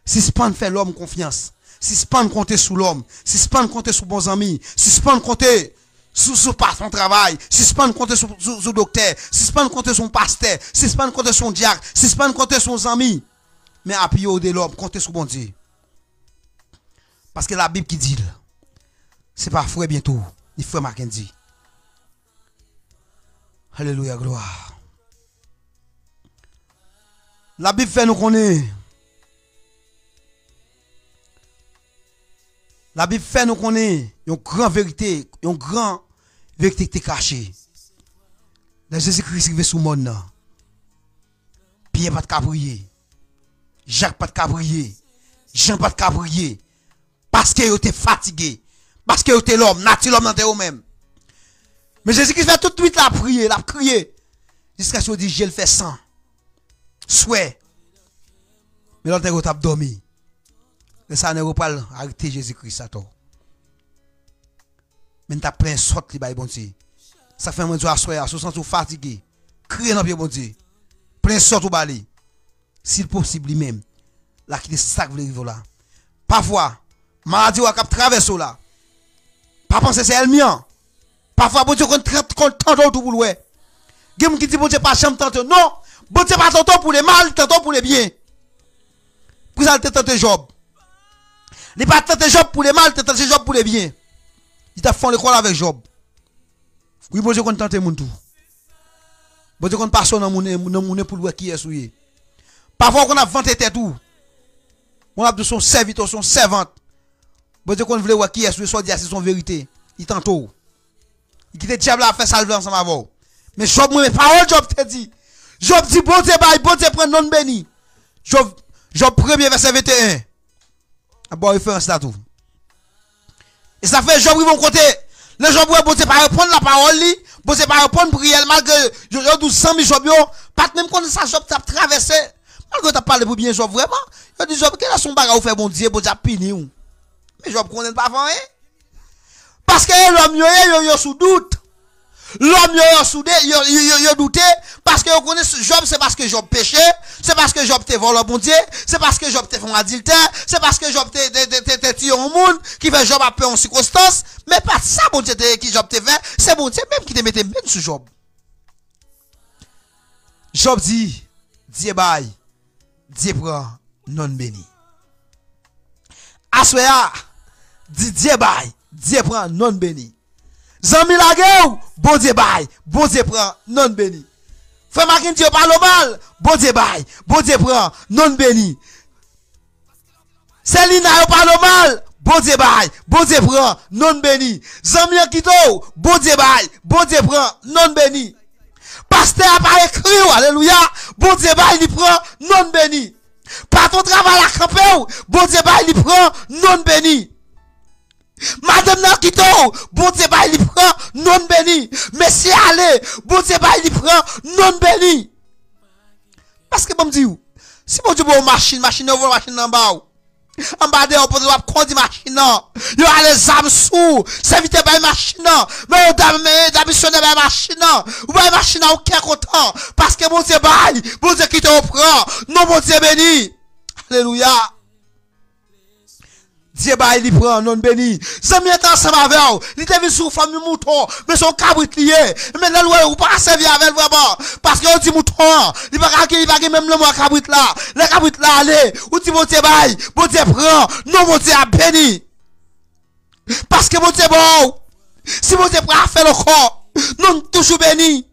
Si ce pas faire l'homme confiance, si ce pas compter sur l'homme, si ce pas compter sur bons amis, si ce pas compter sur patron travail, si ce pas compter sur docteur, si ce pas compter sur pasteur, si ce pas compter sur diacre, si ce pas compter sur ses amis, mais appuyer de l'homme, compter sur bon Dieu. Parce que la Bible qui dit, c'est pas frère bientôt, ni frère Mackenzie. Alléluia, gloire. La Bible fait nous connaître. La Bible fait nous connaître une grande vérité qui est cachée. Dans Jésus-Christ qui est sous le monde. Pierre pas de cabrier. Jacques pas de cabrier. Jean pas de cabrier. Parce que vous êtes fatigué. Parce que vous êtes l'homme. Nature l'homme dans vous-même. Mais Jésus-Christ fait tout de suite la prier, la crier. Jusqu'à ce qu'il dit, je le fais sans. Souhait. Mais l'autre vous avez dormi. Et ça ne va pas arrêter Jésus-Christ à toi. Mais tu as plein de sortes li bon Dieu. Ça fait un jour soir, se sens fatigué. Crier dans pied bon Dieu. Plein de sortes au bali. S'il possible lui-même. Là qui est sac vle là. Parfois, maladie ou cap traverser là. Pas penser c'est elle mien. Parfois bon Dieu content tout pour le ouais. Gem qui dit bon Dieu pas chambre tantôt. Non, bon Dieu pas tantôt pour les mal, tantôt pour les bien. Pour ça te tente Job. Il pas tente Job pour les mal, tente Job pour les bien. Il t'a fait l'école avec Job. Oui, bon Dieu content mon tout. Bon Dieu content personne dans mon pour le qui est souillé. Parfois on a vanté tête tout. On a de son serviteur, son servante. Bon Dieu qu'on veut voir qui est souillé, soit dit c'est son vérité. Il tantôt. Il quitte diable à faire salver ensemble avec. Mais Job moi parole Job te dit. Job dit bon Dieu prend non béni. Job 1er verset 21. Ah bon référence là tout. Et ça fait Job vont côté. Le Job bon Dieu pas répondre la parole li, bon Dieu pas répondre prière malgré yo 1200 000 Job yo, pas même quand ça Job t'a traversé. Malgré t'a parlé pour bien Job vraiment. Yo dit Job quel est son bagage faire bon Dieu a puni ou. Mais Job connaît pas avant hein. Parce que l'homme yo sous doute. L'homme yo soudé, yo douté parce que vous connaissez Job, c'est parce que Job péché, c'est parce que Job te volé bon Dieu, c'est parce que Job te fait un adultère, c'est parce que Job te tué un monde qui fait Job a peur en circonstance, mais pas ça bon Dieu qui Job te fait, c'est bon Dieu même qui te mette même sur Job. Job dit, Dieu bail, Dieu prend non béni. Assoya dit Dieu bail, Dieu prend non béni. Zami la gueule, bon Dieu bail, bon Dieu prend non béni. Frère Makin Dieu parle mal, bon Dieu bail, bon Dieu prend non béni. Céline yo parle mal, bon Dieu bail, bon Dieu prend non béni. Zami Kito, bon Dieu bail, bon Dieu prend non béni. Pasteur a pas écrit, alléluia, bon Dieu bail, il prend non béni. Par ton travail à camper, bon Dieu bail, il prend non béni. Madame Nakito, bon Dieu bah il prend non béni. Messie allez, bon Dieu bah il prend non béni. Parce que bon Dieu, si bon Dieu bon machine en bas. En bas de on peut conduire machine non. Yo a les âmes sous, serviteur by machine non. Mais on missionnaire by machine non. Ou by machine non qui est content parce que bon Dieu bah, bon Dieu qui te prend, non bon Dieu béni. Alléluia. Dieu bah il prend non béni. Zami est ensemble avec vous. Il te vient sous femme mouton, mais son cabrit lié. Mais là ou pas servir avec vraiment parce que on dit mouton, il va même le mot cabrit là. Le cabrit là allez, ou dit bon Dieu bah, bon Dieu prend, non bon Dieu a béni. Parce que bon Dieu bon, si bon Dieu prend faire le corps, non toujours béni.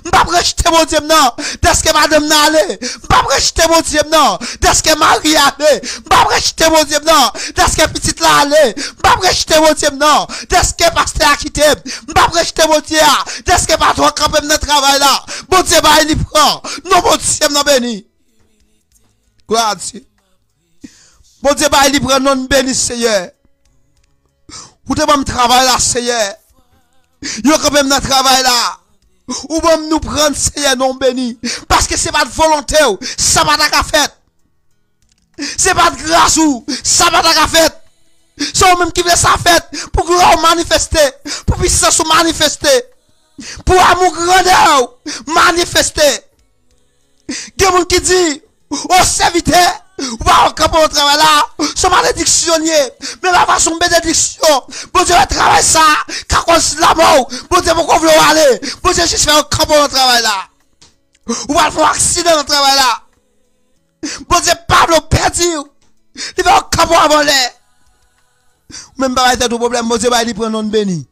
M'pas rejeter mon Dieu non, d'est-ce que madame n'a allé, m'pas rejeter mon Dieu non, d'est-ce que Marie allé, m'pas rejeter mon Dieu non, d'est-ce que petite là allé, m'pas rejeter mon Dieu non, d'est-ce que pasteur a quitté, m'pas rejeter mon Dieu, d'est-ce que patron campé dans travail là, mon Dieu bah il prend, non mon Dieu non béni. Gloire à Dieu. Bon Dieu, bah, il prend non béni, Seigneur. Ou te bon travail là, Seigneur. Yo quand même dans travail là. Ou bon nous prendre, Seigneur, non béni. Parce que c'est pas de volonté, ça va ta fait. C'est pas de grâce ou, ça va ta fait. C'est même qui veut ça fait. Pour que manifester. Pour puissance manifester. Pour amour grandeur manifester. Il y a des gens qui disent, oh serviteur, ou pas au camp au travail là, c'est malédictionnier, mais la façon de bénédiction, bon Dieu va travailler ça, car on la mort, bon Dieu pourquoi vous voulez aller, bon Dieu juste faire un camp au travail là, ou pas faire un accident au travail là, bon Dieu Pablo perdu, il va au camp avant l'air, même pas être tout problème, bon Dieu va lui prendre non béni.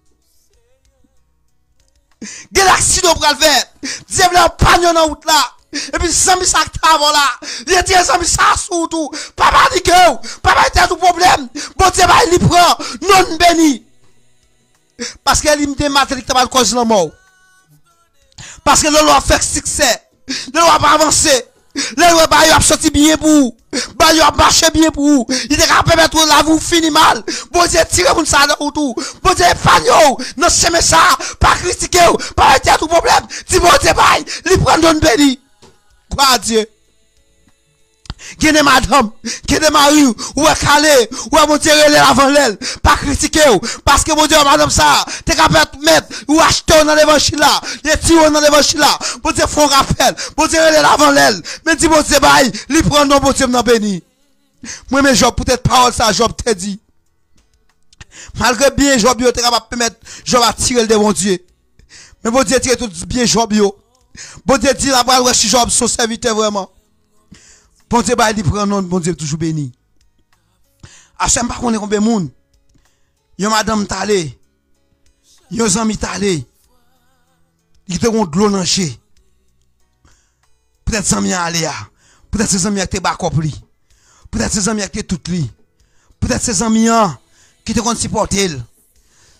Quel accident pour le faire, Dieu va le pagnon dans la route là. Et puis, Zami ça avant là, il dit Zami ça sous tout, papa dit que, papa était tout problème, bon Dieu, bah, il prend, non béni. Parce qu'elle me dématérique, t'as pas de cause de mort. Parce que le loi fait succès, le loi pas avancer, le loi bah, il a sorti bien pour vous, bah, il a marché bien pour vous, il est capable de mettre la vous fini mal, bon Dieu, tirez pour ça dans tout, bon Dieu, pagnon, non, c'est ça, pas critiquer, pas être tout problème, dis bon Dieu, bah, il prend non béni. Quoi Dieu? Qui est madame, qui est mari, ou est calé, ou est monté avant l'aile, pas critiquer, parce que mon Dieu, madame ça, t'es capable de mettre, ou acheter dans l'évangile là, les tirs dans l'évangile là, mon Dieu, font rappel, mon Dieu, avant l'aile, mais dis mon Dieu, bye, lui prend non, mon Dieu, m'en béni. Moi, mais Job, peut-être parole ça, Job te dit. Malgré bien, Job, t'es capable de mettre, Job a tiré de mon Dieu. Mais mon Dieu, tire tout bien, Job, bon Dieu dit la balle si Job son serviteur vraiment. Bon Dieu bah il prend non bon Dieu toujours béni. A ce pas connait combien monde. Yo madame talé. Yo zami talé. Il te gon de l'eau dans chez. Peut-être zami aller là. Peut-être ses amis qui te bakop li. Peut-être ses amis qui te tout li. Peut-être ses amis qui te gon supporter.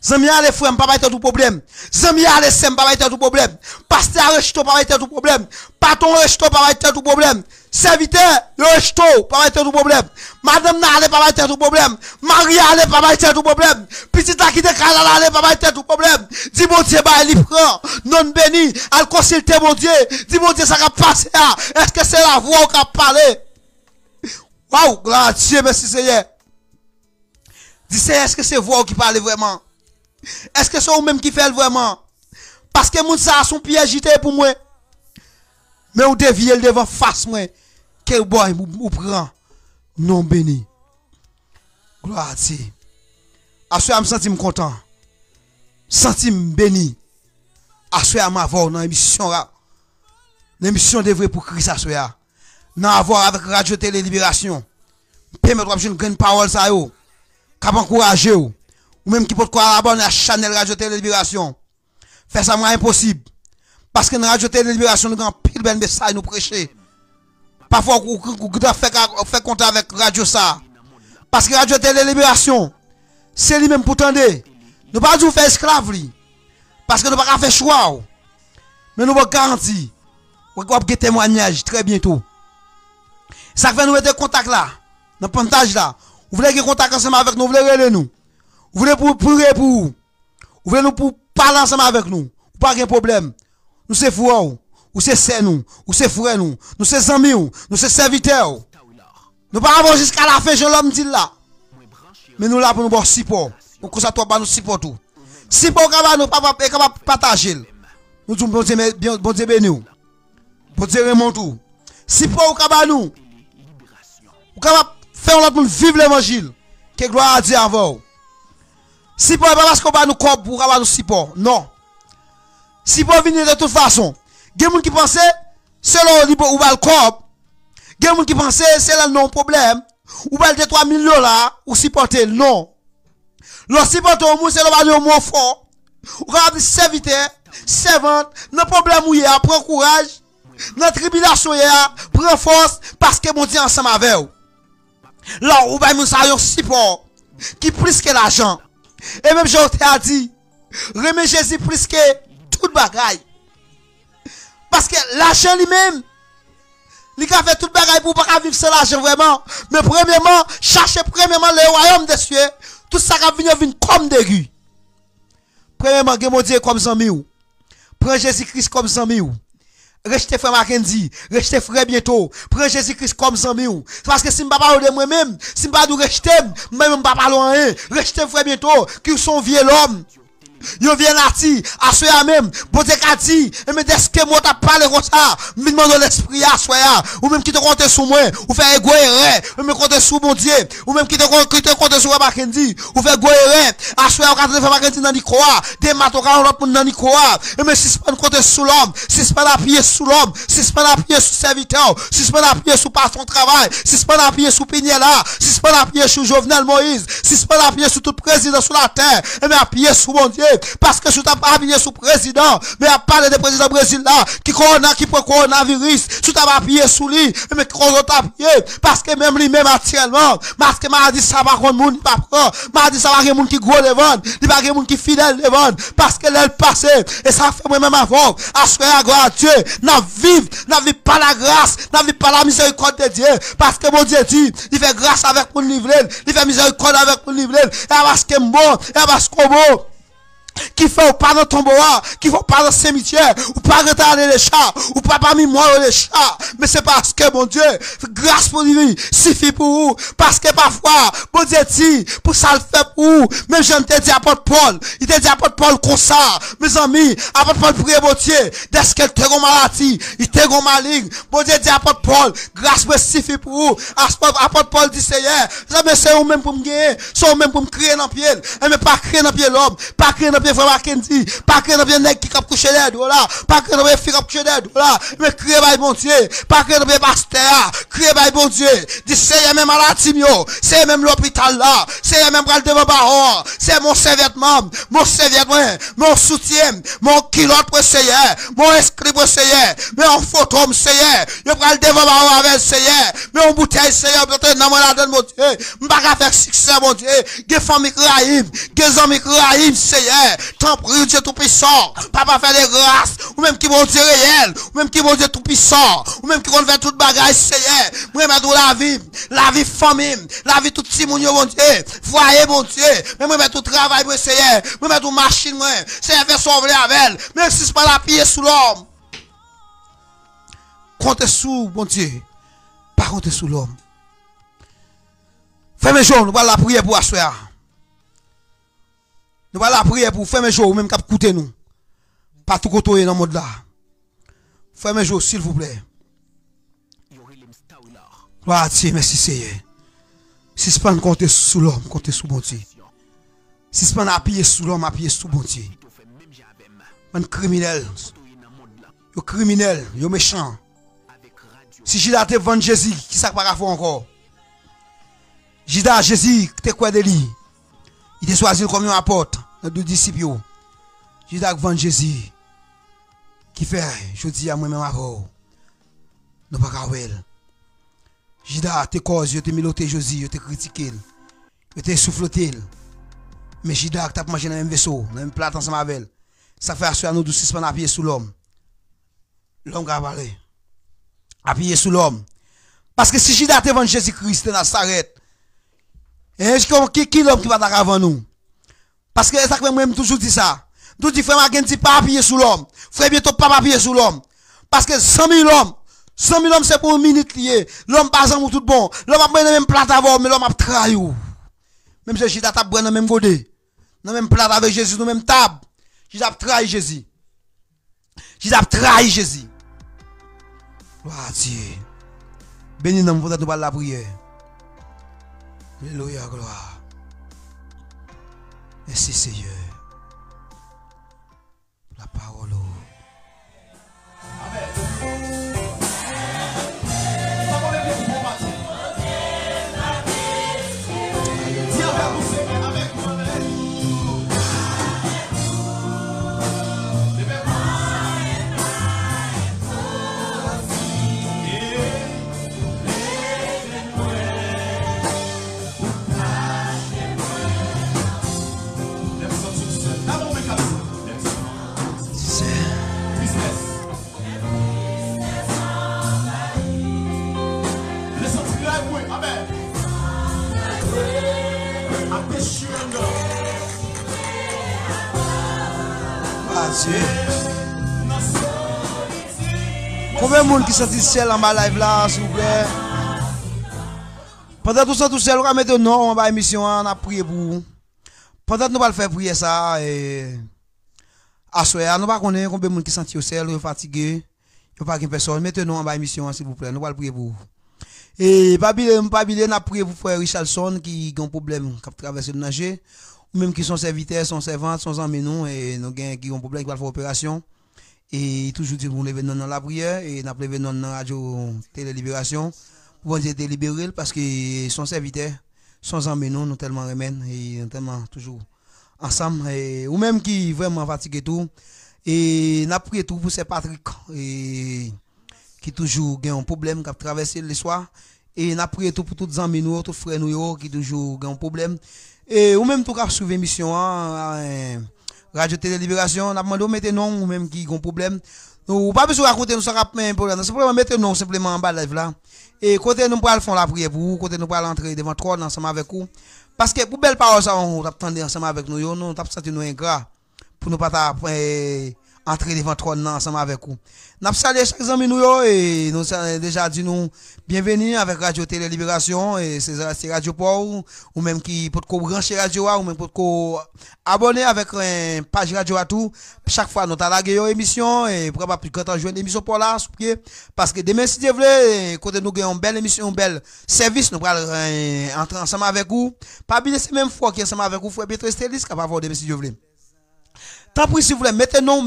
Zami ale frère pas être tout problème. Zami ale sem pas être tout problème. Pasteur resto pas être tout problème. Patron resto pas être tout problème. Serviteur resto pas être tout problème. Madame n'ale pas être tout problème. Marie ale pas être tout problème. Petite la qui te kala ale pas être tout problème. Dis mon Dieu bah il prend non béni, al consulter mon Dieu. Dis mon Dieu ça va passer. Est-ce que c'est la voix qui a parlé? Waouh, gloire à Dieu, merci Seigneur. Dis Seigneur, est-ce que c'est voix qui parle vraiment? Est-ce que c'est vous-même qui fait vraiment? Parce que moun ça a son pied agité pour moi. Mais ou déviez le devant face moi. Quel boy ou prend non béni. Gloire à Dieu. À ce je me sens content. Senti béni. À ce je m'avoir dans l'émission là. L'émission devrait pour Christ à ce là. Dans avoir avec Radio Télé Libération. Permettre de une grande parole ça yo. Cap encourager ou même qui peut quoi abonner à la chaîne Radio Télé Libération. Faire ça moi impossible. Parce que dans Radio Télé Libération nous avons pile ben message nous prêcher. Parfois vous doit faire compte avec Radio ça. Parce que Radio Télé Libération c'est lui même pour tendre. Nous pas nous faire esclave li. Parce que nous pas faire choix. Mais nous va garantir on va avoir témoignage très bientôt. Ça fait nous mettre contact là, dans le pontage là. Vous voulez que contact ensemble avec nous, vous voulez relais nous. Vous voulez pour prier pour vous. Vous voulez nous pour parler ensemble avec nous. Pas de problème. Nous c'est frère ou c'est sœur nous, ou c'est frère nous, nous c'est amis nous c'est serviteurs. Nous pas avoir jusqu'à la fin, je l'homme dit là. Mais nous là pour nous bon support. Donc ça toi pas nous support tout. Support capable nous pas capable partager. Nous disons bon Dieu béni. Bon Dieu remonte tout. Support capable nous. Ou capable faire l'autre monde vivre l'évangile. Que gloire à Dieu avant. Support pas parce qu'on va nous corps pour capable nous support. Non. Support venir de toute façon. Il y a des gens qui pensent c'est le ou va le corps. Il y a des gens qui pensent c'est là non problème. Ou va le 3 000 $ ou supporter non. Le supporter au moins c'est le moins fort. Ou capable serviteur, servante, non problème où il y a prend courage. Dans tribulation il y a prend force parce que mon Dieu ensemble avec vous. Là ou va nous ça un support qui plus que l'argent. Et même je t'ai dit remet Jésus plus que toute bagaille. Parce que l'argent lui-même Il a fait tout le bagage pour pas vivre sans l'argent vraiment. Mais premièrement, cherchez premièrement le royaume des cieux. Tout ça qui vient comme des rues. Premièrement, mon Dieu comme Zami ou. Prends Jésus-Christ comme Zami ou. Rejetez frère Mackenzie, rejetez frère bientôt. Prends Jésus-Christ comme Zami ou. C'est parce que si je ne parle pas de moi-même, si je ne parle pas de rejeter, moi-même je ne parle pas rien. Rejetez frère bientôt, qui sont vieux l'homme. Yo vient là ti, à ce même, bon Dieu qu'a dit, mais est-ce que moi t'as parlé comme ça, me demande l'esprit à soya, ou même qui te compte sur moi, ou faire goyer, ou me compte sur mon Dieu, ou même qui te compte sur Mackenzie, ou faire goyer, à soya, ou quand te fait Mackenzie dans Nicoa, des matos quand l'autre dans Nicoa, mais si c'est pas compte sur l'homme, si c'est pas appuyer sur l'homme, si c'est pas appuyer sur serviteur, si c'est pas appuyer sur patron travail, si c'est pas appuyer sur Pignela, si c'est pas appuyer sur Jovenel Moïse, si c'est pas appuyer sur tout président sur la terre, mais appuyer sur mon Dieu. Parce que si tu n'as pas appuyé sur le président, mais à parler de président Brésil là, qui prend coronavirus, si tu n'as pas appuyé sur lui, mais qui ont appuyé, parce que même lui-même actuellement, parce que m'a dit ça va contre monde, il va prendre, m'a dit ça va monde qui gros les vendre, il va monde qui fidèle les vendre, parce que l'elle passe, et ça fait moi-même avant, à ce que gloire à Dieu, n'a vive pas la grâce, n'a vive pas la miséricorde de Dieu, parce que mon Dieu dit, il fait grâce avec pour le livrer, il fait miséricorde avec pour le livrer, et parce que bon, et parce que bon, qui fait pas dans ton bois, qui fait pas dans le cimetière, ou pas retarder les chats, ou pas parmi moi les chats, mais c'est parce que mon Dieu, grâce pour lui, suffit pour vous, parce que parfois, mon Dieu dit, pour ça le fait pour vous, même je te dis apôtre Paul, il te dit apôtre Paul comme ça, mes amis, apôtre Paul prie mon Dieu, dès qu'elle te gon maladie, il te gon maligne, mon Dieu dit apôtre Paul, grâce me suffit pour vous, apôtre Paul dit Seigneur, c'est vous même pour me gagner, c'est vous même pour me crier dans le pied, mais pas crier dans le pied l'homme, pas crier dans le pied frère Mackenzie, pas crier dans le pied nèg qui cap coucher des dollars, pas crier dans le pied fille cap coucher des dollars, mais crier by bon Dieu, pas crier dans le pied pasteur, crier by bon Dieu, dit c'est même maladie mio, c'est même l'hôpital là, c'est même bral devant baron, c'est mon serviette-moi, mon soutien, mon kilote pour Seigneur, mon inscrit pour Seigneur, mais en photo Seigneur, je bral devant baron avec Seigneur, mais en bouteille Seigneur, peut-être dans la donne mon Dieu, m'pas faire succès mon Dieu, des familles Rahim, des amis Rahim Seigneur, tant prie Dieu tout puissant, papa fait des grâces, ou même qui vont dire réel, ou même qui vont dire tout puissant, ou même qui vont faire toute bagage Seigneur, moi mettre la vie famille, la vie tout petit mon Dieu mon Dieu, voyez mon Dieu, mais moi mettre tout travail pour Seigneur, moi mettre tout machine moi, Seigneur fait sauver avec elle, même si c'est pas la pied sous l'homme. Comptez sous mon Dieu, pas compter sous l'homme. Fais-moi jour, nous allons la prière pour asseoir. Nous allons la prière pour faire mes jours, même cap coûter nous. Pas tout côté dans le monde là. Faire mes jours, s'il vous plaît. Gloire à Dieu, merci Seigneur. Si ce n'est pas compter sous l'homme, compter sous mon Dieu. Si ce n'est pas appuyer sous l'homme, appuyer sous mon Dieu. Un criminel. Yo criminel, yo méchant. Si Judas te vend Jésus, qui ça pas faire encore? Judas, Jésus, tu quoi de lui? Il te choisi comme un apôtre, dans deux disciples. Judas vend Jésus. Qui fait, je dis à moi-même avant. Nous pas qu'à voir. Judas, te cause, je te miloté Jésus, je te critiqué. Je te souffleté. Mais Judas, tu as mangé dans le même vaisseau, dans le même plat ensemble avec elle. Ça fait assurer nous tous pas appuyer sur l'homme. L'homme qui a parlé. Appuyer sur l'homme. Parce que si Judas te vend Jésus-Christ, dans s'arrête. Et qui l'homme qui va t'avoir avant nous? Parce que ça que moi toujours dit ça. Tout dit frère Mackenzie pas appuyer sur l'homme. Frère bientôt pas appuyer sur l'homme. Parce que 100 000 hommes c'est pour une minute lié. L'homme pas exemple tout bon. L'homme a pris le même plat avant mais l'homme a trahi. Même si Jésus a pris le même godé. Dans même plat avec Jésus, dans même table. Jésus a trahi Jésus. Jésus a trahi Jésus. Gloire à Dieu. Béni nous pour nous la prière. Alléluia, gloire. Merci Seigneur. La parole. Combien de monde qui sentit seul en bas live là, s'il vous plaît? Pendant tout ça, tout seul, on va mettre non en bas émission, on a prié pour vous. Pendant que nous allons faire prier ça, et à soir, nous ne connaissons pas combien de monde qui sentit seul, fatigué, il n'y a pas de personne. Mettez nous en bas émission, s'il vous plaît, nous allons prier pour vous. Et pas bien, on a prié pour frère Richardson qui a un problème, qui a traversé le nager, ou même qui sont serviteurs, sont servantes, sont amis nous, et nous qui ont un problème qui va faire opération. Et toujours dit pour lever dans la prière, et nous avons levé dans la radio Télé Libération, pour nous aider libérer parce que son serviteur, son amis nous tellement remènent, et nous tellement toujours ensemble, et, ou même qui vraiment fatigué tout, et nous avons prié tout pour Saint Patrick, et qui toujours a un problème, qui a traversé le soir, et nous avons prié tout pour tous les amis nous, tous les frères nous, qui toujours ont un problème, et ou même tout qui a suivi l'émission, Radio Télé Libération, on a demandé de mettre non ou même qui ont un problème. Nous pas besoin de raconter nous ça un problème. Simplement mettre non simplement en bas live là. Et côté nous pour faire la prière pour vous, côté nous pour entrer devant trône ensemble avec vous. Parce que pour belle parole ça on t'attendait ensemble avec nous, nous t'a senti nous ingrat pour nous pas entrer devant trône ensemble avec vous. N'a salué chaque ami nous et nous déjà dit nous bienvenue avec Radio Télé Libération et c'est Radio Port ou même qui peut brancher radio ou même peut abonner avec une page radio à tout chaque fois nous taguer une émission et pour pas plus quand on joue une émission pour là parce que demain si Dieu veut côté nous gagnons une belle émission un bel service nous allons entrer ensemble avec vous pas bien c'est même fois qui ensemble avec vous frère Peter Stelis capable voir demain si Dieu veut. Tant pis si vous voulez mettez non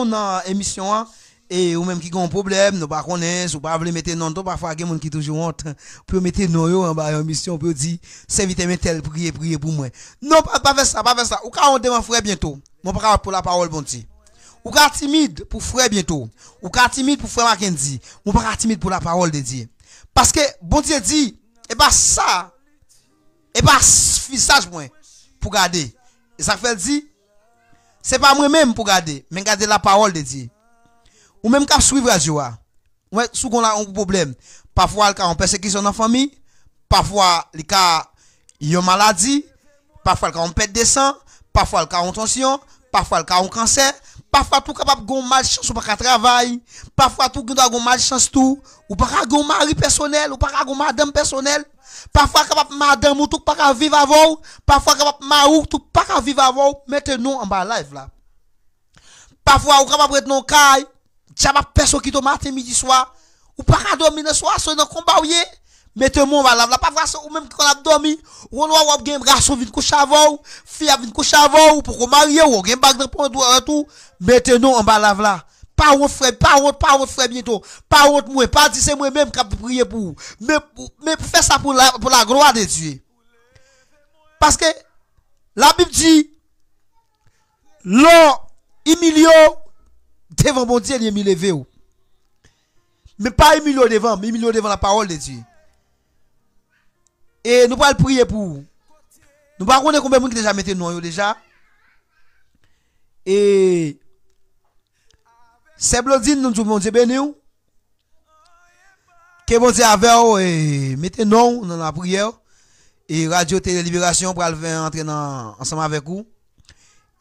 dans l'émission et ou même qui ont un problème nous pas connaissons ou pas voulez mettre non parfois il y a des gens qui toujours honte pour mettre non en bas émission pour dire serviteur tel prier pour moi non pas faire ça ou quand on demande frère bientôt mon pas pour la parole bon Dieu ou quand timide pour frère bientôt ou quand timide pour frère Mackenzie mon pas timide pour la parole de Dieu parce que bon Dieu dit et pas ça et pas visage moi pour garder et ça fait dire c'est pas moi-même pour garder, mais garder la parole de Dieu. Ou même qu'à suivre radio. Ouais, sous qu'on a un problème. Parfois, il y a une persécution dans la famille. Parfois, il y a une maladie. Parfois, il y a une perte de sang. Parfois, il y a une tension. Parfois, il y a un cancer. Parfois, tout capable de faire malchance ou pas travail. Parfois, tout capable de malchance tout. Ou pas de mari personnel. Ou pas de madame personnelle. Parfois, capable madame ou tout pas vivre avant. Parfois, capable marou tout pas vivre avant. Mettez-nous en bas live là. Parfois, ou capable être non caille. T'as personne qui te matin midi soir. Ou pas dormir le soir, c'est dans combat ouye. Mettez-moi en bas live là. Parfois, ou même quand on a dormi, ou on a un garçon vient coucher avant, fille vient coucher avant, ou pour qu'on marie, ou un bague de point tout. Mettez-nous en bas live là. Pas honte frère, pas honte frère bientôt. Pas honte moi, pas dire c'est moi même qui a prié pour vous. Mais fais ça pour la gloire de Dieu. Parce que la Bible dit l'homme humilié devant mon Dieu, il est levé. Mais pas humilié devant, mais humilié devant la parole de Dieu. Et nous allons prier pour vous. Nous ne connaissons pas combien de gens qui déjà mis nous déjà. Et c'est Blodine, nous disons, Dieu béni. Que bon Dieu avec vous et mettez non dans la prière. Et Radio Télé Libération pour aller entrer ensemble avec vous.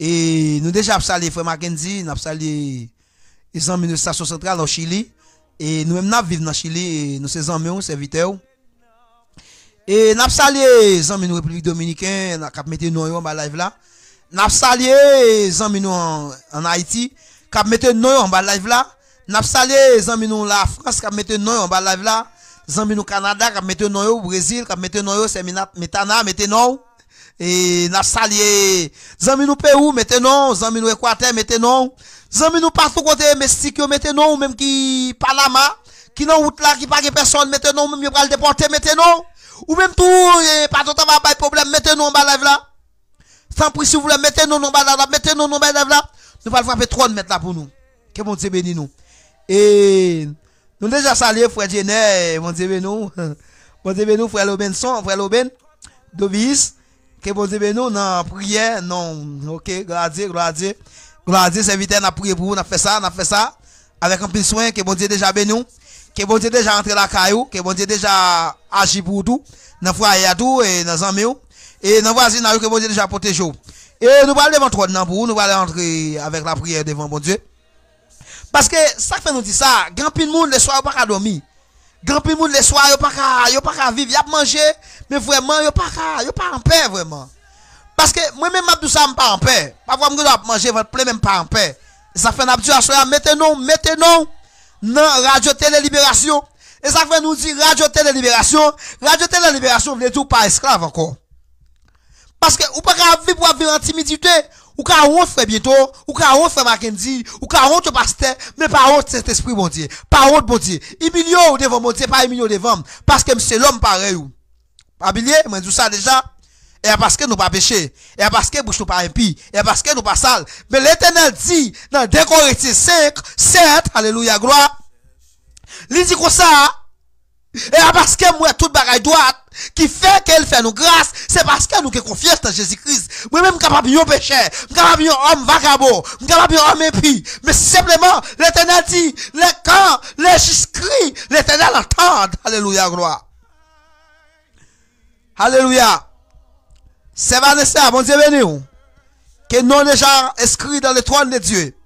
Et nous déjà salué Frère Mackenzie, nous salué les amis de la station centrale au Chili. Et nous-mêmes nous vivons dans Chili et nous sommes amis, serviteurs. Et nous salué les amis de la République Dominicaine, qui mettent nous en live là. Nous salué les amis en Haïti. Cap mettre nous en bas live là, n'a salué les amis nous la France cap mettre nous en bas live là, les amis nous Canada cap mettre nous au Brésil cap mettre nous c'est Metana mettre nous et n'a salué les amis nous Pérou mettre nous, les amis nous Équateur mettre nous, les amis nous partout côté Mexique mettre nous même qui Panama qui dans route là qui pas personne mettre nous même pour le déporter mettre nous ou même tout pas tout pas problème mettre nous en bas live là. Sans prix si vous voulez mettre nous en bas live là, mettez nous en bas live là. Nous allons frapper 3 mètres là pour nous. Que bon Dieu bénisse nous. Et nous déjà salué frère Jenner, bon Dieu bénisse nous. Bon Dieu bénisse nous frère Lobenson, frère Loben, Dovis. Que bon Dieu bénisse nous dans prière, non. OK, gloire à Dieu, gloire à Dieu. Gloire à Dieu, serviteur n'a prié pour vous, n'a fait ça avec un peu de soin que bon Dieu déjà bénisse nous. Que bon Dieu déjà entré la caillou, que bon Dieu déjà agi pour tout. Dans foyer à tout et dans amis. Et dans voisinage que bon Dieu déjà protégé. Et nous allons devant toi pour nous allons entrer avec la prière devant bon Dieu. Parce que ça fait nous dire ça, grand pile monde les soirs pas dormir. Grand pile monde les soirs yo pas vivre, y a manger, mais vraiment yo pas en paix vraiment. Parce que moi même tout ça pas en paix. Parfois me dois manger votre plein même pas en paix. Ça fait n'abdu à soir maintenant dans Radio Télé Libération. Et ça fait nous dire Radio Télé Libération veut tout pas esclave encore. Parce que ou pas vivre en timidité, ou ka honte frère bientôt, ou ka honte frère Mackenzie, ou ka honte pasteur, mais pas honte cet esprit bon Dieu, pas honte bon Dieu. Humilié devant mon Dieu, pas humilié devant parce que c'est l'homme pareil ou. Pas oublier, moi tout ça déjà. Et parce que nous pas péché, et parce que bouche nous pas impie, et parce que nous pas sale. Mais l'Éternel dit dans 2 Corinthiens 5, 7, alléluia, gloire. Il dit comme ça, et parce que moi toute bagaille droite qui fait qu'elle fait nous grâce, c'est parce que nous qui confiance dans Jésus-Christ. Moi-même capable de péché, capable de homme vagabond, capable de homme impie, mais simplement l'Éternel dit, quand les justes crient, l'Éternel entend. Alléluia, gloire. Alléluia. C'est Vanessa, bon Dieu béni, que nous déjà inscrits dans le trône de Dieu.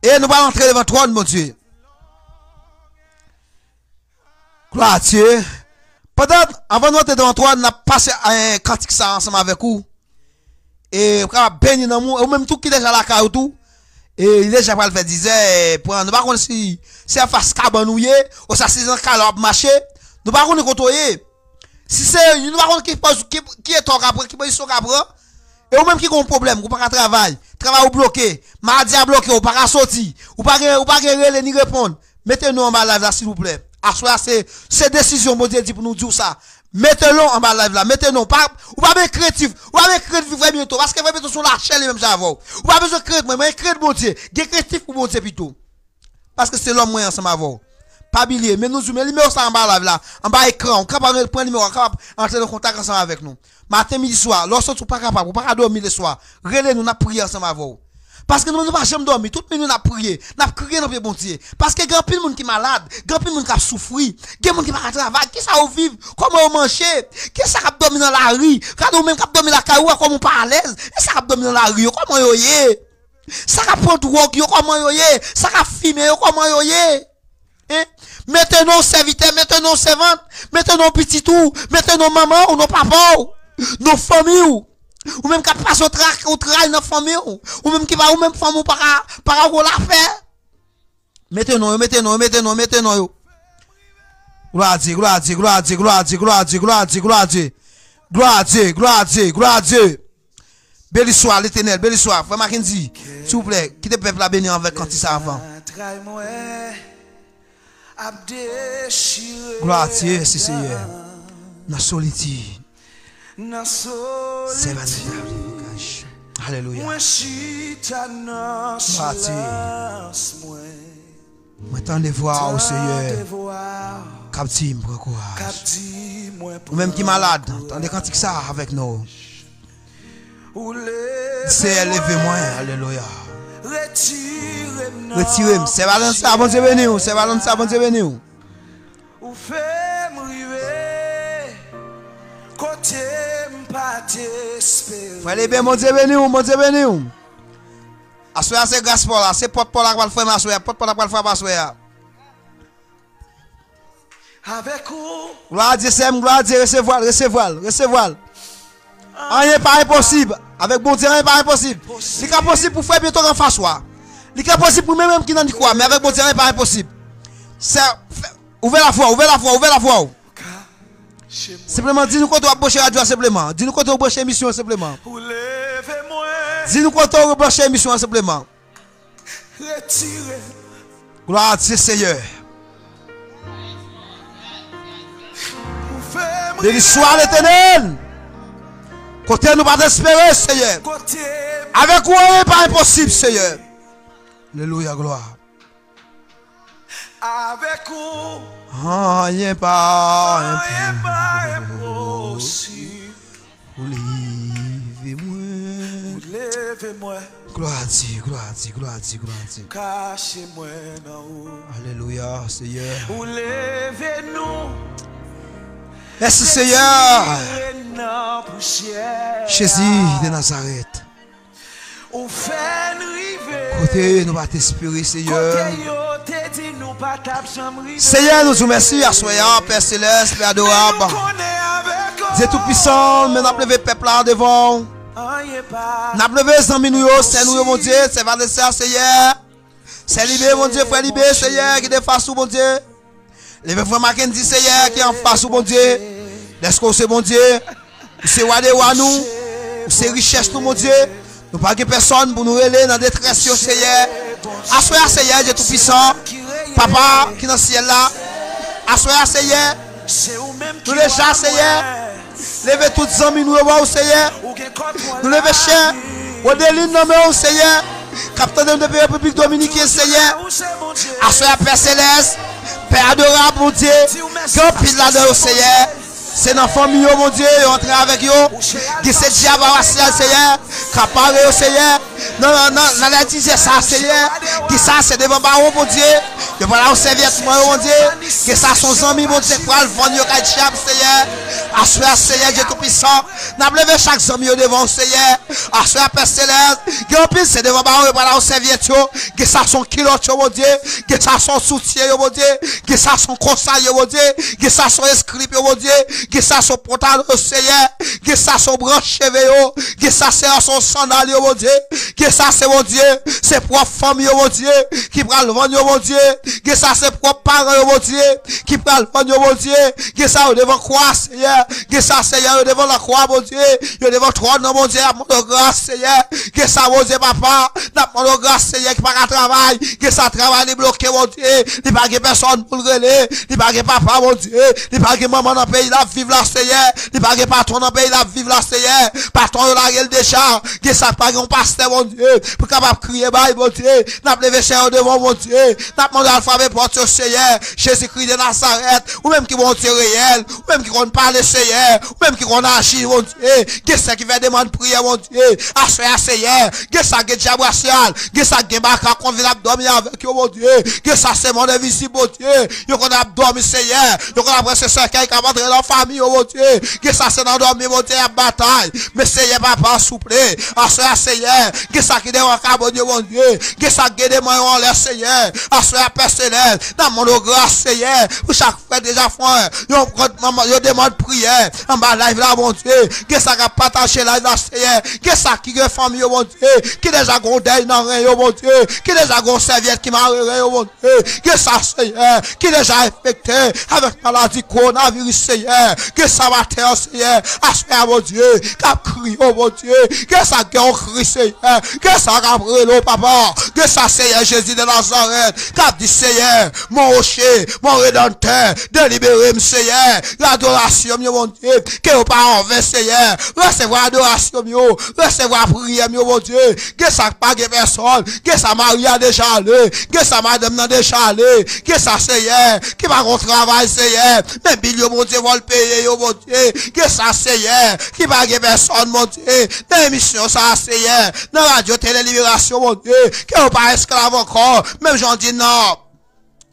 Et nous allons entrer devant le trône, mon Dieu. Gloire à Dieu. Pendant, avant de rentrer devant le trône, nous avons passé un cantique ça ensemble avec vous. Et nous avons béni dans nous, ou même tout qui est déjà là, tout. Et il est déjà pas le fait, disait, pour nous, par contre, si c'est à face cabanouye, ou ça c'est un calab marché, nous par contre, nous côtoyer. Si c'est une par contre qui est ton capre, qui est son capre, et ou même qui a un problème, ou pas travail ou bloqué, mardi a bloqué, ou pas sortir, ou pas relé ni répondre, mettez-nous en bas live là, s'il vous plaît. Assoir c'est décision, mon Dieu dit pour nous dire ça. Mettez-le en bas live là, mettez-nous, pas, ou pas bien créatif, ou pas bien créatif, vrai bientôt, parce que vrai bientôt sur la chaîne, même j'avoue. Ou pas besoin de créatif, mais créatif, mon Dieu, créatif pour mon Dieu plutôt. Parce que c'est l'homme moyen ensemble avant. Pas bilier, mais nous zoomons, le numéro ça en bas live là, en bas écran, on capable de prendre le numéro, capable entrer en contact ensemble avec nous. Matin, midi, soir, lorsque tu pas capable, ou pas dormir le soir, relais nous, n'a prié ensemble avant. Parce que nous ne pouvons pas jamais dormir, toute minute n'a prié, n'a crié dans le bon Dieu. Parce que grand pile monde qui est malade, grand pile monde qui a souffert, grand monde qui pas travailler, qui ça ou vivre, comment on manger, qui ça qui dormir dans la rue, quand on même qui dormir la caillou, comment on pas à l'aise, et ça qui dormir dans la rue, comment yo yé, ça qui prend drogue, comment yo yé, ça qui fumer, comment yo yé. Hein? Mettez-nous serviteurs, mettez-nous servantes, mettez-nous petits tout, mettez-nous maman ou nos papas, nos familles. Ou même qui passe au travail dans la famille, ou même qui va, ou même famille par la faire. Mettez-nous. Gloire à Dieu, gloire à Dieu, gloire à Dieu, gloire à Dieu, gloire à Dieu, gloire à Dieu, gloire à Dieu. Gloire à Dieu, gloire à Dieu, gloire à Dieu. Belle soir, l'Éternel, belle soir. Frère Mackenzie, s'il vous plaît, quittez le peuple à bénir avec quand il ça avant. Gloire à Dieu, c'est Seigneur. Dans la solitude. C'est véritable. Alléluia. Gloire à Dieu. Moi, tant de voir au Seigneur. Capti, me prend courage. Ou même qui est malade, tandis quand ça avec nous. C'est levé-moi, alléluia. Retirez-moi. C'est Valentin, bon Dieu béni. C'est Valentin, bon Dieu béni. Frère bien, mon Dieu béni, mon Dieu béni. Assoya c'est grâce pour là, c'est porte pour la faire m'assoya, porte pour la faire m'assoya. Avec vous. Gloire à Dieu, gloire à Dieu, recevoir. Rien pas impossible. Avec bon Dieu, rien pas impossible. C'est pas possible pour faire bientôt en face soi. C'est pas possible pour même qui n'en dit quoi, mais avec bon Dieu, rien pas impossible. C'est ouvrez la foi. Simplement, dis-nous quand on va brancher radio simplement. Dis-nous quand on va brancher émission simplement. Dis-nous quand on va brancher émission simplement. Gloire à Dieu, Seigneur. Béni soit l'Éternel. Côté nous pas d'espérer, Seigneur. Avec vous, il n'est pas impossible, Seigneur. Alléluia, gloire. Avec vous. Rien pas impossible. Levez-moi. Gloire à Dieu. Cachez-moi dans haut. Alléluia, Seigneur. Levez-nous. Merci, Seigneur. Jésus de Nazareth. Ou fait nous river. Côté nous va t'espérer, Seigneur. Côté yo te dit nous pas tap jamais river. Seigneur, nous vous remercions à soyant, Père Céleste, Père adorable. Dieu Tout-Puissant, mais nous avons levé le peuple là devant. Nous avons levé les amis, c'est nous, mon Dieu, c'est Vanessa, Seigneur. C'est libéré, mon Dieu, frère libéré, Seigneur, qui est face, mon Dieu. Les frères Mackenzie, Seigneur, qui est en face, mon Dieu. Est-ce que c'est mon Dieu? C'est roi de roi, nous. C'est richesse, nous, mon Dieu. Nous pas de personne pour nous relayer dans la détresse, Seigneur. Assoyez, Seigneur, Dieu Tout-Puissant. Papa, qui est dans le ciel là. Assoyez, Seigneur. Nous les chats, Seigneur. Levez toutes les amis, nous le Seigneur. Nous levez chien. Au délit, nous Seigneur. Capitaine de la République Dominicaine, Seigneur. Assoyez, Père Céleste. Père adorable, mon Dieu. Grand pile là-dedans, Seigneur. C'est dans la famille, mon Dieu, entrer avec eux. Qui c'est diable à Seigneur. Capable, Seigneur. Non, la disait ça, Seigneur. Qui ça, c'est devant baron, mon Dieu. Je vais là au serviette, mon Dieu. Que ça, son ami, mon Dieu, pour le vendre, Seigneur. Assoyez, Seigneur, Dieu Tout-Puissant. N'a pas levé chaque ami devant, Seigneur. Assoyez, Père Céleste. Que pile, c'est devant baron, je vais là au serviette, que ça, son kilo, mon Dieu. Que ça, son soutien, mon Dieu. Que ça, son conseil, mon Dieu. Que ça, son escrit, mon Dieu. Que ça son portal au Seigneur, que ça son branche cheveux, que ça c'est son sandal, mon Dieu, que ça c'est mon Dieu, c'est propre famille, mon Dieu, qui prend le vent, mon Dieu, que ça c'est propre parents, mon Dieu, qui prend le vent, mon Dieu, que ça devant croix, Seigneur, que ça Seigneur devant la croix, mon Dieu, devant toi, mon Dieu, à mon grâce, Seigneur, que ça, mon Dieu, papa, n'a mon grâce, Seigneur, qui part à travail, que ça travaille bloqué, mon Dieu, il n'y a pas personne pour le relais, il n'y a pas papa, mon Dieu, il n'y a pas maman dans le pays, là, vive la Seigneur, il n'y a pas patron dans le pays, là, vive la Seigneur, patron de la gueule des chars, que ça pas un pasteur, mon Dieu, pour capable crier, mon Dieu, n'a pas levé cher devant, mon Dieu, n'a pas demandé l'alphabet pour le Seigneur, Jésus-Christ de Nazareth, ou même qui vont te réel, ou même qui vont parler, Seigneur, ou même qui vont agir, mon Dieu, que ça qui va demander prière, mon Dieu, à Seigneur, que ça qui est diable racial, que ça qui est baka convenable dormir avec eux, mon Dieu, que ça c'est mon invisible, mon Dieu, qu'on a dormi, Seigneur, qu'on a pressé ce qui est capable de dans la famille, mon Dieu, que ça c'est dans dormir, mon Dieu, à bataille, mais Seigneur, papa, souple, à Seigneur, que ça qui est en carbone, mon Dieu, que ça qui est des moyens en l'air, Seigneur, à Père Céleste, dans mon grâce, Seigneur, pour chaque frère déjà frère, yo demande prière, en bas live là, mon Dieu, que ça a partagé live là, Seigneur, que ça qui est famille, mon Dieu, qui déjà gon deuil dans rien, mon Dieu, qui déjà gon serviette qui m'a rien, mon Dieu, que ça, Seigneur, qui déjà infecté avec maladie coronavirus, Seigneur, que ça va terre, Seigneur, à mon Dieu, qu'a crié, mon Dieu, que ça a crié, Seigneur, que ça a brûlé, papa, que ça, Seigneur, Jésus de Nazareth, qu'a dit, Seigneur, mon rocher, mon rédempteur, délibérez-moi, Seigneur, l'adoration, mon Dieu, que vous pas envers, Seigneur, recevoir adoration, recevoir prière, mon Dieu, que ça pas de personne, que ça Maria déjà allé, que ça madame n'a déjà allé, que ça, Seigneur, qui va qu'on travail, Seigneur, mais bilio, mon Dieu, va le payer, mon Dieu, que ça, Seigneur, qui va de personne, mon Dieu, dans l'émission, ça, Seigneur, dans la radio, télé, libération, mon Dieu, que vous pas esclave encore, même j'en dis non.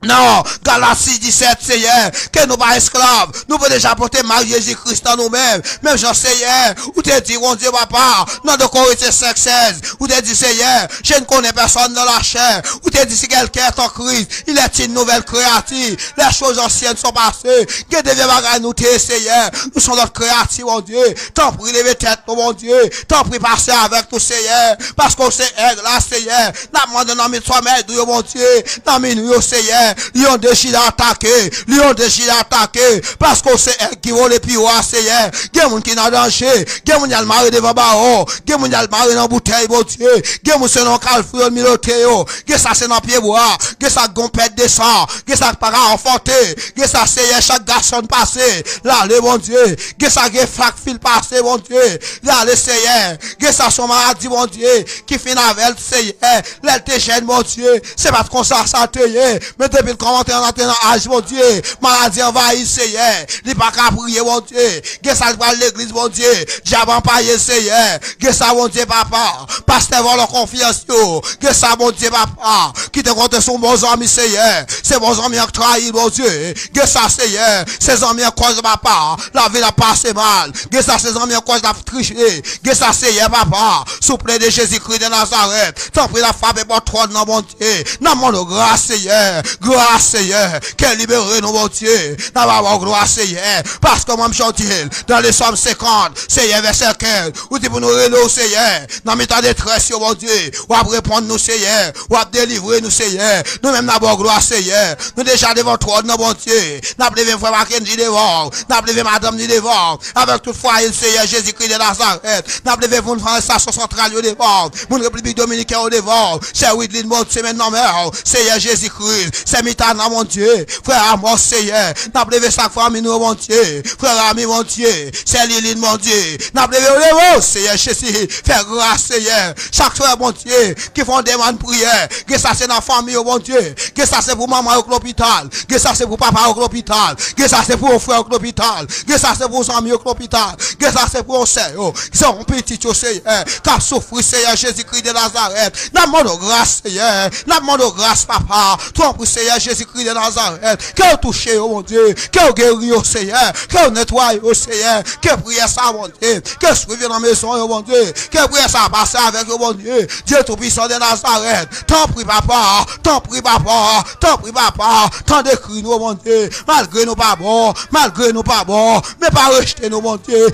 Non, Galatie 17, Seigneur, que nous pas esclaves, nous pouvons déjà porter Marie Jésus-Christ en nous-mêmes, même Jean Seigneur, ou te dit, mon Dieu, papa, non de Corinthiens 5:16, ou te dit, Seigneur, je ne connais personne dans la chair, ou te dit, si quelqu'un est en Christ, il est une nouvelle créature, les choses anciennes sont passées, que devient bagaille nous t'es, Seigneur, nous sommes notre créature, mon Dieu, t'en prie, levez tête, mon Dieu, t'en prie, passer avec nous, Seigneur, parce qu'on sait, là, Seigneur, n'a demandé dans mes trois mètres, mon Dieu, dans mes nuits, Seigneur, lion déchiré attaqué, parce qu'on sait qui vont les pires, Seigneur, gen moun qui n'a danger, gen moun yal maré devant baron, gen moun yal maré dans bouteille, mon Dieu, gen moun c'est dans calfrio, milotéo, gen ça c'est dans pied bois, gen ça gompette descend, gen ça para enfanté, gen ça Seigneur, chaque garçon passé, là, le bon Dieu, gen ça gen flac fil passé, mon Dieu, là, le Seigneur, gen ça son maladie, mon Dieu, qui finit avec Seigneur, l'elle te gêne, mon Dieu, c'est pas comme ça, ça te y est, mais depuis le commenter en attendant âge, mon Dieu, maladie envahie, Seigneur, il pas qu'à prier, mon Dieu, que ça va l'église, mon Dieu, diable empaillé, Seigneur, que ça, mon Dieu, papa, pasteur, avoir leur confiance, que ça, mon Dieu, papa, qui te compte son bon ami, Seigneur, c'est bon ami qui trahit, mon Dieu, que ça, Seigneur, ses amis en cause, papa, la vie a passé mal, que ça, ses amis en cause, la triché, que ça, Seigneur, papa, souple de Jésus-Christ de Nazareth, t'en prie la femme et pour toi, non, mon Dieu, non, mon grâce, Seigneur, qu'elle libère nous, mon Dieu, n'a pas gloire, Seigneur, parce que moi, je dis, dans les Psaumes 50, Seigneur, verset 15, où tu pour nous relouer, Seigneur, dans mes temps de détresse, mon Dieu, ou à répondre nous, Seigneur, ou à délivrer nous, Seigneur, nous-mêmes, d'abord, gloire, Seigneur, nous déjà devant toi, non, mon Dieu, n'a pas levé frère Mackenzie devant, n'a pas levé madame ni devant, avec toutefois, il, Seigneur, Jésus-Christ de Nazareth, n'a pas levé mon frère, station centrale, devant, mon République dominicaine, au devant, c'est Widlin, mon Dieu, maintenant, mère, Seigneur, Jésus-Christ, c'est Mitana, mon Dieu, frère Amos, Seigneur, n'a pas levé sa famille, nous, mon Dieu, frère ami, mon Dieu, c'est Liline, mon Dieu, n'a pas levé au devant, Seigneur, Jésus, fais grâce, Seigneur, chaque frère, mon Dieu, qui font des demandes prière, que ça c'est dans la famille, mon Dieu, que ça c'est pour maman au l'hôpital, que ça c'est pour papa au l'hôpital, que ça c'est pour mon frère au l'hôpital, que ça c'est pour nos amis au l'hôpital, que ça c'est pour nos sœurs, qui sont petits, Seigneur, qui a souffert, Seigneur, Jésus-Christ de Nazareth, n'a demande grâce, Seigneur, n'a demande grâce, papa, toi, pour Seigneur, Jésus-Christ de Nazareth, que vous touchez, mon Dieu, que vous guérissez, Seigneur, que vous nettoyez, Seigneur, que priez ça, mon Dieu, que suivez dans la maison, mon Dieu, que priez ça, passer avec mon Dieu, Dieu tout-puissant de Nazareth, t'en prie, papa, t'en prie, papa, t'en prie, papa, t'en décris nous, mon Dieu, malgré nous pas bon, mais pas rejeter nous, mon Dieu,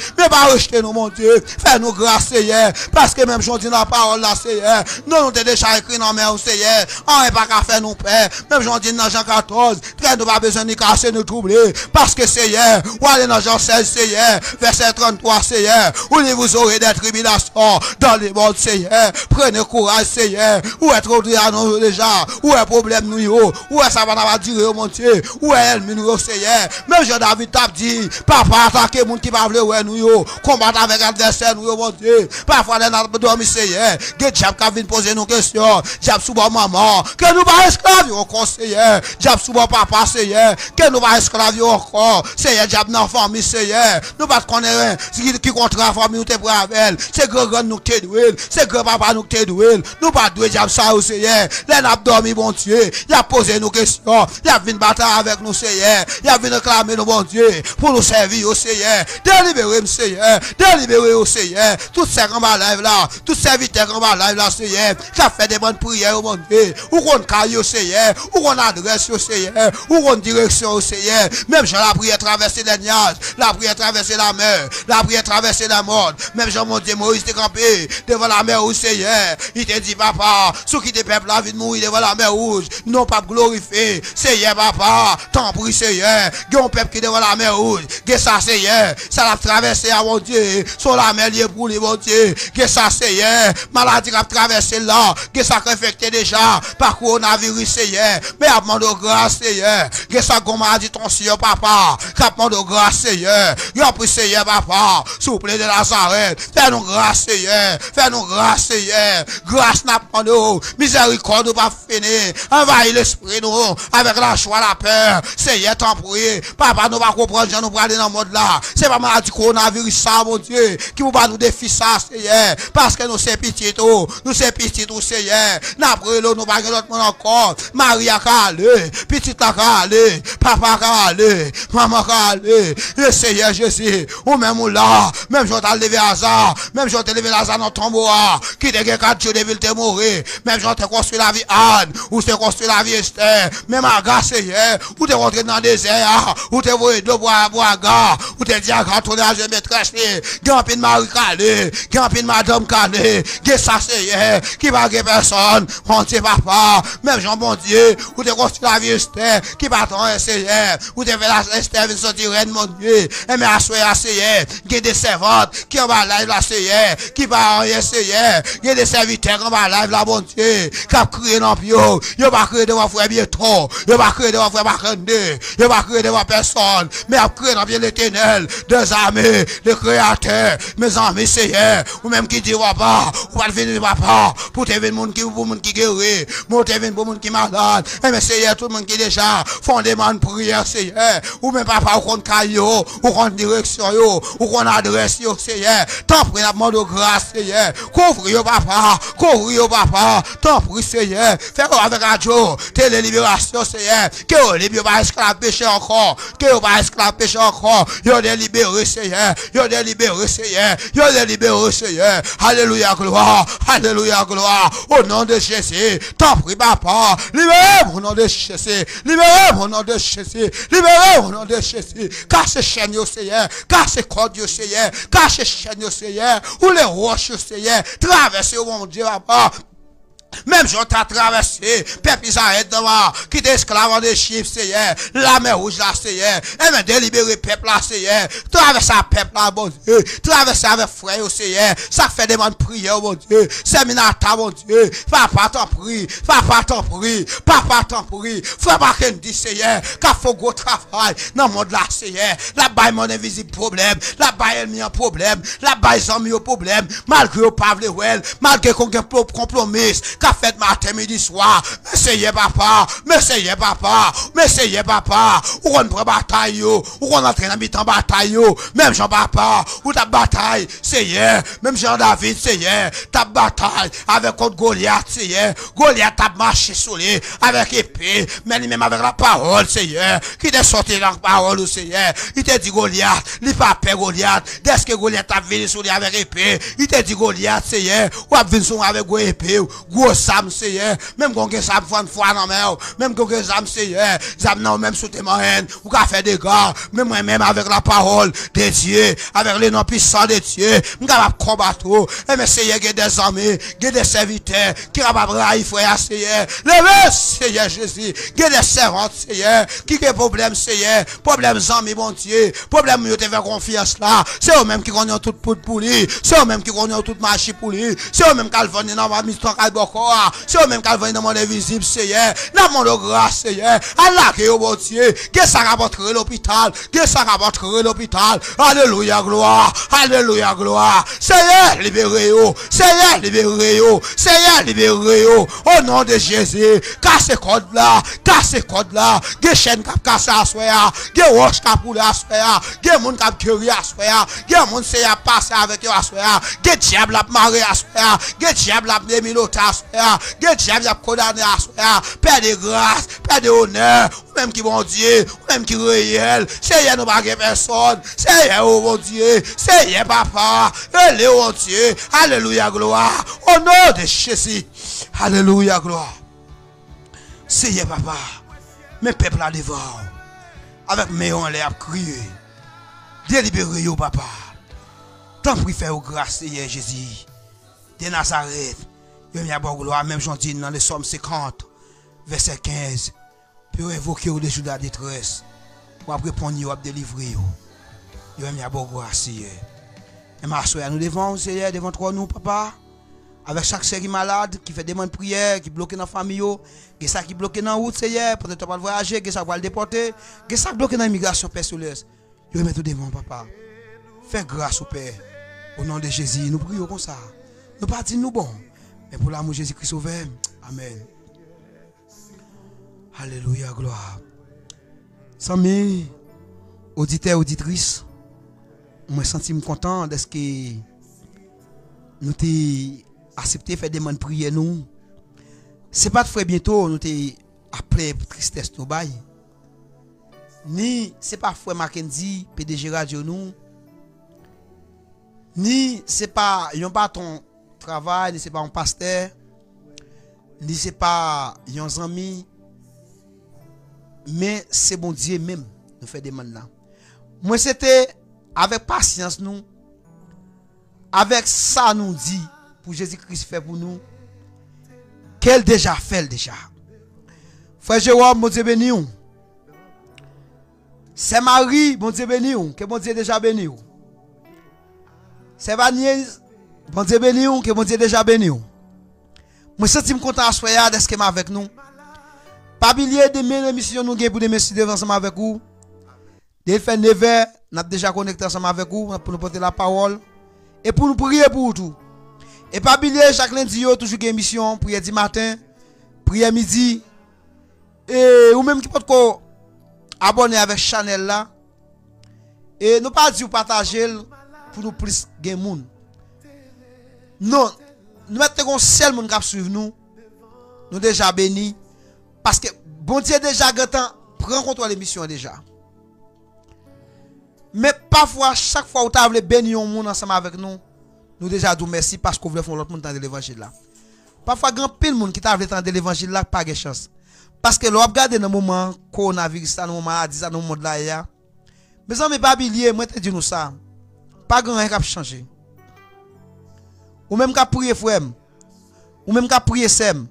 mon Dieu, fais-nous grâce, Seigneur, parce que même j'en dis la parole là, Seigneur, nous t'es déjà écrit dans la main, Seigneur, on n'est pas qu'à faire nous paix, même j'en dis dans Jean 14, nous pas besoin de casser, nous troubler, parce que Seigneur, ou aller dans Jean 16, Seigneur, verset 33, Seigneur, où vous aurez des tribulations dans les mondes, Seigneur, prenez courage, Seigneur, où est trop à nous déjà, où est problème nous, où est ça va pas dire, mon Dieu, où est elle, nous, Seigneur, même Jean-David t'a dit, papa attaquer moun qui va vouloir nous, combattre avec adversaire nous, mon Dieu, parfois les n'a dormi, Seigneur, que Diable qui vient poser nos questions, Diable sous bon maman, que nous pas esclaves encore, Seigneur, Diable sous bon papa, Seigneur, que nous pas esclaves encore, Seigneur, Diable dans la famille, Seigneur, nous pas connaître qui contre la famille, nous te bravel, c'est grand nous te doué, c'est grand papa nous te doué, nous pas doué Diable ça, Seigneur, les n'a dormi, mon Dieu, il a posé nos questions, il a venu battre avec nous, Seigneur, il a venu réclamer nous, mon Dieu, pour nous servir, au Seigneur, délibérer, Seigneur, délibérer, au Seigneur, tous ces grands lives là, tous ces serviteurs grands lives là, Seigneur, qui a fait des bonnes prières, au mon Dieu, où qu'on caille, au Seigneur, où qu'on adresse, au Seigneur, où qu'on direction, au Seigneur, même Jean la prière traverser les nuages, la prière traverser la mer, la prière traverser la mort, même Jean, mon Dieu, Moïse t'est campé devant la mer, au Seigneur, il te dit, papa, ceux qui te peuplent la vie de mourir devant la mer rouge, non pas glorifié, Seigneur, papa, tant prie, Seigneur, il y a un peuple qui est devant la mer rouge, que ça, Seigneur, ça l'a traversé à mon Dieu, sur la mer liée pour les mon Dieu, que ça, Seigneur, maladie a traversé là, que ça a infecté déjà par coronavirus, Seigneur, mais à demande de grâce, Seigneur, que ça a dit ton Seigneur, papa, qu'à demande de grâce, Seigneur, il a pris, Seigneur, papa, s'il vous plaît de Nazareth, fais-nous grâce, Seigneur, fais-nous grâce, Seigneur, grâce n'a pas nous, miséricorde pas finir, envahis l'esprit nous, avec la joie, la peur, Seigneur, t'en prie, papa, nous va comprendre, nous va aller dans le monde là, c'est pas maladie coronavirus, ça, mon Dieu, qui vous va nous défier ça, Seigneur, parce que nous c'est pitié tout, Seigneur, n'après nous pas l'autre monde encore, Marie a calé, petite a calé, papa a calé, maman a calé, le Seigneur Jésus, ou même là, même je t'ai levé hasard, même je t'ai levé hasard dans ton bois, qui te 4 jours de ville te mourir, même je t'ai construit la vie Anne, ou t'ai construit la vie Esther, même à gars, Seigneur, ou t'es rentré dans le désert, ou t'es voyé de bois gars, ou t'es dit à gars, tourner à je maîtresse, gampine Marie calé, gampine madame calé, que ça, Seigneur, qui va que personne, mon Dieu, papa, même Jean, mon Dieu, où t'es construit la vie Esther, qui va t'en Seigneur, où t'es fait la Esther, une sortir reine, mon Dieu, et mais assoyer à Seigneur, qui est des servantes, qui en va live la Seigneur, qui va en Seigneur, qui est des serviteurs, en va live la, mon Dieu, qui a crié dans Pio, il va crier devant frère bientôt, il va crier devant frère Macandé, il va crier devant personne, mais a crié dans bien l'éternel, deux armées, le créateur, mes amis, Seigneur, ou même qui dit, papa, ou pas venir, papa, pour te venir, pour monde qui guérit, pour te venir, pour monde qui malade, et mais mais Seigneur, tout le monde qui déjà font demande prière, Seigneur. Ou même papa, ou contre caillou, ou contre direction, ou contre adresse, Seigneur. Tant pis, la demande de grâce, Seigneur. Couvre, papa, couvre, papa. Tant pis, Seigneur. Fais-le avec radio, télé libération, Seigneur. Que vous libérez pas esclave péché encore. Que vous pas esclave péché encore. Vous êtes libéré, Seigneur. Vous êtes libéré, Seigneur. Vous êtes libéré, Seigneur. Alléluia, gloire. Alléluia, gloire. Au nom de Jésus. Tant pis, papa. Libérez au nom de Jésus. Libérez au nom de Jésus. Libérez au nom de Jésus. Casse chaîne, Seigneur. Casse code, Seigneur. Cache chaîne, Seigneur. Ou les roches, Seigneur. Traversez, mon Dieu, papa. Même si on t'a traversé, peuple Israël devant, qui t'es esclave en Égypte, Seigneur, la mer rouge là, Seigneur, et même délibérer peuple là, Seigneur, traverser un peuple là, mon Dieu, traverser avec frère, Seigneur, ça fait des demandes de prière, mon Dieu, séminata, mon Dieu, papa t'en prie, papa t'en prie, papa t'en prie, frère Makendi, Seigneur, qu'a fait gros travail, dans le monde là, Seigneur, là-bas, mon invisible problème, là-bas, ennemi en problème, là-bas, ils ont mis au problème, malgré au pavle, malgré qu'on a compromis, qu'a fait matin, midi, soir. Mais Seigneur papa, mais Seigneur papa, mais Seigneur papa. Ou on prend bataille, ou on entraîne en bataille, même Jean papa, ou ta bataille, Seigneur, même Jean David, Seigneur, ta bataille avec contre Goliath, Seigneur. Goliath a marché sur lui avec épée, mais même avec la parole, Seigneur, qui t'a sorti dans la parole, Seigneur. Il t'a dit Goliath, il pas peur Goliath, dès que Goliath a venu sur lui avec épée, il t'a dit Goliath, Seigneur, ou a venu sur avec épée, gros Sam, Seigneur, même qu'on a Sam fois dans mer, même qu'on a Sam, Seigneur, Sam non, même sous tes mains, ou qu'a fait des gars, même moi-même avec la parole de Dieu, avec les noms puissants de Dieu, m'capable combattre, et mais Seigneur, il y a des amis, il y a des serviteurs, qui capable railler, frère, Seigneur, levez, Seigneur Jésus, il y a des servantes, Seigneur, qui a des problèmes, Seigneur, problèmes amis, mon Dieu, problèmes, ils te fait confiance là, c'est eux-mêmes qui connaissent tout pour lui, c'est eux-mêmes qui connaissent toute marché pour lui, c'est eux-mêmes qui vont dans ma mission, c'est eux-mêmes qui vont dans mon invisible, Seigneur, dans mon grâce, Seigneur, Allah qui est au bon Dieu, que ça va rentrer l'hôpital, que ça va rentrer l'hôpital, alléluia, gloire, Seigneur, libérez-vous, Seigneur, libérez-vous, Seigneur, libérez-vous, au nom de Jésus, casse code là, que chaîne qui casse à soi, que roche qui poule à soi, que moun qui cueilli à soi, que moun Seigneur passe avec eux à soi, que diable a maré à soi, que diable a démiloté à soi, que diable a condamné à soi, père de grâce, père de honneur, ou même qui bon Dieu, ou même qui réel, Seigneur nous pas personne, Seigneur oh mon Dieu, Seigneur papa, allez oh Dieu, alléluia gloire, au nom de Jésus, alléluia gloire, Seigneur papa, mes peuples là devant, avec mes on les a crié, délibérez yo papa, tant pis faire grâce Seigneur Jésus, de Nazareth. Je viens à bon gloire, même j'en dis dans les Psaumes 50, verset 15, pour évoquer des jours de détresse, pour répondre, pour délivrer. Je viens à bon gloire, Seigneur. Et ma soeur, nous devons, Seigneur, devant toi, nous, papa, avec chaque série malade qui fait des demandes de prière, qui bloque dans la famille, qui ça qui bloque dans la route, Seigneur, peut-être pas voyager, qui ça va le déporter, qui ça bloque dans l'immigration personnelle. Je remets tout devant, papa. Fais grâce au Père. Au nom de Jésus, nous prions comme ça. Nous partons, nous bon. Mais pour l'amour de Jésus-Christ sauvé, amen. Alléluia, gloire. Sami, auditeurs, auditrices, je me sens content de ce que nous avons accepté de faire des demandes de prière. Ce n'est pas très bientôt, nous avons appelé pour tristesse nous bail. Ni ce n'est pas frère Makendi, PDG Radio nous. Ni ce n'est pas un bâton travail, ni c'est pas un pasteur, ni c'est pas un ami, mais c'est bon Dieu même nous fait des demandes là. Moi c'était avec patience nous, avec ça nous dit pour Jésus-Christ fait pour nous, qu'elle déjà fait déjà. Frère Jérôme, bon Dieu béni. C'est Marie, bon Dieu béni, que bon Dieu déjà béni. C'est Vagnès, bon Dieu béni, que bon Dieu déjà béni. Moi, je suis content à soyez d'être avec nous. Pas oublier de mes émissions nous pour des messieurs ensemble avec vous. Dès le fait 9h, nous avons déjà connecté ensemble avec vous pour nous porter la parole et pour nous prier pour tout. Et pas oublier chaque lundi, toujours une émission, prière du matin, prière midi Et ou même qui peut ko abonner avec channel là. Et nous pas dire partager pour nous plus gain moun. Non, nous mettons seul monde qui suivre nous. Nous déjà bénis parce que bon Dieu déjà grand prend contrôle l'émission déjà. Mais parfois chaque fois où tu as bénir un monde ensemble avec nous, nous déjà disons merci parce qu'on veut faire l'autre monde dans l'évangile là. Parfois grand pile monde qui t'a veut entendre l'évangile là pas de chance. Parce que l'on regarde dans le moment coronavirus dans le moment maladie dans le monde là ya. Mes amis pas oublier moi te dis nous ça. Pas grand rien qui a changé. Ou même qu'à prier frère. Ou même qu'à prier sem.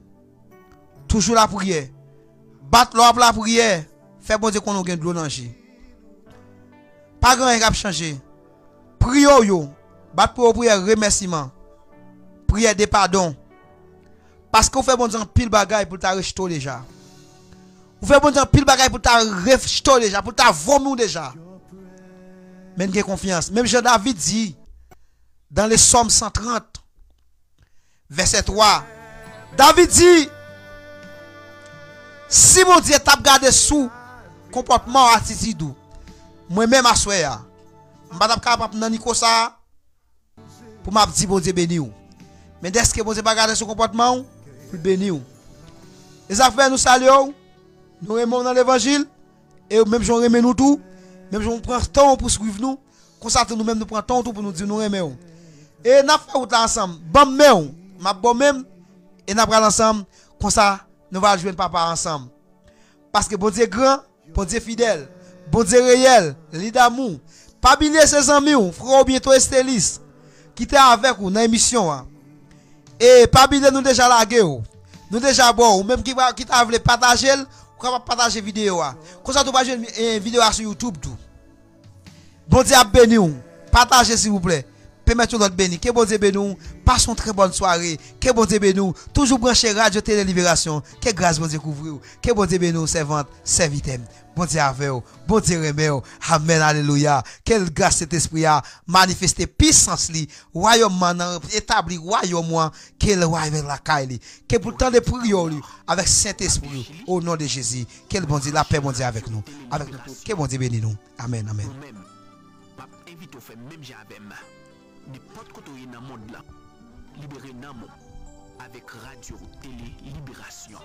Toujours la prière. Battre la prière. Fait bon Dieu qu'on a de l'eau dans le pas grand rien qui a changé. Prions yo. Battre pour prière remerciement. Prière de pardon. Parce qu'on fait bon Dieu pile bagaille pour ta restaurer déjà. Vous faites bon Dieu pile bagaille pour ta restaurer déjà, pour ta vomir déjà. Mais j'ai confiance. Même Jean David dit dans les Psaumes 130 verset 3. David dit si mon Dieu t'a gardé sous comportement attitude moi même assoya. M'pa capable nan niko ça pour m'a dit bon Dieu béni ou. Mais est-ce que bon Dieu pas garder son comportement pour béni ou. Les affaires nous saluons. Nous aimons dans l'évangile et même j'en remets nous tout, même j'on prend temps pour suivre nous, comme ça nous même nous prend temps pour nous dire nous aimons. Et n'a fait tout ensemble, bon même, ma bon même et n'a pral ensemble, comme ça nous va jouer papa ensemble. Parce que bon Dieu grand, bon Dieu fidèle, bon Dieu réel, lit d'amour. Pas oublier ses amis ou frère bientôt Estélis qui était avec nous dans l'émission. Et pas oublier nous déjà lagué ou. Nous déjà bon ou même qui t'a voulu partager capable partager vidéo comme ça tu pas une vidéo sur YouTube tout. Bon Dieu a béni ou. Partagez s'il vous plaît. Permettez notre béni. Que bon Dieu béni ou. Passons une très bonne soirée. Que bon Dieu béni ou. Toujours branché Radio Télé Libération. Que grâce bon Dieu couvre ou. Que bon Dieu béni ou servante, serviteur. Bon Dieu avec ou. Bon Dieu remet ou. Amen alléluia. Quelle grâce cet esprit a manifesté puissance li. Royaume man établi royaume moi. Quel royaume avec la caille. Que pour tant de prières avec Saint-Esprit au nom de Jésus. Quel bon Dieu la paix bon Dieu avec nous. Avec nous. Que bon Dieu béni nous. Amen amen. Invite au fait même j'avais n'importe quoi dans le monde là libéré Namo avec Radio Télé Libération.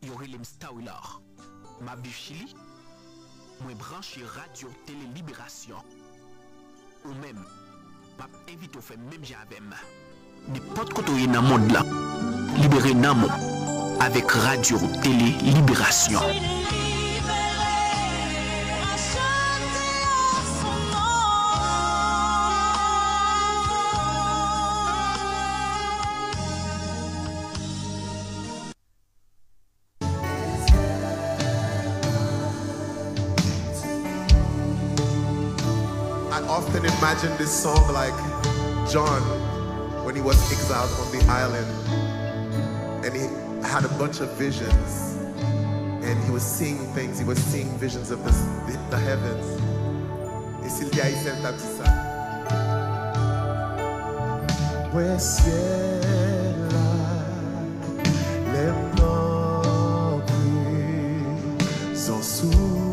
Yorelem Stawiller, ma Chili, moi branché Radio Télé Libération. Ou même, m'a invite au fait même j'avais n'importe quoi dans le monde là, libéré Namo avec Radio Télé Libération. Often imagine this song like John when he was exiled on the island and he had a bunch of visions and he was seeing things, he was seeing visions of the heavens. Et Sylvia Haïtien t'a dit ça. Ouais, ciel, les morts sont sous